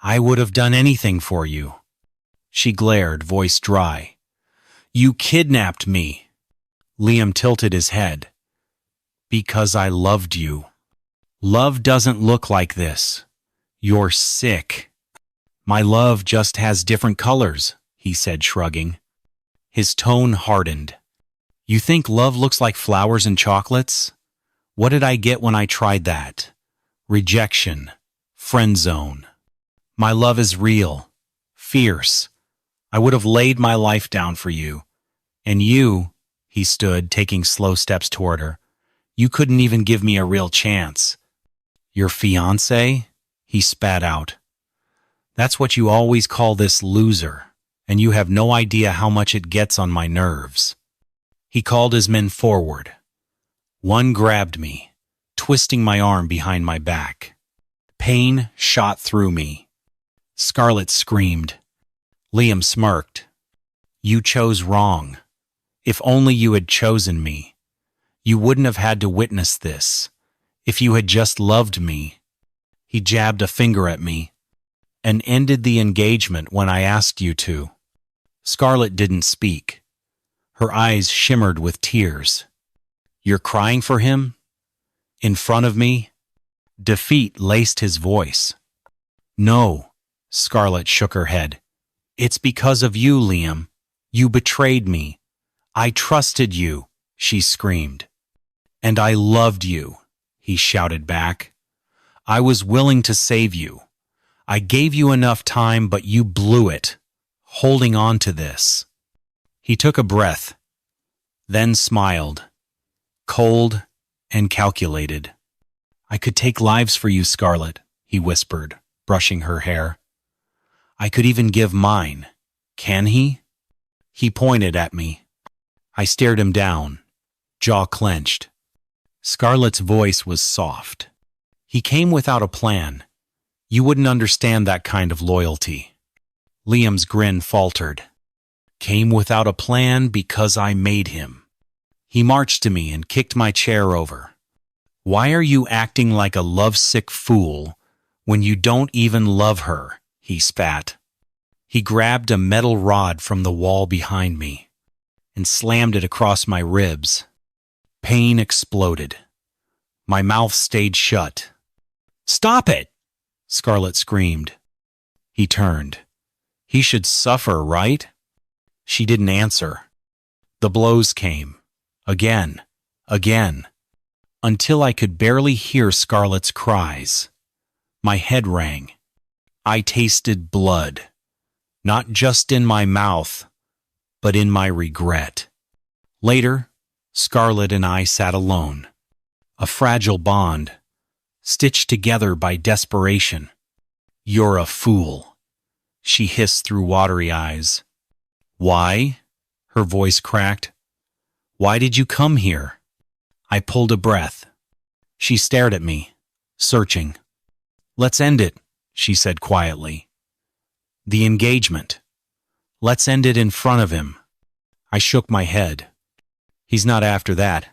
I would have done anything for you. She glared, voice dry. You kidnapped me. Liam tilted his head. Because I loved you. Love doesn't look like this. You're sick. My love just has different colors, he said, shrugging. His tone hardened. You think love looks like flowers and chocolates? What did I get when I tried that? Rejection. Friend zone. My love is real. Fierce. I would have laid my life down for you. And you, he stood, taking slow steps toward her, you couldn't even give me a real chance. Your fiancé? He spat out. That's what you always call this loser, and you have no idea how much it gets on my nerves. He called his men forward. One grabbed me, twisting my arm behind my back. Pain shot through me. Scarlett screamed. Liam smirked. You chose wrong. If only you had chosen me. You wouldn't have had to witness this. If you had just loved me. He jabbed a finger at me and ended the engagement when I asked you to. Scarlett didn't speak. Her eyes shimmered with tears. You're crying for him? In front of me? Defeat laced his voice. No, Scarlett shook her head. It's because of you, Liam. You betrayed me. I trusted you, she screamed. And I loved you, he shouted back. I was willing to save you. I gave you enough time, but you blew it, holding on to this. He took a breath, then smiled, cold and calculated. I could take lives for you, Scarlett, he whispered, brushing her hair. I could even give mine. Can he? He pointed at me. I stared him down, jaw clenched. Scarlett's voice was soft. He came without a plan. You wouldn't understand that kind of loyalty. Liam's grin faltered. Came without a plan because I made him. He marched to me and kicked my chair over. Why are you acting like a lovesick fool when you don't even love her? He spat. He grabbed a metal rod from the wall behind me and slammed it across my ribs. Pain exploded. My mouth stayed shut. Stop it! Scarlett screamed. He turned. He should suffer, right? She didn't answer. The blows came. Again. Until I could barely hear Scarlett's cries. My head rang. I tasted blood. Not just in my mouth, but in my regret. Later, Scarlett and I sat alone. A fragile bond, stitched together by desperation. You're a fool, she hissed through watery eyes. Why? Her voice cracked. Why did you come here? I pulled a breath. She stared at me, searching. Let's end it, she said quietly. The engagement. Let's end it in front of him. I shook my head. He's not after that,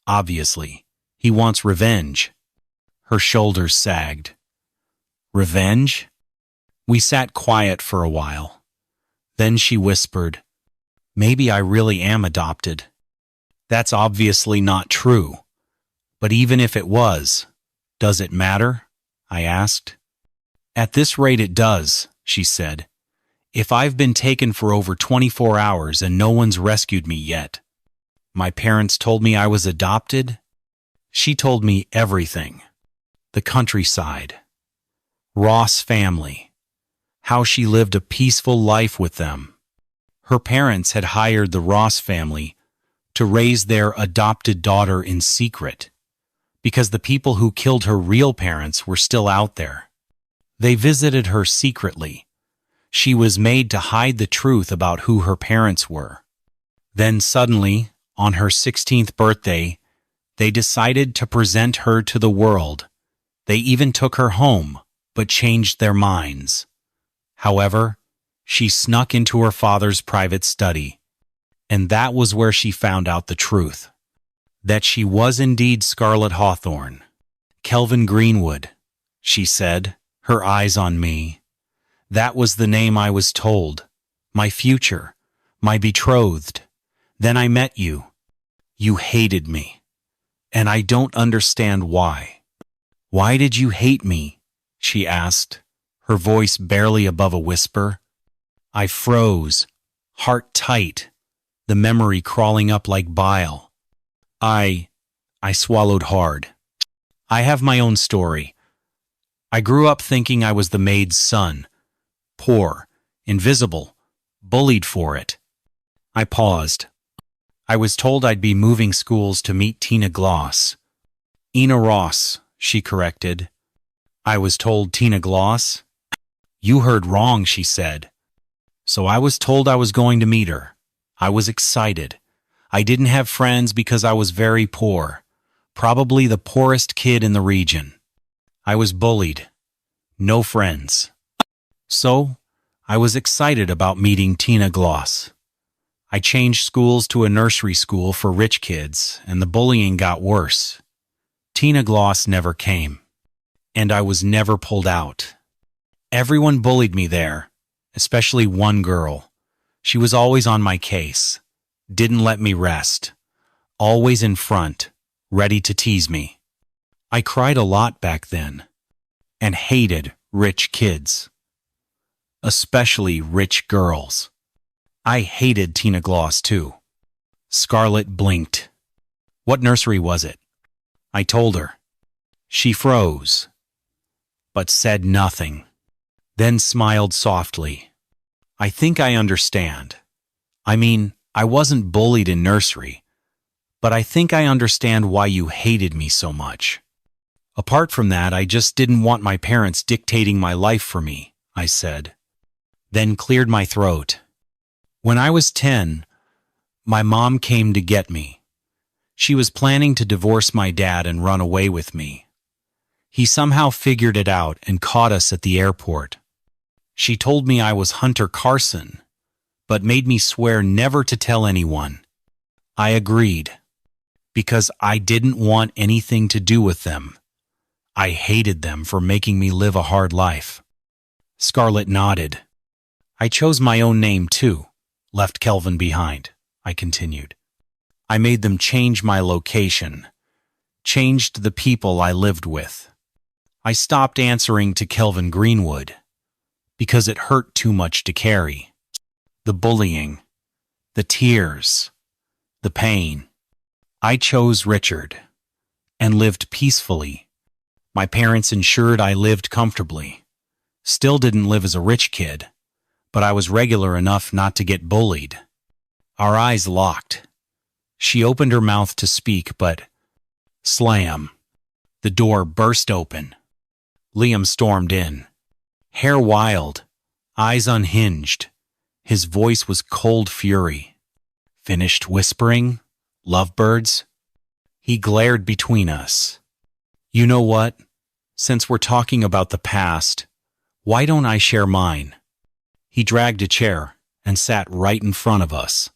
obviously. He wants revenge. Her shoulders sagged. Revenge? We sat quiet for a while. Then she whispered, Maybe I really am adopted. That's obviously not true. But even if it was, does it matter? I asked. At this rate it does, she said. If I've been taken for over 24 hours and no one's rescued me yet. My parents told me I was adopted. She told me everything. The countryside. Ross family. How she lived a peaceful life with them. Her parents had hired the Ross family to raise their adopted daughter in secret, because the people who killed her real parents were still out there. They visited her secretly. She was made to hide the truth about who her parents were. Then suddenly, on her 16th birthday, they decided to present her to the world. They even took her home, but changed their minds. However, she snuck into her father's private study, and that was where she found out the truth. That she was indeed Scarlett Hawthorne. Kelvin Greenwood, she said, her eyes on me. That was the name I was told. My future. My betrothed. Then I met you. You hated me. And I don't understand why. Why did you hate me? She asked, her voice barely above a whisper. I froze, heart tight, the memory crawling up like bile. I swallowed hard. I have my own story. I grew up thinking I was the maid's son. Poor, invisible, bullied for it. I paused. I was told I'd be moving schools to meet Tina Gloss. Ina Ross, she corrected. I was told Tina Gloss? You heard wrong, she said. So I was told I was going to meet her. I was excited. I didn't have friends because I was very poor, probably the poorest kid in the region. I was bullied. No friends. So, I was excited about meeting Tina Gloss. I changed schools to a nursery school for rich kids, and the bullying got worse. Tina Gloss never came, and I was never pulled out. Everyone bullied me there, especially one girl. She was always on my case, didn't let me rest, always in front, ready to tease me. I cried a lot back then, and hated rich kids, especially rich girls. I hated Tina Gloss too. Scarlett blinked. What nursery was it? I told her. She froze, but said nothing, then smiled softly. I think I understand. I mean, I wasn't bullied in nursery, but I think I understand why you hated me so much. Apart from that, I just didn't want my parents dictating my life for me, I said, then cleared my throat. When I was 10, my mom came to get me. She was planning to divorce my dad and run away with me. He somehow figured it out and caught us at the airport. She told me I was Hunter Carson, but made me swear never to tell anyone. I agreed, because I didn't want anything to do with them. I hated them for making me live a hard life. Scarlett nodded. I chose my own name too, left Kelvin behind, I continued. I made them change my location, changed the people I lived with. I stopped answering to Kelvin Greenwood, because it hurt too much to carry. The bullying, the tears, the pain. I chose Richard, and lived peacefully. My parents ensured I lived comfortably. Still didn't live as a rich kid, but I was regular enough not to get bullied. Our eyes locked. She opened her mouth to speak, but slam. The door burst open. Liam stormed in. Hair wild, eyes unhinged. His voice was cold fury. Finished whispering, lovebirds? He glared between us. You know what? Since we're talking about the past, why don't I share mine? He dragged a chair and sat right in front of us.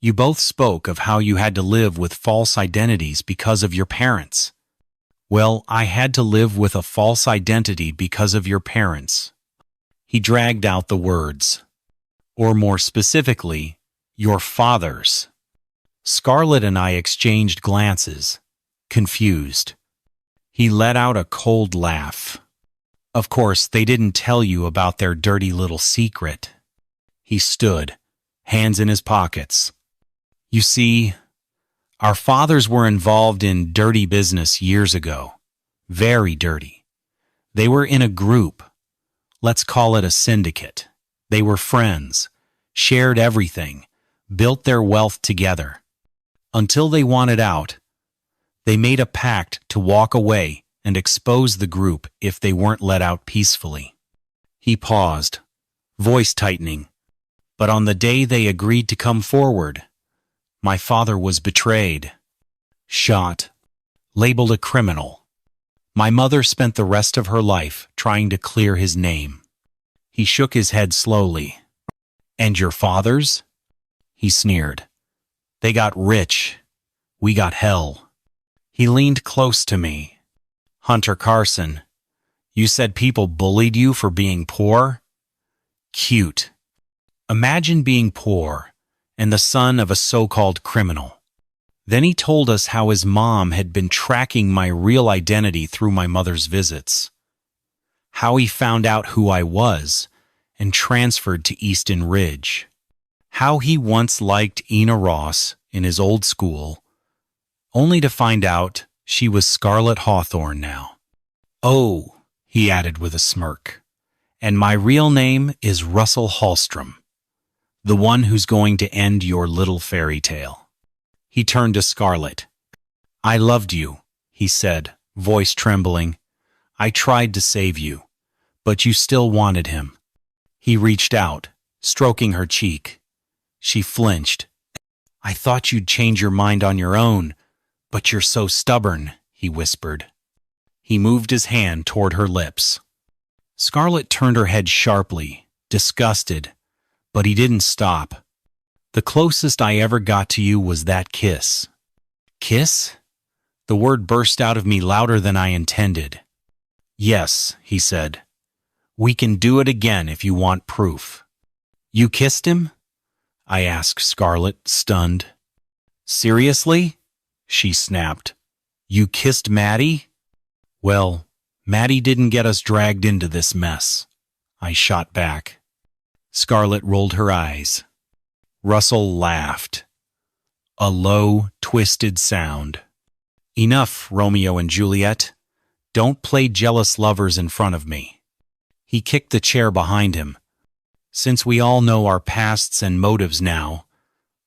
You both spoke of how you had to live with false identities because of your parents. Well, I had to live with a false identity because of your parents. He dragged out the words. Or more specifically, your father's. Scarlett and I exchanged glances, confused. He let out a cold laugh. Of course, they didn't tell you about their dirty little secret. He stood, hands in his pockets. You see, our fathers were involved in dirty business years ago. Very dirty. They were in a group. Let's call it a syndicate. They were friends, shared everything, built their wealth together. Until they wanted out, they made a pact to walk away and expose the group if they weren't let out peacefully. He paused, voice tightening. But on the day they agreed to come forward, my father was betrayed, shot, labeled a criminal. My mother spent the rest of her life trying to clear his name. He shook his head slowly. And your fathers? He sneered. They got rich. We got hell. He leaned close to me. Hunter Carson, you said people bullied you for being poor? Cute. Imagine being poor and the son of a so-called criminal. Then he told us how his mom had been tracking my real identity through my mother's visits. How he found out who I was and transferred to Easton Ridge. How he once liked Ina Ross in his old school, only to find out she was Scarlett Hawthorne now. Oh, he added with a smirk, and my real name is Russell Hallstrom, the one who's going to end your little fairy tale. He turned to Scarlett. I loved you, he said, voice trembling. I tried to save you, but you still wanted him. He reached out, stroking her cheek. She flinched. I thought you'd change your mind on your own, but you're so stubborn, he whispered. He moved his hand toward her lips. Scarlett turned her head sharply, disgusted, but he didn't stop. The closest I ever got to you was that kiss. Kiss? The word burst out of me louder than I intended. Yes, he said. We can do it again if you want proof. You kissed him? I asked Scarlett, stunned. Seriously? She snapped. You kissed Maddie? Well, Maddie didn't get us dragged into this mess. I shot back. Scarlett rolled her eyes. Russell laughed. A low, twisted sound. Enough, Romeo and Juliet. Don't play jealous lovers in front of me. He kicked the chair behind him. Since we all know our pasts and motives now,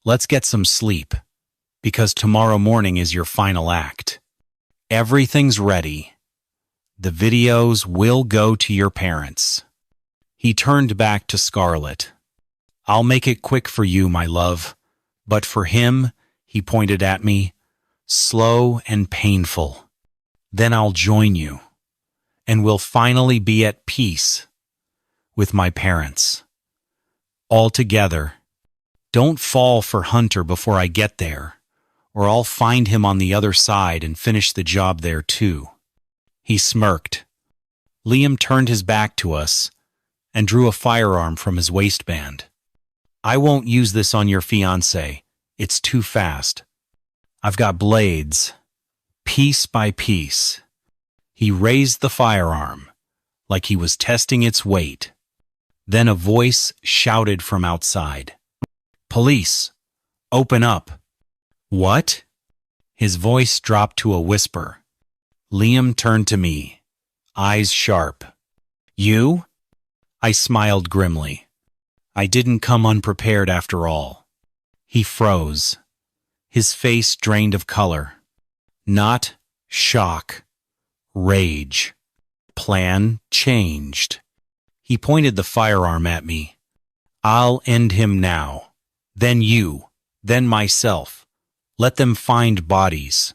let's get some sleep, because tomorrow morning is your final act. Everything's ready. The videos will go to your parents. He turned back to Scarlett. I'll make it quick for you, my love, but for him, he pointed at me, slow and painful. Then I'll join you, and we'll finally be at peace with my parents. All together. Don't fall for Hunter before I get there, or I'll find him on the other side and finish the job there too. He smirked. Liam turned his back to us and drew a firearm from his waistband. I won't use this on your fiancé. It's too fast. I've got blades. Piece by piece. He raised the firearm, like he was testing its weight. Then a voice shouted from outside. Police! Open up! What? His voice dropped to a whisper. Liam turned to me, eyes sharp. You? I smiled grimly. I didn't come unprepared after all. He froze. His face drained of color. Not shock. Rage. Plan changed. He pointed the firearm at me. I'll end him now. Then you. Then myself. Let them find bodies.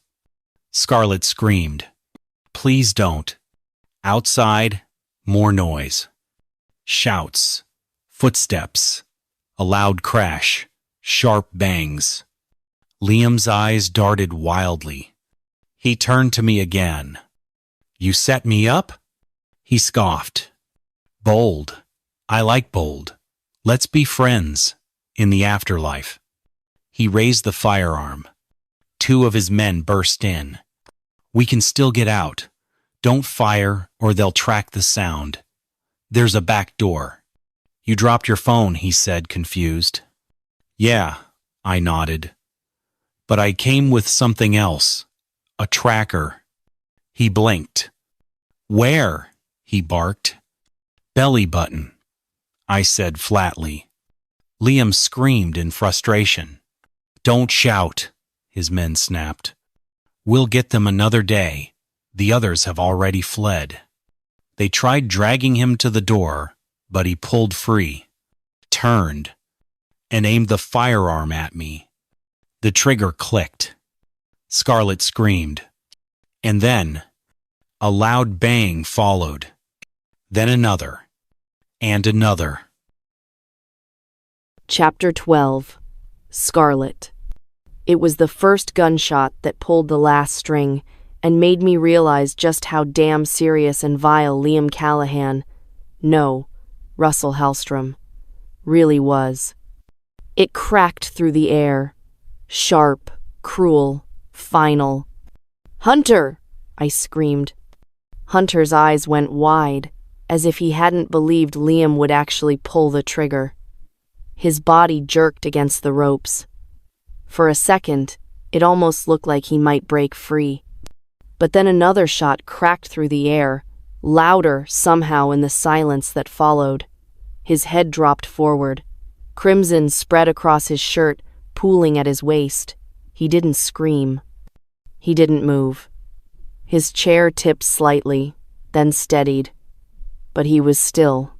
Scarlett screamed. Please don't. Outside, more noise. Shouts. Footsteps. A loud crash. Sharp bangs. Liam's eyes darted wildly. He turned to me again. You set me up? He scoffed. Bold. I like bold. Let's be friends. In the afterlife. He raised the firearm. 2 of his men burst in. We can still get out. Don't fire or they'll track the sound. There's a back door. You dropped your phone, he said, confused. Yeah, I nodded. But I came with something else. A tracker. He blinked. Where? He barked. Belly button, I said flatly. Liam screamed in frustration. Don't shout, his men snapped. We'll get them another day. The others have already fled. They tried dragging him to the door, but he pulled free, turned, and aimed the firearm at me. The trigger clicked. Scarlett screamed. And then, a loud bang followed. Then another, and another. Chapter 12. Scarlett. It was the first gunshot that pulled the last string and made me realize just how damn serious and vile Liam Callahan, no, Russell Hallstrom, really was. It cracked through the air. Sharp, cruel, final. Hunter! I screamed. Hunter's eyes went wide, as if he hadn't believed Liam would actually pull the trigger. His body jerked against the ropes. For a second, it almost looked like he might break free. But then another shot cracked through the air, louder somehow in the silence that followed. His head dropped forward. Crimson spread across his shirt, pooling at his waist. He didn't scream. He didn't move. His chair tipped slightly, then steadied. But he was still.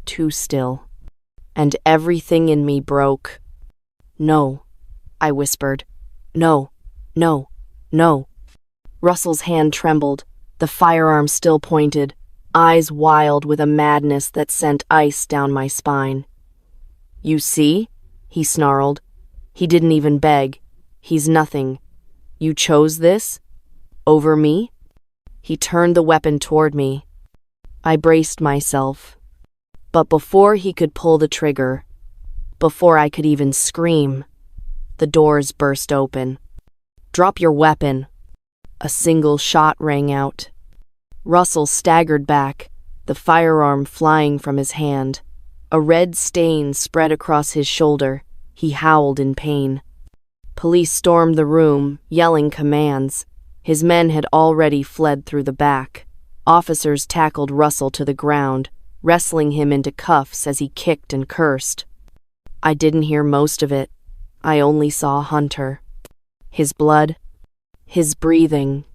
Too still. And everything in me broke. No, I whispered. No, no, no. Russell's hand trembled, the firearm still pointed, eyes wild with a madness that sent ice down my spine. You see? he snarled. He didn't even beg. He's nothing. You chose this? Over me? He turned the weapon toward me. I braced myself. But before he could pull the trigger, before I could even scream, the doors burst open. Drop your weapon. A single shot rang out. Russell staggered back, the firearm flying from his hand. A red stain spread across his shoulder. He howled in pain. Police stormed the room, yelling commands. His men had already fled through the back. Officers tackled Russell to the ground, wrestling him into cuffs as he kicked and cursed. I didn't hear most of it. I only saw Hunter. His blood, his breathing,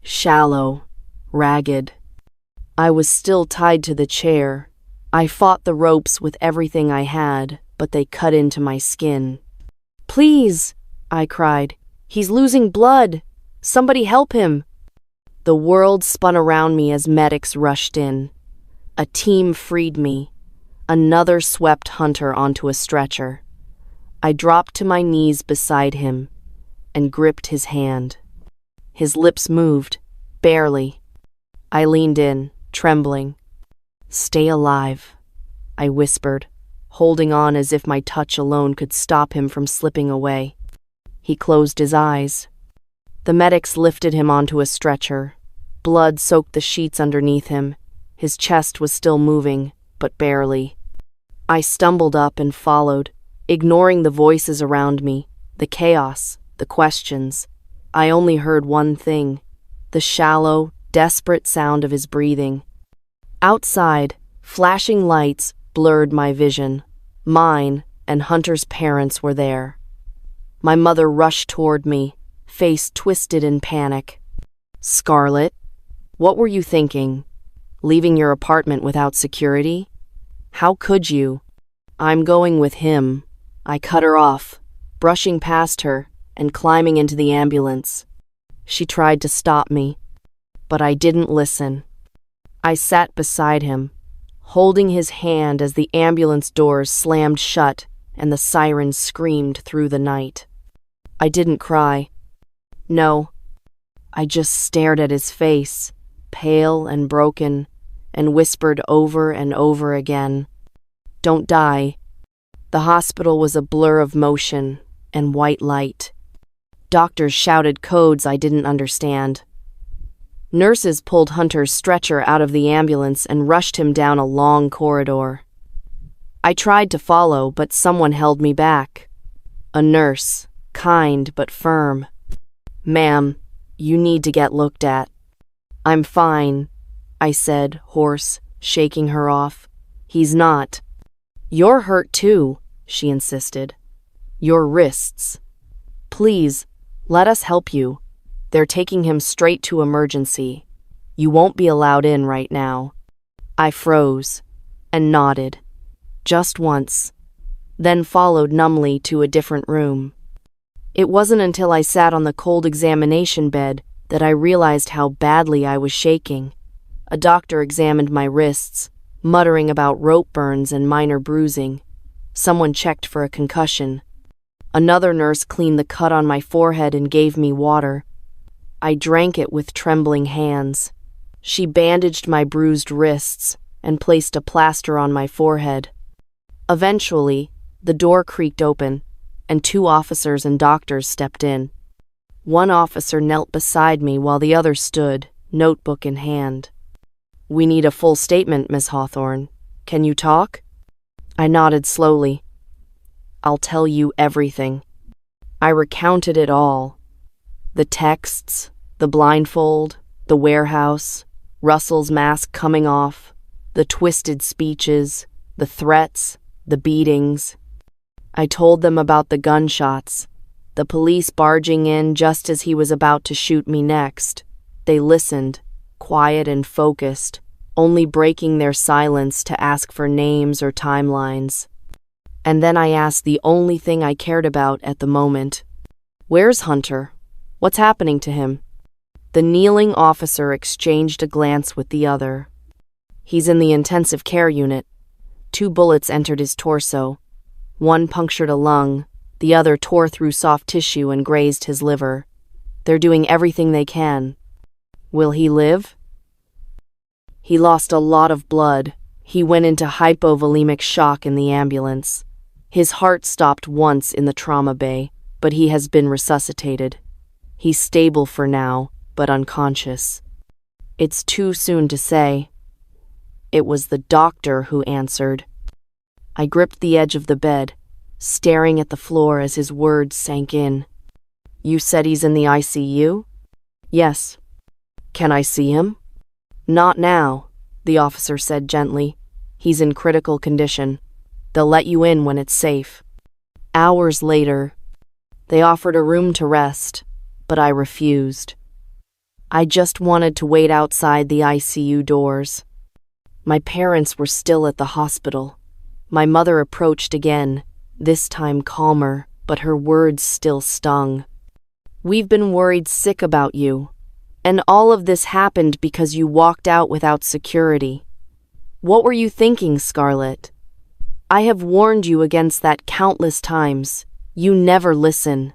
shallow, ragged. I was still tied to the chair. I fought the ropes with everything I had, but they cut into my skin. Please, I cried. He's losing blood. Somebody help him. The world spun around me as medics rushed in. A team freed me. Another swept Hunter onto a stretcher. I dropped to my knees beside him and gripped his hand. His lips moved, barely. I leaned in, trembling. Stay alive, I whispered, holding on as if my touch alone could stop him from slipping away. He closed his eyes. The medics lifted him onto a stretcher. Blood soaked the sheets underneath him. His chest was still moving, but barely. I stumbled up and followed, ignoring the voices around me, the chaos, the questions. I only heard one thing, the shallow, desperate sound of his breathing. Outside, flashing lights blurred my vision. Mine and Hunter's parents were there. My mother rushed toward me, face twisted in panic. Scarlett, what were you thinking? Leaving your apartment without security? How could you? I'm going with him. I cut her off, brushing past her and climbing into the ambulance. She tried to stop me, but I didn't listen. I sat beside him, holding his hand as the ambulance doors slammed shut and the sirens screamed through the night. I didn't cry. No, I just stared at his face, pale and broken, and whispered over and over again, "Don't die." The hospital was a blur of motion and white light. Doctors shouted codes I didn't understand. Nurses pulled Hunter's stretcher out of the ambulance and rushed him down a long corridor. I tried to follow, but someone held me back. A nurse, kind but firm. "Ma'am, you need to get looked at." "I'm fine," I said, hoarse, shaking her off. "He's not." "You're hurt too," she insisted. "Your wrists. Please, let us help you. They're taking him straight to emergency. You won't be allowed in right now." I froze and nodded, just once, then followed numbly to a different room. It wasn't until I sat on the cold examination bed that I realized how badly I was shaking. A doctor examined my wrists, muttering about rope burns and minor bruising. Someone checked for a concussion. Another nurse cleaned the cut on my forehead and gave me water. I drank it with trembling hands. She bandaged my bruised wrists and placed a plaster on my forehead. Eventually, the door creaked open, and 2 officers and doctors stepped in. One officer knelt beside me while the other stood, notebook in hand. "We need a full statement, Miss Hawthorne. Can you talk?" I nodded slowly. "I'll tell you everything." I recounted it all. The texts, the blindfold, the warehouse, Russell's mask coming off, the twisted speeches, the threats, the beatings. I told them about the gunshots, the police barging in just as he was about to shoot me next. They listened, quiet and focused, only breaking their silence to ask for names or timelines. And then I asked the only thing I cared about at the moment. "Where's Hunter? What's happening to him?" The kneeling officer exchanged a glance with the other. "He's in the intensive care unit. 2 bullets entered his torso. One punctured a lung, the other tore through soft tissue and grazed his liver. They're doing everything they can. Will he live? He lost a lot of blood. He went into hypovolemic shock in the ambulance. His heart stopped once in the trauma bay, but he has been resuscitated. He's stable for now, but unconscious. It's too soon to say. It was the doctor who answered. I gripped the edge of the bed, staring at the floor as his words sank in. You said he's in the ICU? Yes. Can I see him? Not now, the officer said gently. He's in critical condition. They'll let you in when it's safe. Hours later, they offered a room to rest, but I refused. I just wanted to wait outside the ICU doors. My parents were still at the hospital. My mother approached again, this time calmer, but her words still stung. We've been worried sick about you, and all of this happened because you walked out without security. What were you thinking, Scarlett? I have warned you against that countless times. You never listen.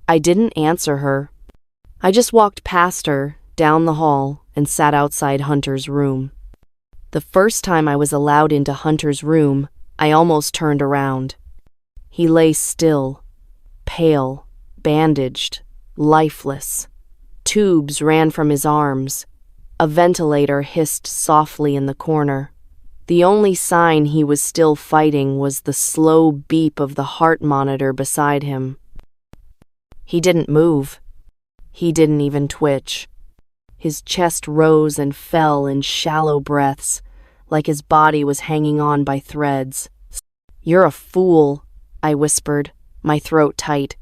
I didn't answer her. I just walked past her, down the hall, and sat outside Hunter's room. The first time I was allowed into Hunter's room, I almost turned around. He lay still, pale, bandaged, lifeless. Tubes ran from his arms. A ventilator hissed softly in the corner. The only sign he was still fighting was the slow beep of the heart monitor beside him. He didn't move. He didn't even twitch. His chest rose and fell in shallow breaths, like his body was hanging on by threads. You're a fool, I whispered, my throat tight.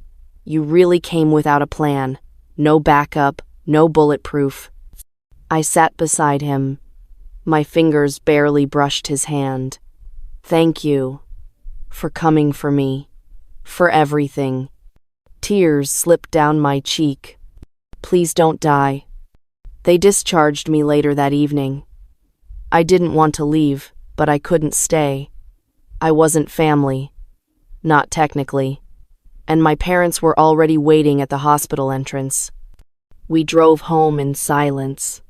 You really came without a plan. No backup, no bulletproof. I sat beside him. My fingers barely brushed his hand. Thank you for coming for me, for everything. Tears slipped down my cheek. Please don't die. They discharged me later that evening. I didn't want to leave, but I couldn't stay. I wasn't family. Not technically. And my parents were already waiting at the hospital entrance. We drove home in silence.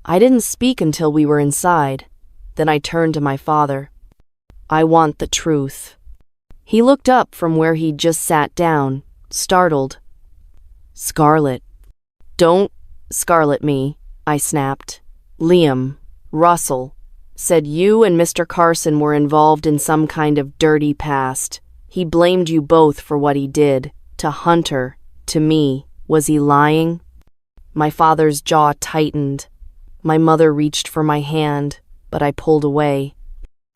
I didn't speak until we were inside. Then I turned to my father. I want the truth. He looked up from where he'd just sat down, startled. Scarlett. Don't Scarlett me, I snapped. Liam, Russell, said you and Mr. Carson were involved in some kind of dirty past. He blamed you both for what he did. To Hunter, to me. Was he lying? My father's jaw tightened. My mother reached for my hand, but I pulled away.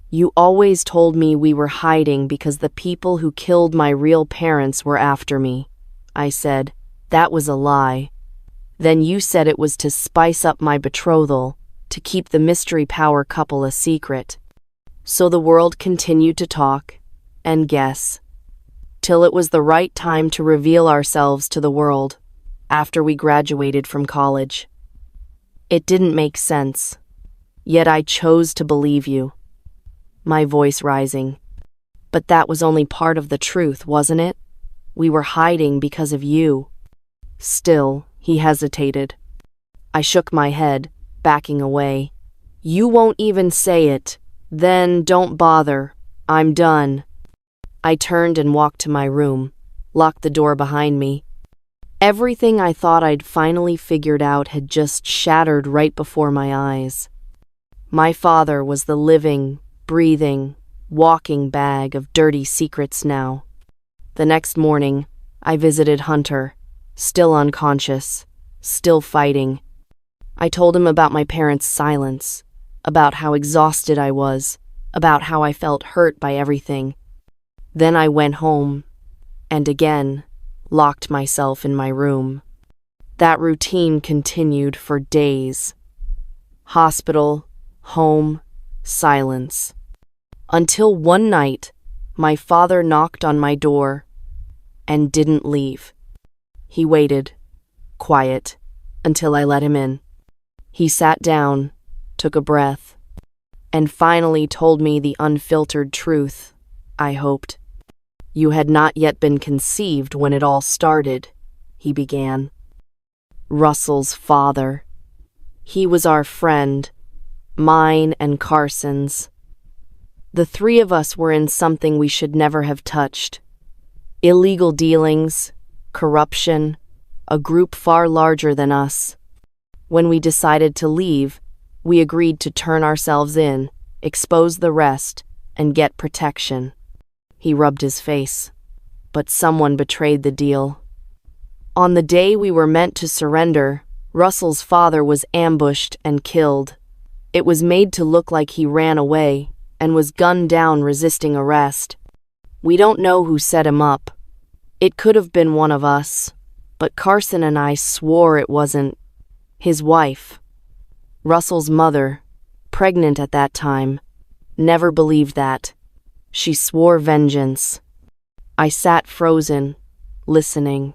You always told me we were hiding because the people who killed my real parents were after me, I said. That was a lie. Then you said it was to spice up my betrothal, to keep the mystery power couple a secret. So the world continued to talk and guess, till it was the right time to reveal ourselves to the world, after we graduated from college. It didn't make sense, yet I chose to believe you. My voice rising. But that was only part of the truth, wasn't it? We were hiding because of you. Still, he hesitated. I shook my head, backing away. You won't even say it. Then don't bother. I'm done. I turned and walked to my room, locked the door behind me. Everything I thought I'd finally figured out had just shattered right before my eyes. My father was the living, breathing, walking bag of dirty secrets now. The next morning, I visited Hunter, still unconscious, still fighting. I told him about my parents' silence, about how exhausted I was, about how I felt hurt by everything. Then I went home, and again, locked myself in my room. That routine continued for days. Hospital, home, silence. Until one night, my father knocked on my door and didn't leave. He waited, quiet, until I let him in. He sat down, took a breath, and finally told me the unfiltered truth, I hoped. You had not yet been conceived when it all started, he began. Russell's father. He was our friend, mine and Carson's. The three of us were in something we should never have touched. Illegal dealings, corruption, a group far larger than us. When we decided to leave, we agreed to turn ourselves in, expose the rest, and get protection. He rubbed his face. But someone betrayed the deal. On the day we were meant to surrender, Russell's father was ambushed and killed. It was made to look like he ran away and was gunned down resisting arrest. We don't know who set him up. It could have been one of us, but Carson and I swore it wasn't. His wife, Russell's mother, pregnant at that time, never believed that. She swore vengeance. I sat frozen, listening.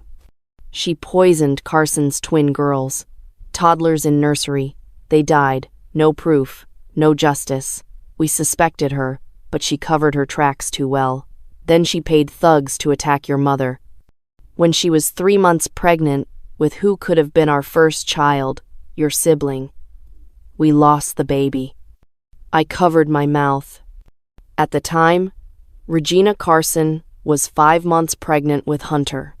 She poisoned Carson's twin girls, toddlers in nursery. They died. No proof, no justice. We suspected her, but she covered her tracks too well. Then she paid thugs to attack your mother. When she was 3 months pregnant with who could have been our first child, your sibling, we lost the baby. I covered my mouth. At the time, Regina Carson was 5 months pregnant with Hunter.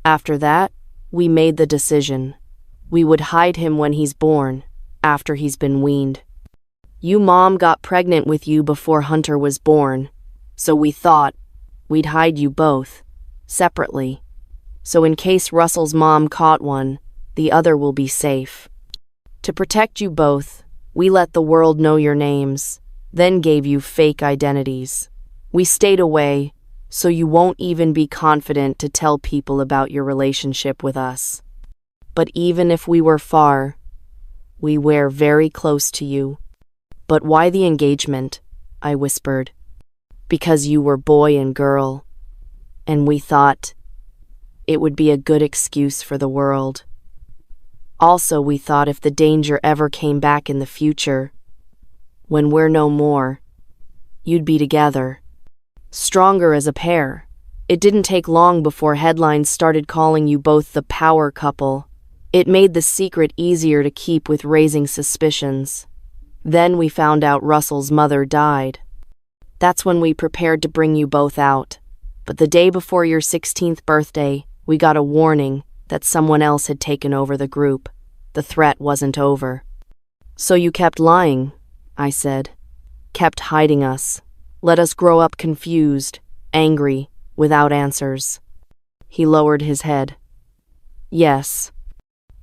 After that, we made the decision. We would hide him when he's born, after he's been weaned. You mom got pregnant with you before Hunter was born, so we thought we'd hide you both, separately. So in case Russell's mom caught one, the other will be safe. To protect you both, we let the world know your names, then gave you fake identities. We stayed away, so you won't even be confident to tell people about your relationship with us. But even if we were far, we were very close to you. But why the engagement? I whispered. Because you were boy and girl, and we thought it would be a good excuse for the world. Also, we thought if the danger ever came back in the future, when we're no more, you'd be together, stronger as a pair. It didn't take long before headlines started calling you both the power couple. It made the secret easier to keep with raising suspicions. Then we found out Russell's mother died. That's when we prepared to bring you both out. But the day before your 16th birthday, we got a warning that someone else had taken over the group. The threat wasn't over. So you kept lying, I said. Kept hiding us. Let us grow up confused, angry, without answers. He lowered his head. Yes.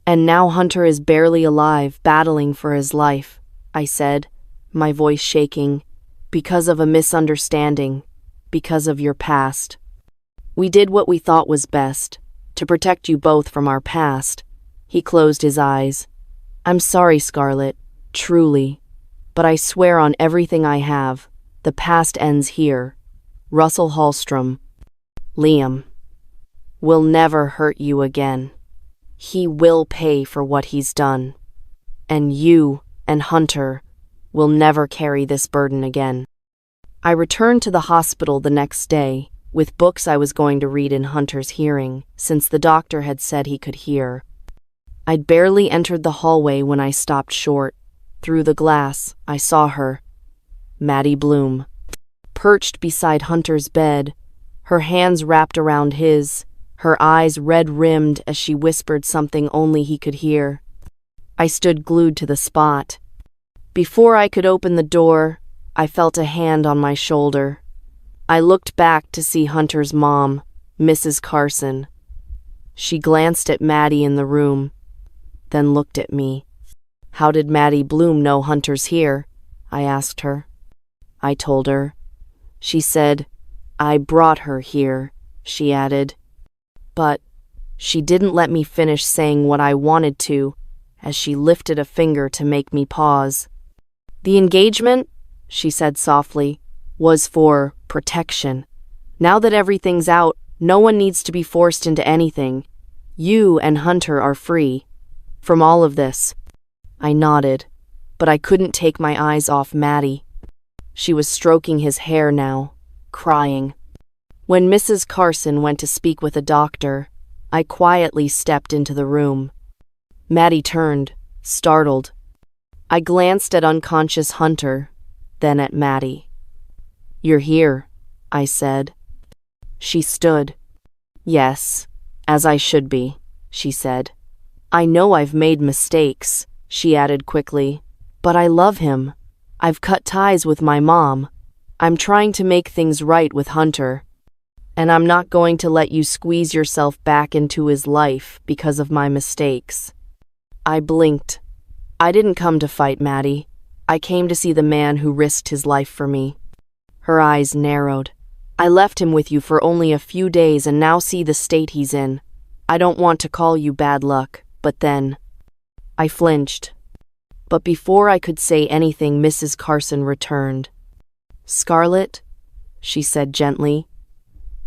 And now Hunter is barely alive, battling for his life, I said, my voice shaking, because of a misunderstanding, because of your past. We did what we thought was best, to protect you both from our past. He closed his eyes. I'm sorry, Scarlett, truly, but I swear on everything I have, the past ends here. Russell Hallstrom. Liam. Will never hurt you again. He will pay for what he's done. And you and Hunter will never carry this burden again. I returned to the hospital the next day with books I was going to read in Hunter's hearing, since the doctor had said he could hear. I'd barely entered the hallway when I stopped short. Through the glass, I saw her, Maddie Bloom, perched beside Hunter's bed, her hands wrapped around his, her eyes red-rimmed as she whispered something only he could hear. I stood glued to the spot. Before I could open the door, I felt a hand on my shoulder. I looked back to see Hunter's mom, Mrs. Carson. She glanced at Maddie in the room, then looked at me. How did Maddie Bloom know Hunter's here? I asked her. I told her. She said, I brought her here, she added. But she didn't let me finish saying what I wanted to, as she lifted a finger to make me pause. The engagement, she said softly, was for protection. Now that everything's out, no one needs to be forced into anything. You and Hunter are free from all of this. I nodded, but I couldn't take my eyes off Maddie. She was stroking his hair now, crying. When Mrs. Carson went to speak with a doctor, I quietly stepped into the room. Maddie turned, startled. I glanced at unconscious Hunter, then at Maddie. "You're here," I said. She stood. "Yes, as I should be," she said. "I know I've made mistakes," she added quickly, "but I love him. I've cut ties with my mom. I'm trying to make things right with Hunter. And I'm not going to let you squeeze yourself back into his life because of my mistakes." I blinked. I didn't come to fight Maddie. I came to see the man who risked his life for me. Her eyes narrowed. "I left him with you for only a few days and now see the state he's in. I don't want to call you bad luck, but then—" I flinched. But before I could say anything, Mrs. Carson returned. "Scarlett," she said gently,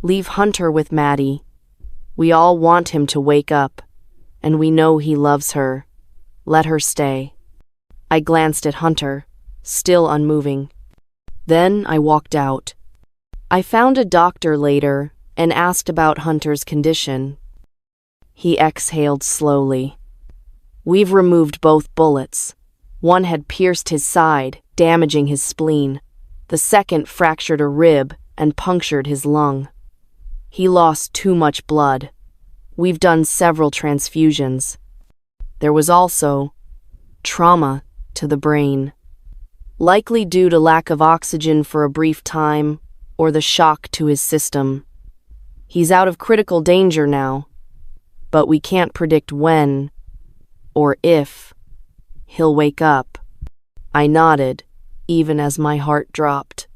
"leave Hunter with Maddie. We all want him to wake up, and we know he loves her. Let her stay." I glanced at Hunter, still unmoving. Then I walked out. I found a doctor later and asked about Hunter's condition. He exhaled slowly. "We've removed both bullets. One had pierced his side, damaging his spleen. The second fractured a rib and punctured his lung. He lost too much blood. We've done several transfusions. There was also trauma to the brain, likely due to lack of oxygen for a brief time or the shock to his system. He's out of critical danger now, but we can't predict when or if he'll wake up." I nodded, even as my heart dropped.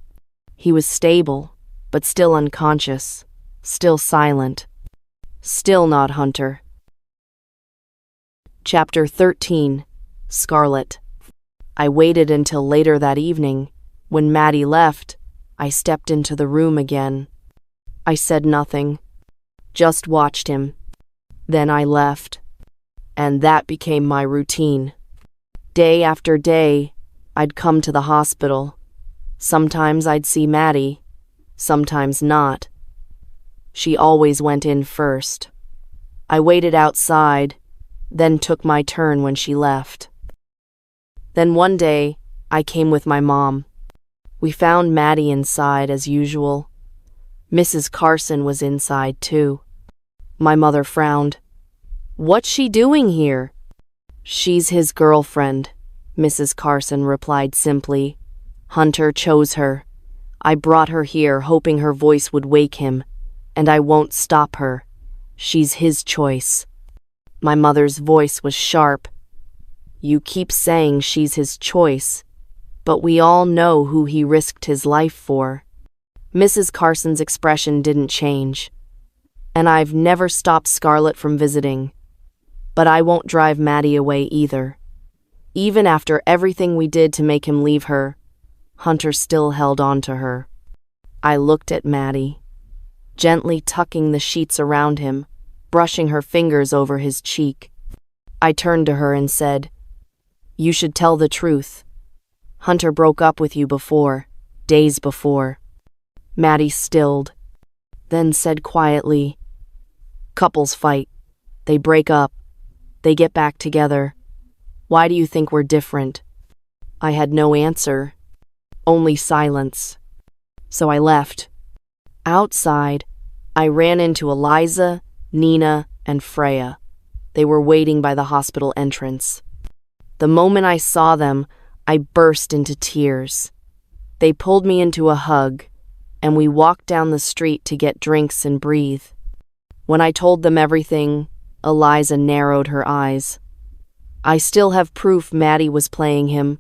He was stable, but still unconscious, still silent, still not Hunter. Chapter 13. Scarlett. I waited until later that evening. When Maddie left, I stepped into the room again. I said nothing, just watched him. Then I left, and that became my routine. Day after day, I'd come to the hospital. Sometimes I'd see Maddie, sometimes not. She always went in first. I waited outside, then took my turn when she left. Then one day, I came with my mom. We found Maddie inside as usual. Mrs. Carson was inside too. My mother frowned. "What's she doing here?" "She's his girlfriend," Mrs. Carson replied simply. "Hunter chose her. I brought her here hoping her voice would wake him, and I won't stop her. She's his choice." My mother's voice was sharp. "You keep saying she's his choice, but we all know who he risked his life for." Mrs. Carson's expression didn't change. "And I've never stopped Scarlett from visiting. But I won't drive Maddie away either. Even after everything we did to make him leave her, Hunter still held on to her." I looked at Maddie, gently tucking the sheets around him, brushing her fingers over his cheek. I turned to her and said, "You should tell the truth. Hunter broke up with you before, days before." Maddie stilled, then said quietly, "Couples fight. They break up. They get back together. Why do you think we're different?" I had no answer, only silence. So I left. Outside, I ran into Eliza, Nina, and Freya. They were waiting by the hospital entrance. The moment I saw them, I burst into tears. They pulled me into a hug, and we walked down the street to get drinks and breathe. When I told them everything, Eliza narrowed her eyes. "I still have proof Maddie was playing him.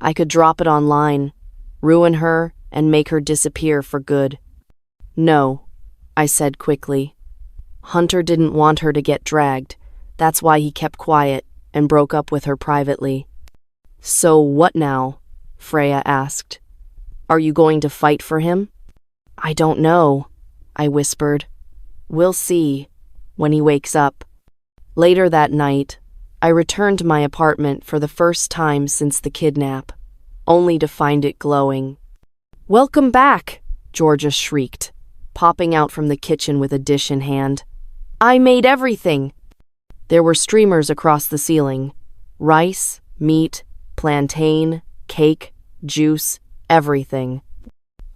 I could drop it online, ruin her, and make her disappear for good." "No," I said quickly. "Hunter didn't want her to get dragged. That's why he kept quiet and broke up with her privately." "So what now?" Freya asked. "Are you going to fight for him?" "I don't know," I whispered. "We'll see when he wakes up." Later that night, I returned to my apartment for the first time since the kidnap, only to find it glowing. "Welcome back," Georgia shrieked. popping out from the kitchen with a dish in hand. I made everything! There were streamers across the ceiling. Rice, meat, plantain, cake, juice, everything.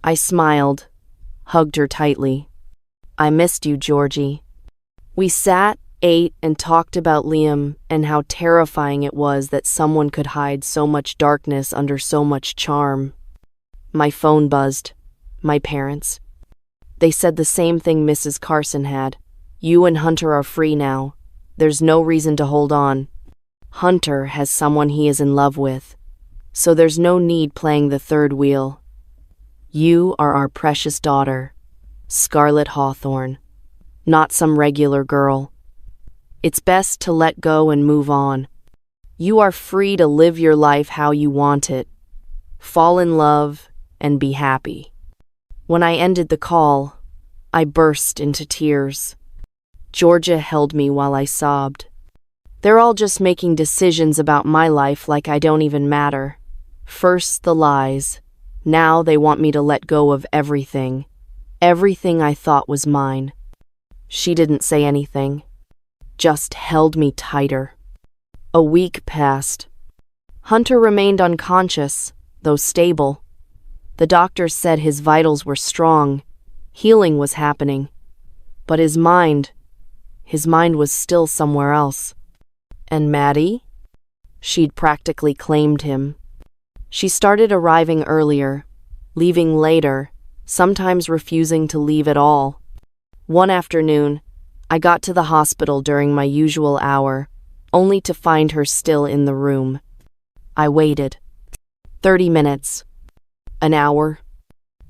I smiled, hugged her tightly. I missed you, Georgie. We sat, ate, and talked about Liam and how terrifying it was that someone could hide so much darkness under so much charm. My phone buzzed. My parents. They said the same thing Mrs. Carson had. You and Hunter are free now. There's no reason to hold on. Hunter has someone he is in love with, so there's no need playing the third wheel. You are our precious daughter, Scarlett Hawthorne, not some regular girl. It's best to let go and move on. You are free to live your life how you want it. Fall in love and be happy. When I ended the call, I burst into tears. Georgia held me while I sobbed. They're all just making decisions about my life like I don't even matter. First the lies. Now they want me to let go of everything. Everything I thought was mine. She didn't say anything. Just held me tighter. A week passed. Hunter remained unconscious, though stable. The doctors said his vitals were strong. Healing was happening. But his mind was still somewhere else. And Maddie? She'd practically claimed him. She started arriving earlier, leaving later, sometimes refusing to leave at all. One afternoon, I got to the hospital during my usual hour, only to find her still in the room. I waited. 30 minutes. An hour.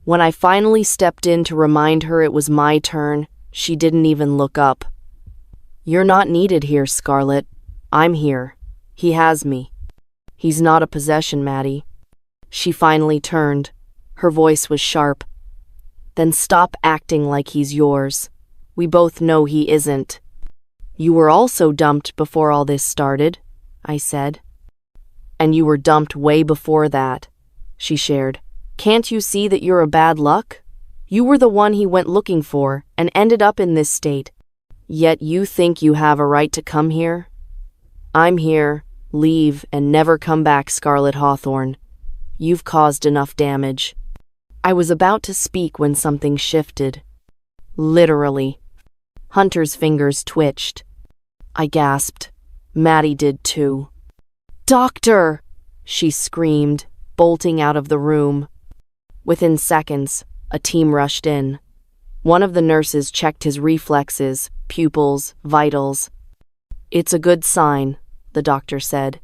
When I finally stepped in to remind her it was my turn, she didn't even look up. You're not needed here, Scarlett. I'm here. He has me. He's not a possession, Maddie. She finally turned. Her voice was sharp. Then stop acting like he's yours. We both know he isn't. You were also dumped before all this started, I said. And you were dumped way before that, she shared. Can't you see that you're a bad luck? You were the one he went looking for and ended up in this state. Yet you think you have a right to come here? I'm here, leave, and never come back, Scarlett Hawthorne. You've caused enough damage. I was about to speak when something shifted. Literally. Hunter's fingers twitched. I gasped. Maddie did too. Doctor! She screamed, bolting out of the room. Within seconds, a team rushed in. One of the nurses checked his reflexes, pupils, vitals. It's a good sign, the doctor said.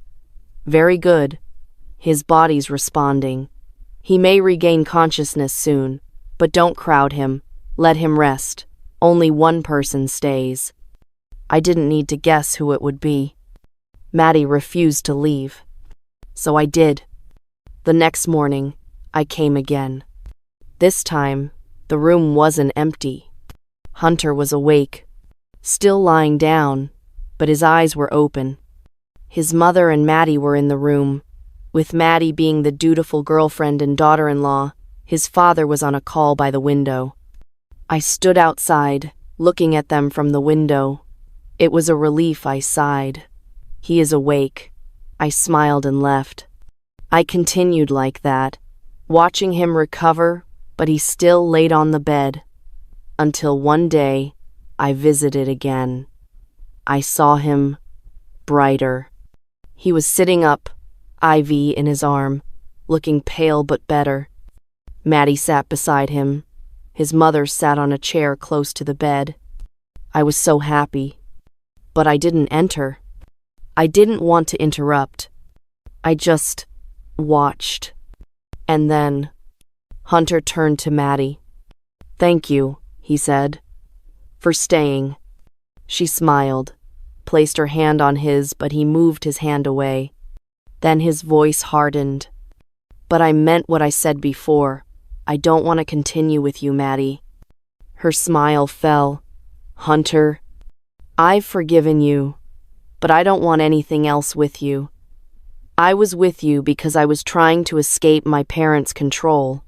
Very good. His body's responding. He may regain consciousness soon, but don't crowd him. Let him rest. Only one person stays. I didn't need to guess who it would be. Maddie refused to leave. So I did. The next morning, I came again. This time, the room wasn't empty. Hunter was awake, still lying down, but his eyes were open. His mother and Maddie were in the room. With Maddie being the dutiful girlfriend and daughter-in-law, his father was on a call by the window. I stood outside, looking at them from the window. It was a relief. I sighed. He is awake. I smiled and left. I continued like that, watching him recover, but he still laid on the bed. Until one day, I visited again. I saw him brighter. He was sitting up, IV in his arm, looking pale but better. Maddie sat beside him. His mother sat on a chair close to the bed. I was so happy. But I didn't enter. I didn't want to interrupt. I just watched. And then Hunter turned to Maddie. Thank you, he said, for staying. She smiled, placed her hand on his, but he moved his hand away. Then his voice hardened. But I meant what I said before. I don't want to continue with you, Maddie. Her smile fell. Hunter, I've forgiven you, but I don't want anything else with you. I was with you because I was trying to escape my parents' control.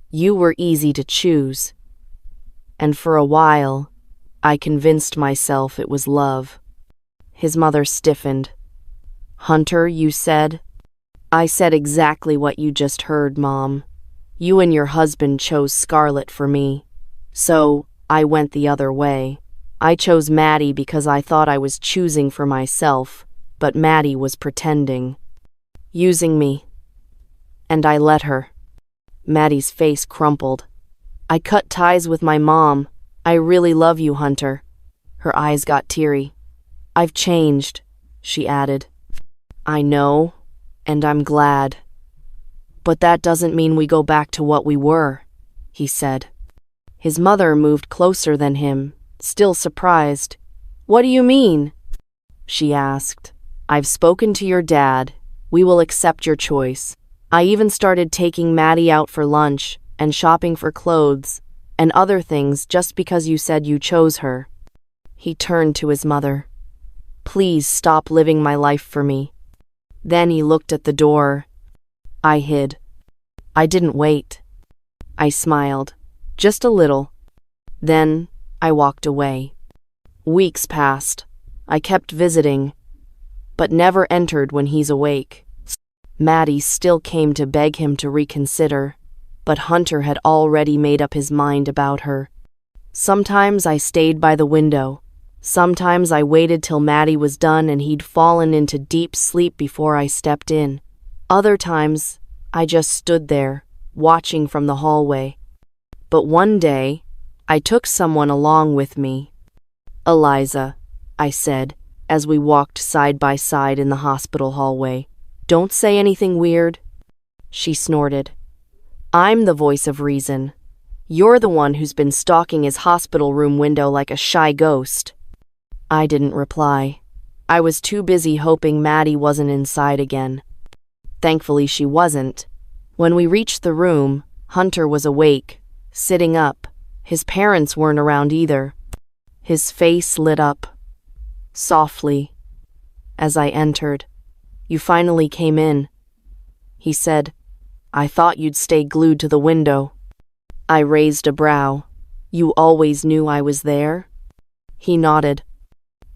You were easy to choose. and for a while, I convinced myself it was love. His mother stiffened. "Hunter, you said?" "I said exactly what you just heard, Mom. You and your husband chose Scarlett for me. So, I went the other way. I chose Maddie because I thought I was choosing for myself, but Maddie was pretending. Using me. And I let her." Maddie's face crumpled. "I cut ties with my mom. I really love you, Hunter." Her eyes got teary. "I've changed," she added. "I know, and I'm glad. But that doesn't mean we go back to what we were," he said. His mother moved closer than him, still surprised. "What do you mean?" she asked. "I've spoken to your dad. We will accept your choice. I even started taking Maddie out for lunch and shopping for clothes and other things just because you said you chose her." He turned to his mother. "Please stop living my life for me." Then he looked at the door. I hid. I didn't wait. I smiled, just a little. Then I walked away. Weeks passed. I kept visiting, but never entered when he's awake. Maddie still came to beg him to reconsider, but Hunter had already made up his mind about her. Sometimes I stayed by the window. Sometimes I waited till Maddie was done and he'd fallen into deep sleep before I stepped in. Other times, I just stood there, watching from the hallway. But one day, I took someone along with me. "Eliza," I said, as we walked side by side in the hospital hallway. "Don't say anything weird." She snorted. "I'm the voice of reason. You're the one who's been stalking his hospital room window like a shy ghost." I didn't reply. I was too busy hoping Maddie wasn't inside again. Thankfully, she wasn't. When we reached the room, Hunter was awake, sitting up. His parents weren't around either. His face lit up, softly, as I entered. "You finally came in," he said. "I thought you'd stay glued to the window." I raised a brow. "You always knew I was there?" He nodded.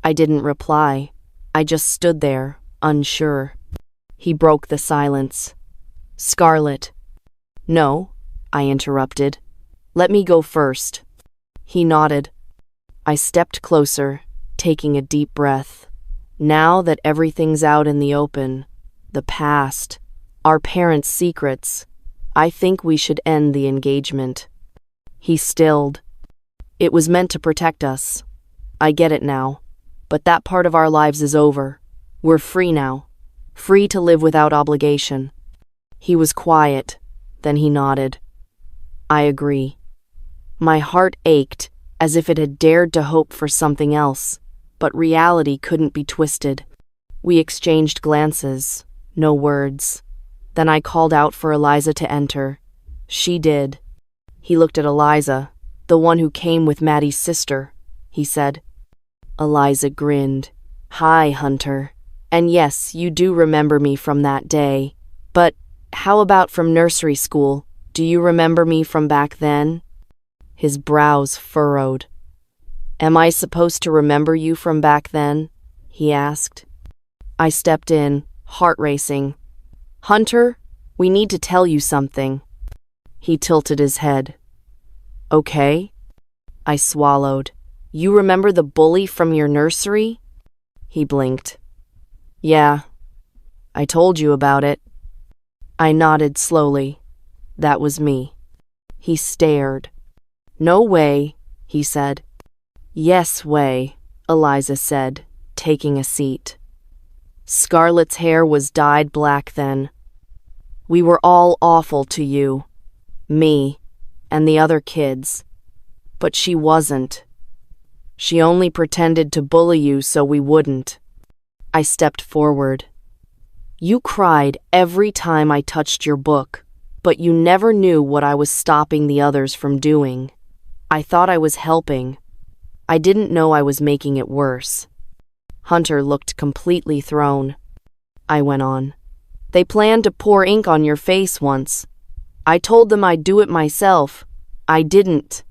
I didn't reply. I just stood there, unsure. He broke the silence. "Scarlett." "No," I interrupted. "Let me go first." He nodded. I stepped closer, taking a deep breath. Now that everything's out in the open, the past, our parents' secrets, I think we should end the engagement. He stilled. "It was meant to protect us. I get it now. But that part of our lives is over. We're free now. Free to live without obligation." He was quiet. Then he nodded. "I agree." My heart ached, as if it had dared to hope for something else, but reality couldn't be twisted. We exchanged glances, no words. Then I called out for Eliza to enter. She did. He looked at Eliza, the one who came with Maddie's sister, he said. Eliza grinned. "Hi, Hunter. And yes, you do remember me from that day. But how about from nursery school? Do you remember me from back then?" His brows furrowed. "Am I supposed to remember you from back then?" he asked. I stepped in, heart racing. "Hunter, we need to tell you something." He tilted his head. "Okay." I swallowed. "You remember the bully from your nursery?" He blinked. "Yeah, I told you about it." I nodded slowly. That was me. He stared. "No way," he said. "Yes way," Eliza said, taking a seat. "Scarlett's hair was dyed black then. We were all awful to you. Me, and the other kids. But she wasn't. She only pretended to bully you so we wouldn't." I stepped forward. "You cried every time I touched your book, but you never knew what I was stopping the others from doing. I thought I was helping. I didn't know I was making it worse." Hunter looked completely thrown. I went on. "They planned to pour ink on your face once. I told them I'd do it myself. I didn't.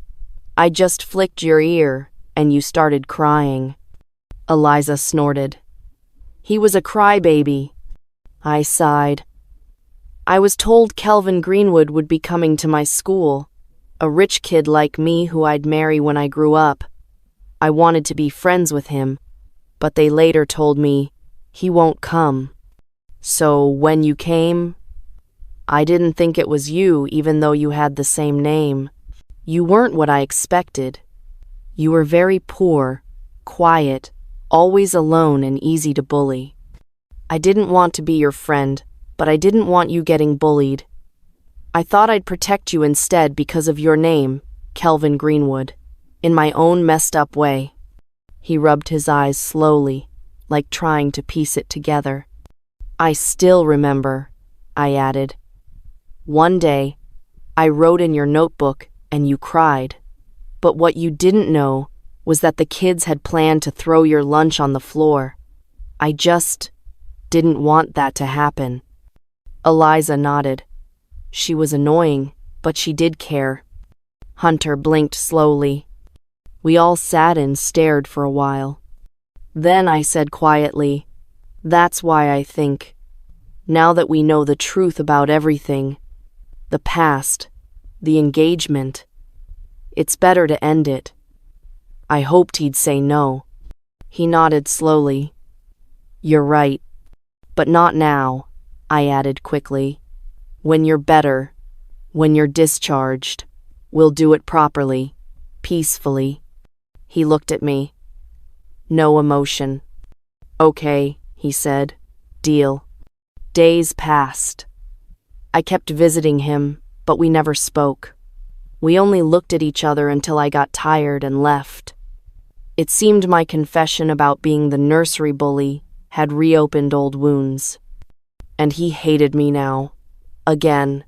I just flicked your ear, and you started crying. Eliza snorted. He was a crybaby. I sighed. I was told Kelvin Greenwood would be coming to my school, a rich kid like me who I'd marry when I grew up. I wanted to be friends with him, but they later told me he won't come. So when you came, I didn't think it was you, even though you had the same name. You weren't what I expected. You were very poor, quiet, always alone and easy to bully. I didn't want to be your friend, but I didn't want you getting bullied. I thought I'd protect you instead because of your name, Kelvin Greenwood, in my own messed up way. He rubbed his eyes slowly, like trying to piece it together. I still remember, I added. One day, I wrote in your notebook and you cried. But what you didn't know was that the kids had planned to throw your lunch on the floor. I just didn't want that to happen. Eliza nodded. She was annoying, but she did care. Hunter blinked slowly. We all sat and stared for a while. Then I said quietly, "That's why I think, now that we know the truth about everything, the past, the engagement, it's better to end it." I hoped he'd say no. He nodded slowly. "You're right. But not now," I added quickly. "When you're better, when you're discharged, we'll do it properly, peacefully." He looked at me. No emotion. "Okay," he said. "Deal." Days passed. I kept visiting him, but we never spoke. We only looked at each other until I got tired and left. It seemed my confession about being the nursery bully had reopened old wounds. And he hated me now. Again.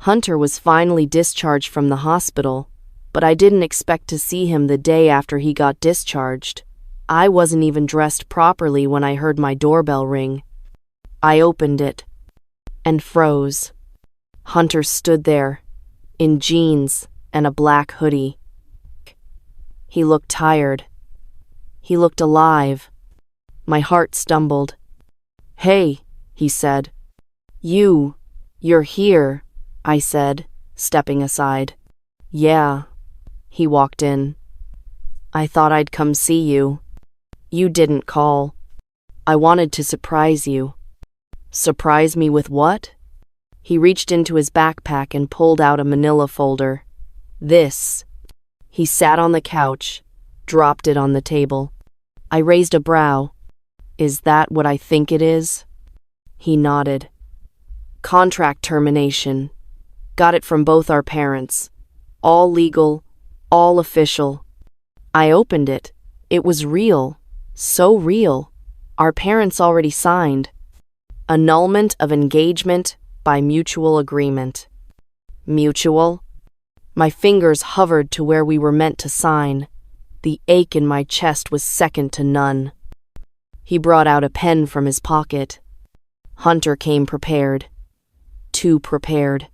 Hunter was finally discharged from the hospital, but I didn't expect to see him the day after he got discharged. I wasn't even dressed properly when I heard my doorbell ring. I opened it and froze. Hunter stood there, in jeans and a black hoodie. He looked tired. He looked alive. My heart stumbled. "Hey," he said. You're here," I said, stepping aside. "Yeah." He walked in. "I thought I'd come see you. You didn't call. I wanted to surprise you." "Surprise me with what?" He reached into his backpack and pulled out a manila folder. "This." He sat on the couch, dropped it on the table. I raised a brow. "Is that what I think it is?" He nodded. "Contract termination. Got it from both our parents. All legal, all official." I opened it. It was real. So real. Our parents already signed. Annulment of engagement by mutual agreement. Mutual? My fingers hovered to where we were meant to sign. The ache in my chest was second to none. He brought out a pen from his pocket. Hunter came prepared. Too prepared.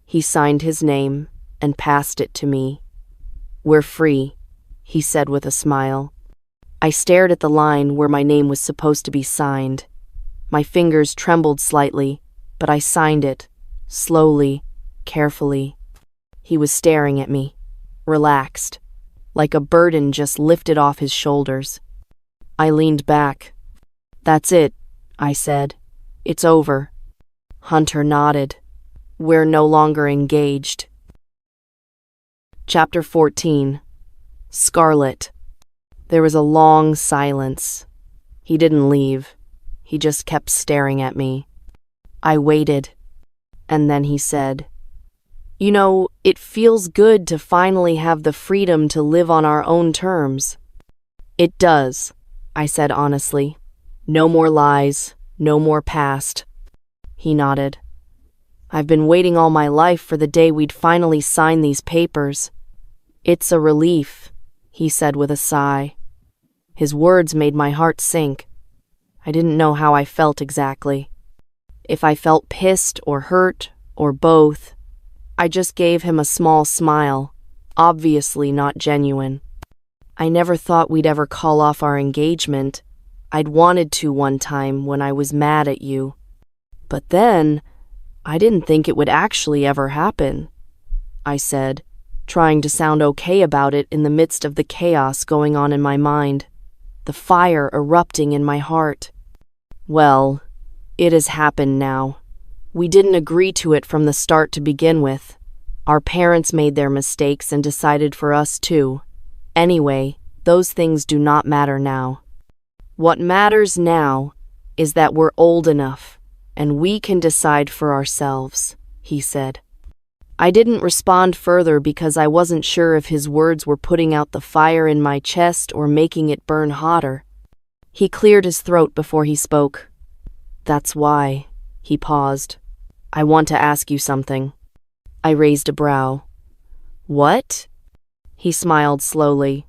He signed his name and passed it to me. "We're free," he said with a smile. I stared at the line where my name was supposed to be signed. My fingers trembled slightly, but I signed it, slowly, carefully. He was staring at me, relaxed, like a burden just lifted off his shoulders. I leaned back. "That's it," I said. "It's over." Hunter nodded. "We're no longer engaged." Chapter 14. Scarlett. There was a long silence. He didn't leave. He just kept staring at me. I waited, and then he said, "You know, it feels good to finally have the freedom to live on our own terms." "It does," I said honestly. "No more lies, no more past." He nodded. "I've been waiting all my life for the day we'd finally sign these papers." "It's a relief," he said with a sigh. His words made my heart sink. I didn't know how I felt exactly. If I felt pissed or hurt or both. I just gave him a small smile. obviously not genuine. I never thought we'd ever call off our engagement. I'd wanted to one time when I was mad at you. But then, I didn't think it would actually ever happen, I said, trying to sound okay about it in the midst of the chaos going on in my mind, the fire erupting in my heart. Well, it has happened now. We didn't agree to it from the start to begin with. Our parents made their mistakes and decided for us too. Anyway, those things do not matter now. What matters now is that we're old enough and we can decide for ourselves, he said. I didn't respond further because I wasn't sure if his words were putting out the fire in my chest or making it burn hotter. He cleared his throat before he spoke. That's why, he paused. I want to ask you something. I raised a brow. What? He smiled slowly.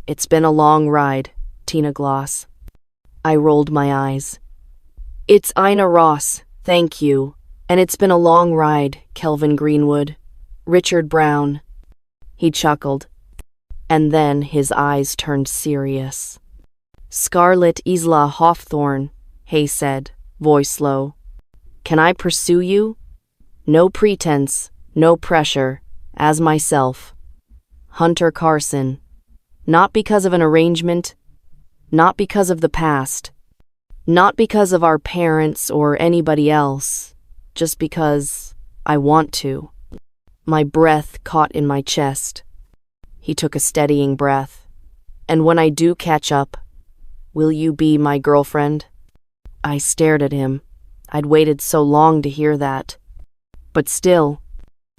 It's been a long ride, Tina Gloss. I rolled my eyes. It's Ina Ross, thank you. And it's been a long ride, Kelvin Greenwood. Richard Brown. He chuckled. And then his eyes turned serious. Scarlett Hawthorne, Hay said, voice low. Can I pursue you? No pretense, no pressure, as myself. Hunter Carson. Not because of an arrangement, not because of the past, not because of our parents or anybody else, just because I want to. My breath caught in my chest. He took a steadying breath. And when I do catch up, will you be my girlfriend? I stared at him. I'd waited so long to hear that. But still,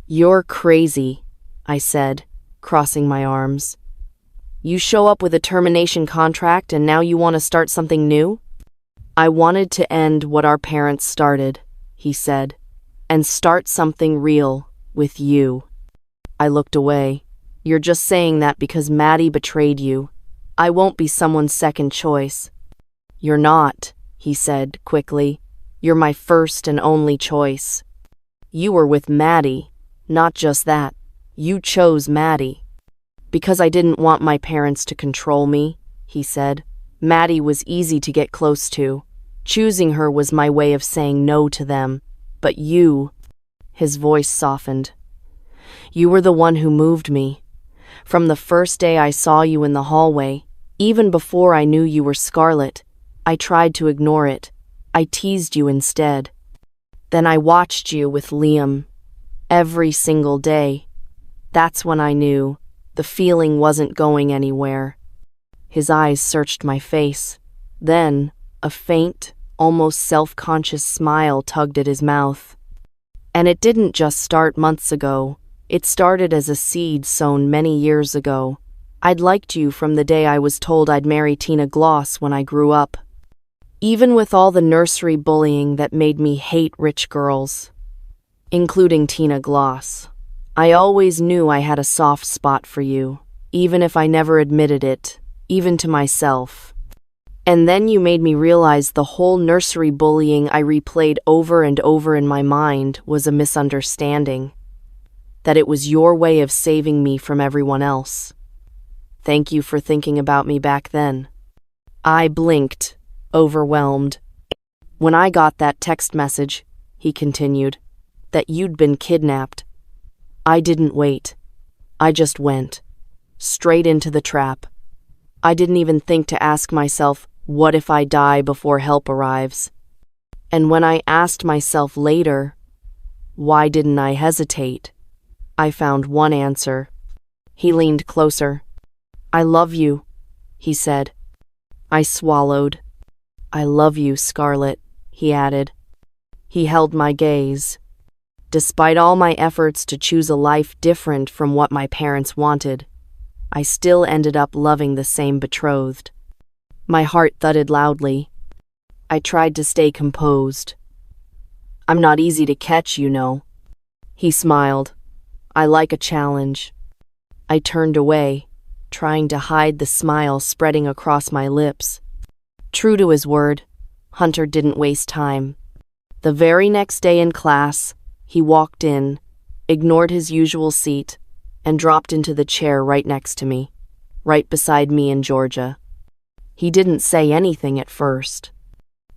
you're crazy, I said, crossing my arms. You show up with a termination contract and now you want to start something new? I wanted to end what our parents started, he said, and start something real with you. I looked away. You're just saying that because Maddie betrayed you. I won't be someone's second choice. You're not, he said quickly. You're my first and only choice. You were with Maddie. Not just that. You chose Maddie. Because I didn't want my parents to control me, he said. Maddie was easy to get close to. Choosing her was my way of saying no to them. But you, his voice softened. You were the one who moved me. From the first day I saw you in the hallway, even before I knew you were Scarlett, I tried to ignore it. I teased you instead. Then I watched you with Liam. Every single day. That's when I knew the feeling wasn't going anywhere. His eyes searched my face. Then, a faint, almost self-conscious smile tugged at his mouth. And it didn't just start months ago. It started as a seed sown many years ago. I'd liked you from the day I was told I'd marry Tina Gloss when I grew up. Even with all the nursery bullying that made me hate rich girls, including Tina Gloss, I always knew I had a soft spot for you, even if I never admitted it, even to myself. And then you made me realize the whole nursery bullying I replayed over and over in my mind was a misunderstanding, that it was your way of saving me from everyone else. Thank you for thinking about me back then. I blinked, overwhelmed. When I got that text message, he continued, that you'd been kidnapped, I didn't wait. I just went. Straight into the trap. I didn't even think to ask myself, what if I die before help arrives? And when I asked myself later, why didn't I hesitate? I found one answer. He leaned closer. I love you, he said. I swallowed. I love you, Scarlett, he added. He held my gaze. Despite all my efforts to choose a life different from what my parents wanted, I still ended up loving the same betrothed. My heart thudded loudly. I tried to stay composed. I'm not easy to catch, you know. He smiled. I like a challenge. I turned away, trying to hide the smile spreading across my lips. True to his word, Hunter didn't waste time. The very next day in class, he walked in, ignored his usual seat, and dropped into the chair right next to me, right beside me and Georgia. He didn't say anything at first,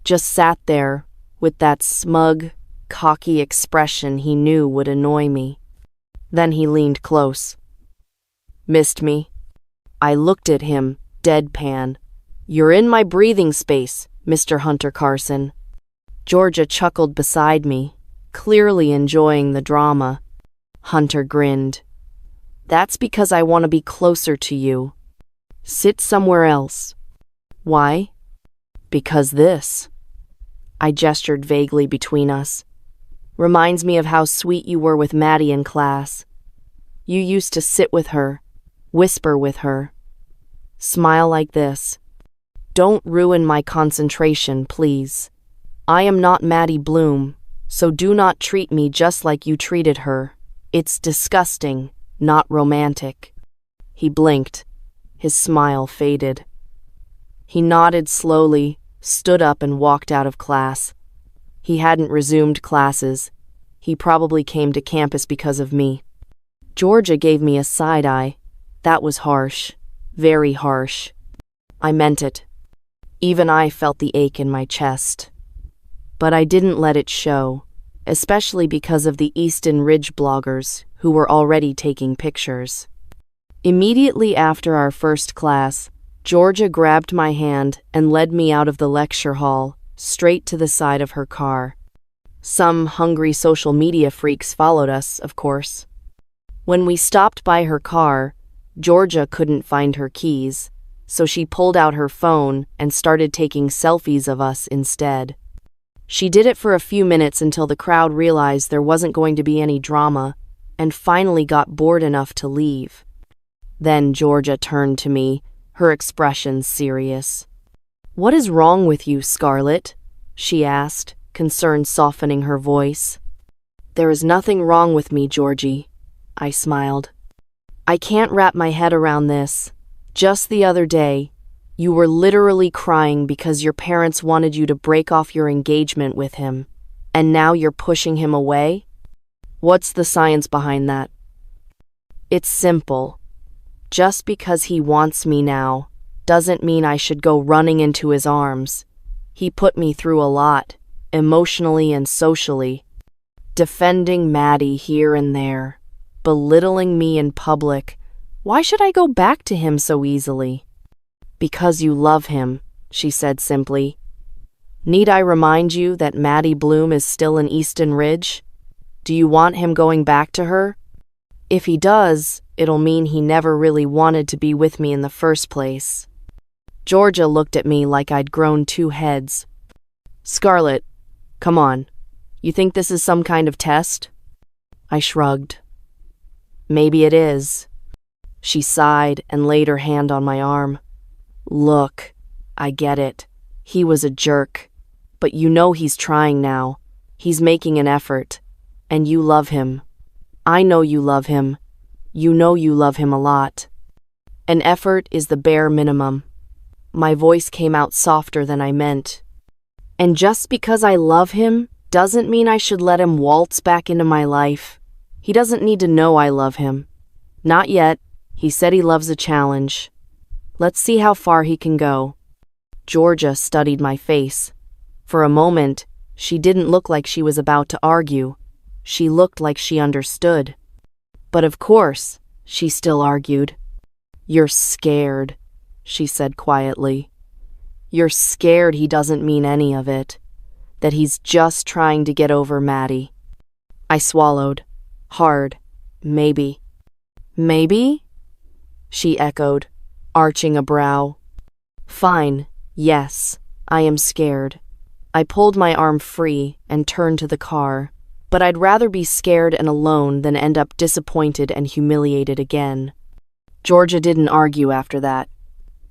just sat there with that smug, cocky expression he knew would annoy me. Then he leaned close. "Missed me?" I looked at him, deadpan. "You're in my breathing space, Mr. Hunter Carson." Georgia chuckled beside me, clearly enjoying the drama. Hunter grinned. "That's because I want to be closer to you. Sit somewhere else." "Why?" "Because this." I gestured vaguely between us. "Reminds me of how sweet you were with Maddie in class. You used to sit with her, whisper with her, smile like this. Don't ruin my concentration, please. I am not Maddie Bloom, so do not treat me just like you treated her. It's disgusting, not romantic." He blinked. His smile faded. He nodded slowly, stood up and walked out of class. He hadn't resumed classes. He probably came to campus because of me. Georgia gave me a side eye. That was harsh. Very harsh. I meant it. Even I felt the ache in my chest. But I didn't let it show, especially because of the Easton Ridge bloggers who were already taking pictures. Immediately after our first class, Georgia grabbed my hand and led me out of the lecture hall, straight to the side of her car. Some hungry social media freaks followed us, of course. When we stopped by her car, Georgia couldn't find her keys, so she pulled out her phone and started taking selfies of us instead. She did it for a few minutes until the crowd realized there wasn't going to be any drama and finally got bored enough to leave. Then Georgia turned to me, her expression serious. "What is wrong with you, Scarlett?" she asked, concern softening her voice. "There is nothing wrong with me, Georgie," I smiled. "I can't wrap my head around this. Just the other day, you were literally crying because your parents wanted you to break off your engagement with him, and now you're pushing him away? What's the science behind that?" "It's simple. Just because he wants me now doesn't mean I should go running into his arms. He put me through a lot, emotionally and socially. Defending Maddie here and there, belittling me in public. Why should I go back to him so easily?" "Because you love him," she said simply. "Need I remind you that Maddie Bloom is still in Easton Ridge? Do you want him going back to her? If he does, it'll mean he never really wanted to be with me in the first place." Georgia looked at me like I'd grown two heads. "Scarlett, come on. You think this is some kind of test?" I shrugged. "Maybe it is." She sighed and laid her hand on my arm. "Look, I get it. He was a jerk. But you know he's trying now. He's making an effort. And you love him. I know you love him. You know you love him a lot. An effort is the bare minimum." My voice came out softer than I meant. "And just because I love him doesn't mean I should let him waltz back into my life. He doesn't need to know I love him. Not yet. He said he loves a challenge. Let's see how far he can go." Georgia studied my face. For a moment, she didn't look like she was about to argue. She looked like she understood. But of course, she still argued. "You're scared," she said quietly. "You're scared he doesn't mean any of it. That he's just trying to get over Maddie." I swallowed. Hard. "Maybe." "Maybe?" she echoed, arching a brow. "Fine, yes, I am scared." I pulled my arm free and turned to the car, but I'd rather be scared and alone than end up disappointed and humiliated again. Georgia didn't argue after that.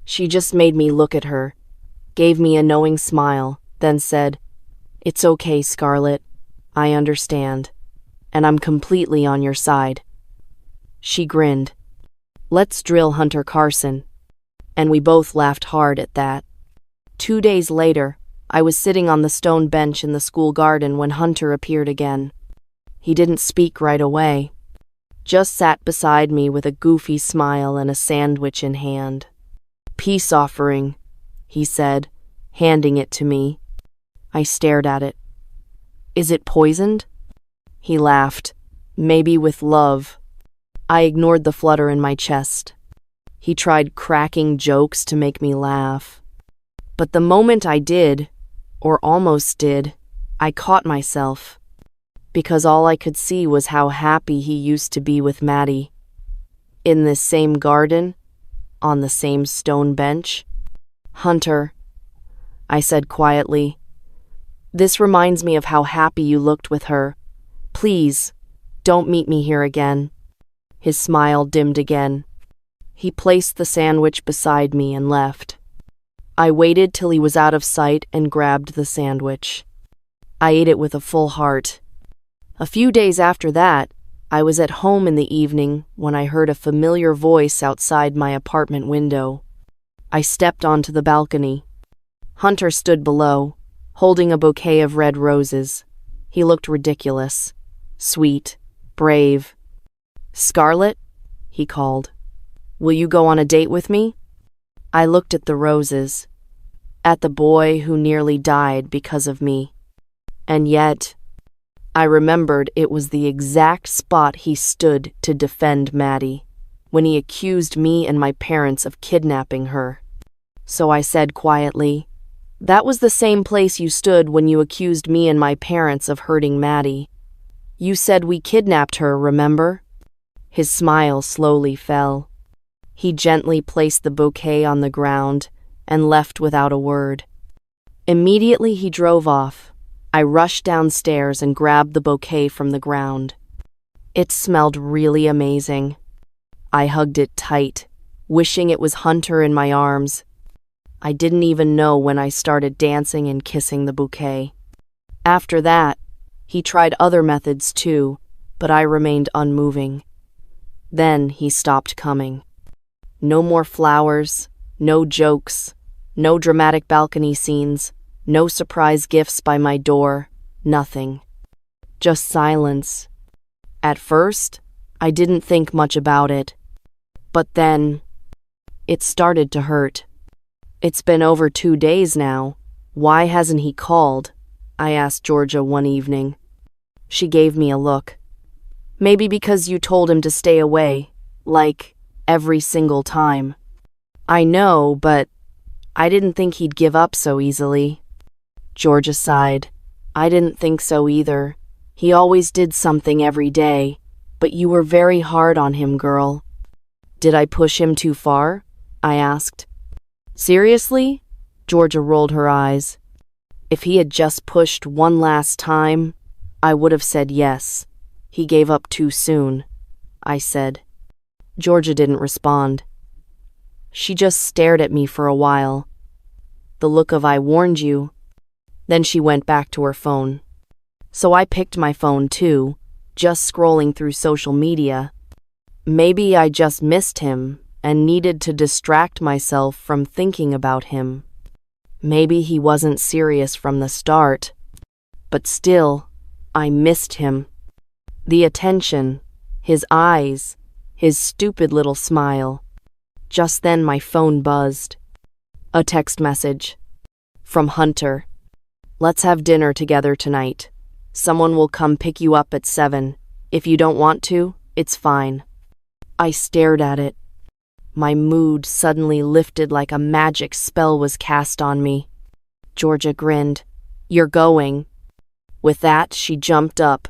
She just made me look at her, gave me a knowing smile, then said, "It's okay, Scarlett. I understand. And I'm completely on your side." She grinned. "Let's drill Hunter Carson." And we both laughed hard at that. 2 days later, I was sitting on the stone bench in the school garden when Hunter appeared again. He didn't speak right away. just sat beside me with a goofy smile and a sandwich in hand. "Peace offering," he said, handing it to me. I stared at it. "Is it poisoned?" He laughed. "Maybe with love." I ignored the flutter in my chest. He tried cracking jokes to make me laugh. But the moment I did, or almost did, I caught myself. Because all I could see was how happy he used to be with Maddie. In this same garden, on the same stone bench. "Hunter," I said quietly, "this reminds me of how happy you looked with her. Please, don't meet me here again." His smile dimmed again. He placed the sandwich beside me and left. I waited till he was out of sight and grabbed the sandwich. I ate it with a full heart. A few days after that, I was at home in the evening when I heard a familiar voice outside my apartment window. I stepped onto the balcony. Hunter stood below, holding a bouquet of red roses. He looked ridiculous, sweet, brave. "Scarlett," he called, "will you go on a date with me?" I looked at the roses, at the boy who nearly died because of me. And yet, I remembered it was the exact spot he stood to defend Maddie, when he accused me and my parents of kidnapping her. So I said quietly, "That was the same place you stood when you accused me and my parents of hurting Maddie. You said we kidnapped her, remember?" His smile slowly fell. He gently placed the bouquet on the ground and left without a word. Immediately he drove off. I rushed downstairs and grabbed the bouquet from the ground. It smelled really amazing. I hugged it tight, wishing it was Hunter in my arms. I didn't even know when I started dancing and kissing the bouquet. After that, he tried other methods too, but I remained unmoving. Then he stopped coming. No more flowers, no jokes, no dramatic balcony scenes, no surprise gifts by my door, nothing. Just silence. At first, I didn't think much about it. But then, it started to hurt. "It's been over 2 days now. Why hasn't he called?" I asked Georgia one evening. She gave me a look. "Maybe because you told him to stay away, like, every single time." "I know, but I didn't think he'd give up so easily." Georgia sighed. "I didn't think so either. He always did something every day, but you were very hard on him, girl." "Did I push him too far?" I asked. "Seriously?" Georgia rolled her eyes. "If he had just pushed one last time, I would have said yes. He gave up too soon," I said. Georgia didn't respond. She just stared at me for a while. The look of "I warned you." Then she went back to her phone. So I picked my phone too, just scrolling through social media. Maybe I just missed him and needed to distract myself from thinking about him. Maybe he wasn't serious from the start. But still, I missed him. The attention, his eyes, his stupid little smile. Just then my phone buzzed. A text message. From Hunter. "Let's have dinner together tonight. Someone will come pick you up at 7. If you don't want to, it's fine." I stared at it. My mood suddenly lifted like a magic spell was cast on me. Georgia grinned. "You're going." With that, she jumped up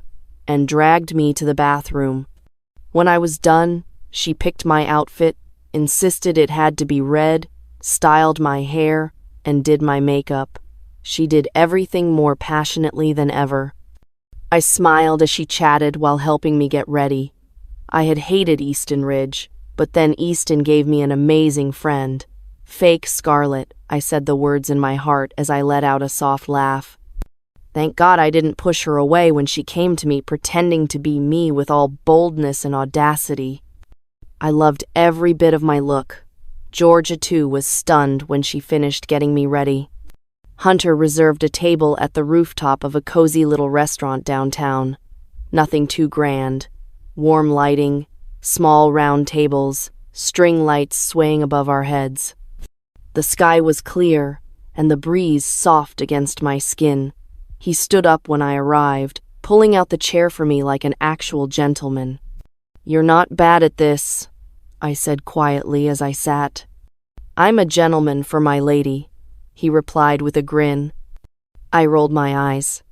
and dragged me to the bathroom. When I was done, she picked my outfit, insisted it had to be red, styled my hair, and did my makeup. She did everything more passionately than ever. I smiled as she chatted while helping me get ready. I had hated Easton Ridge, but then Easton gave me an amazing friend. "Fake Scarlett," I said the words in my heart as I let out a soft laugh. Thank God I didn't push her away when she came to me pretending to be me with all boldness and audacity. I loved every bit of my look. Georgia, too, was stunned when she finished getting me ready. Hunter reserved a table at the rooftop of a cozy little restaurant downtown. Nothing too grand. Warm lighting, Small round tables, string lights swaying above our heads. The sky was clear, and the breeze soft against my skin. He stood up when I arrived, pulling out the chair for me like an actual gentleman. "You're not bad at this," I said quietly as I sat. "I'm a gentleman for my lady," he replied with a grin. I rolled my eyes,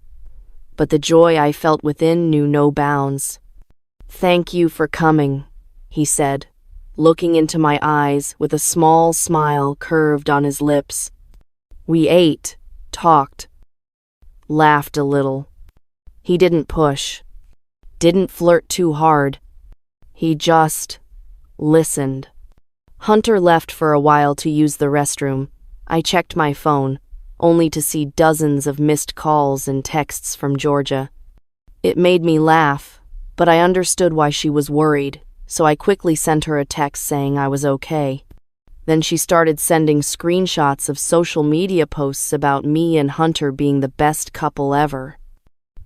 but the joy I felt within knew no bounds. "Thank you for coming," he said, looking into my eyes with a small smile curved on his lips. We ate, talked, laughed a little. He didn't push, didn't flirt too hard. He just listened. Hunter left for a while to use the restroom. I checked my phone, only to see dozens of missed calls and texts from Georgia. It made me laugh, but I understood why she was worried, so I quickly sent her a text saying I was okay. Then she started sending screenshots of social media posts about me and Hunter being the best couple ever.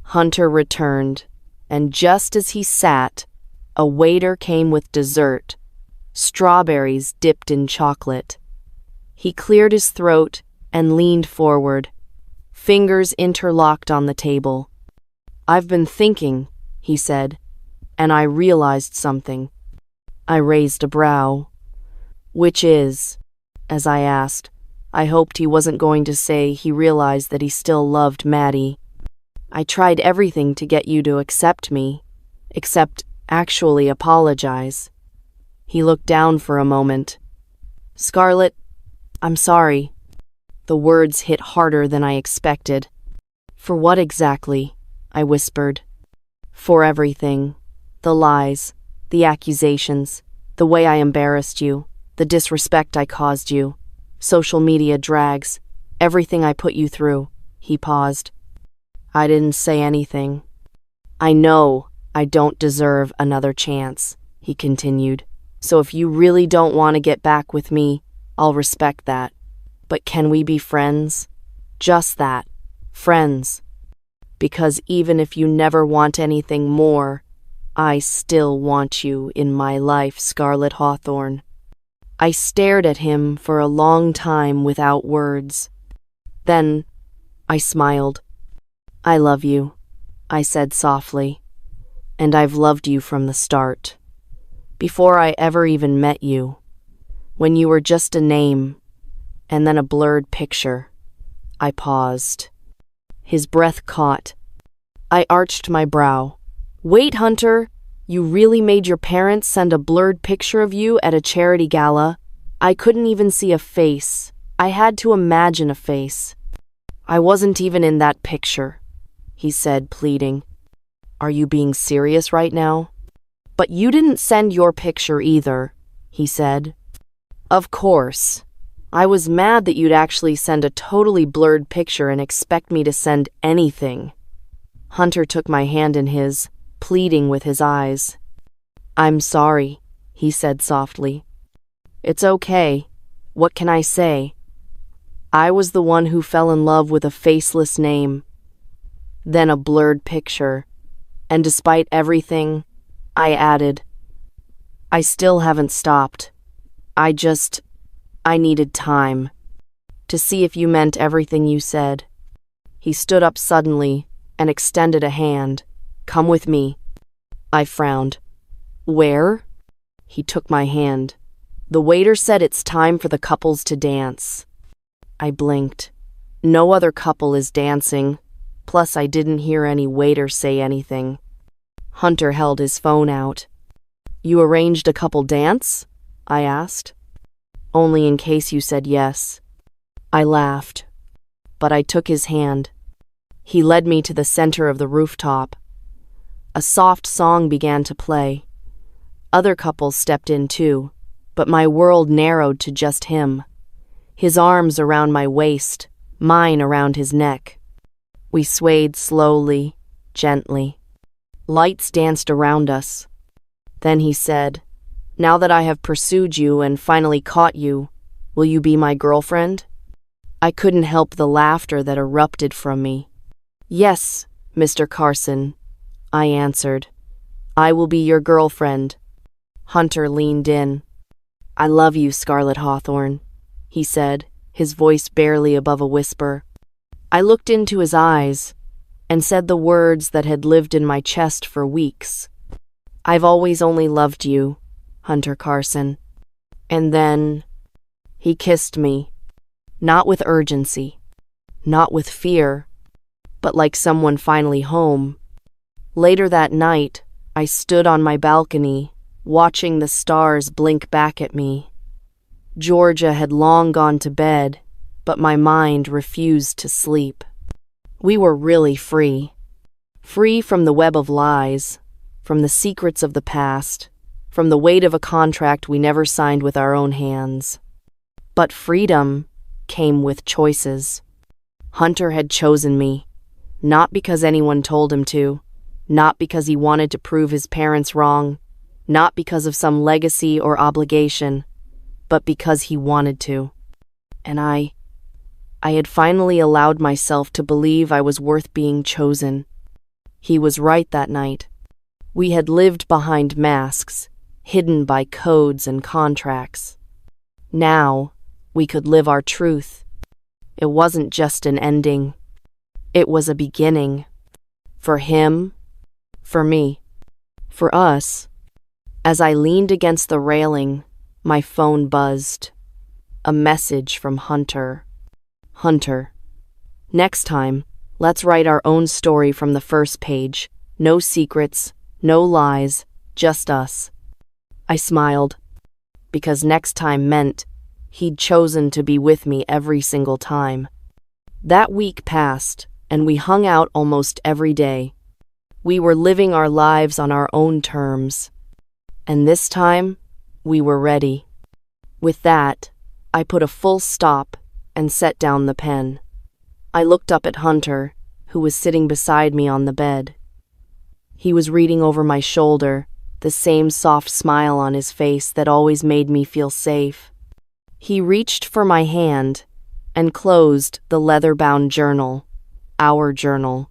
Hunter returned, and just as he sat, a waiter came with dessert, strawberries dipped in chocolate. He cleared his throat and leaned forward, fingers interlocked on the table. "I've been thinking," he said, "and I realized something." I raised a brow. "Which is?" As I asked, I hoped he wasn't going to say he realized that he still loved Maddie. "I tried everything to get you to accept me, except actually apologize." He looked down for a moment. "Scarlett, I'm sorry." The words hit harder than I expected. "For what exactly?" I whispered. "For everything. The lies, the accusations, the way I embarrassed you, the disrespect I caused you, social media drags, everything I put you through." He paused. I didn't say anything. "I know I don't deserve another chance," he continued. "So if you really don't want to get back with me, I'll respect that. But can we be friends? Just that, friends. Because even if you never want anything more, I still want you in my life, Scarlett Hawthorne." I stared at him for a long time without words. Then I smiled. "I love you," I said softly. "And I've loved you from the start. Before I ever even met you. When you were just a name, and then a blurred picture." I paused. His breath caught. I arched my brow. "Wait, Hunter, you really made your parents send a blurred picture of you at a charity gala?" I couldn't even see a face. I had to imagine a face. "I wasn't even in that picture," he said, pleading. "Are you being serious right now?" "But you didn't send your picture either," he said. "Of course. I was mad that you'd actually send a totally blurred picture and expect me to send anything." Hunter took my hand in his, pleading with his eyes. "I'm sorry," he said softly. "It's okay. What can I say? I was the one who fell in love with a faceless name, then a blurred picture, and despite everything," I added, "I still haven't stopped. I needed time to see if you meant everything you said." He stood up suddenly and extended a hand. "Come with me." I frowned. "Where?" He took my hand. "The waiter said it's time for the couples to dance." I blinked. No other couple is dancing. Plus, I didn't hear any waiter say anything. Hunter held his phone out. "You arranged a couple dance?" I asked. "Only in case you said yes." I laughed, but I took his hand. He led me to the center of the rooftop. A soft song began to play. Other couples stepped in too, but my world narrowed to just him. His arms around my waist, mine around his neck. We swayed slowly, gently. Lights danced around us. Then he said, "Now that I have pursued you and finally caught you, will you be my girlfriend?" I couldn't help the laughter that erupted from me. "Yes, Mr. Carson," I answered. "I will be your girlfriend." Hunter leaned in. "I love you, Scarlett Hawthorne," he said, his voice barely above a whisper. I looked into his eyes and said the words that had lived in my chest for weeks. "I've always only loved you, Hunter Carson." And then he kissed me, not with urgency, not with fear, but like someone finally home. Later that night, I stood on my balcony, watching the stars blink back at me. Georgia had long gone to bed, but my mind refused to sleep. We were really free. Free from the web of lies, from the secrets of the past, from the weight of a contract we never signed with our own hands. But freedom came with choices. Hunter had chosen me, not because anyone told him to, not because he wanted to prove his parents wrong, not because of some legacy or obligation, but because he wanted to. And I had finally allowed myself to believe I was worth being chosen. He was right that night. We had lived behind masks, hidden by codes and contracts. Now, we could live our truth. It wasn't just an ending. It was a beginning. For him, for me, for us. As I leaned against the railing, my phone buzzed. A message from Hunter. "Hunter, next time, let's write our own story from the first page. No secrets, no lies, just us." I smiled, because next time meant he'd chosen to be with me every single time. That week passed, and we hung out almost every day. We were living our lives on our own terms. And this time, we were ready. With that, I put a full stop and set down the pen. I looked up at Hunter, who was sitting beside me on the bed. He was reading over my shoulder, the same soft smile on his face that always made me feel safe. He reached for my hand and closed the leather-bound journal, our journal.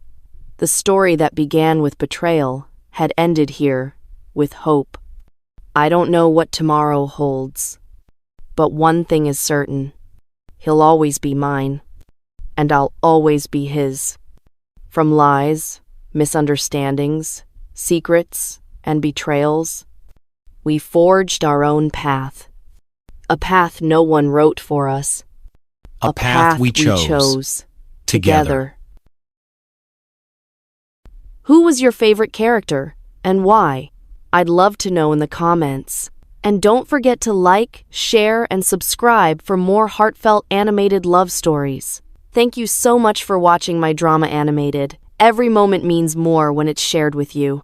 The story that began with betrayal had ended here, with hope. I don't know what tomorrow holds, but one thing is certain. He'll always be mine, and I'll always be his. From lies, misunderstandings, secrets, and betrayals, we forged our own path. A path no one wrote for us. A path we chose together. Who was your favorite character, and why? I'd love to know in the comments. And don't forget to like, share, and subscribe for more heartfelt animated love stories. Thank you so much for watching my drama animated. Every moment means more when it's shared with you.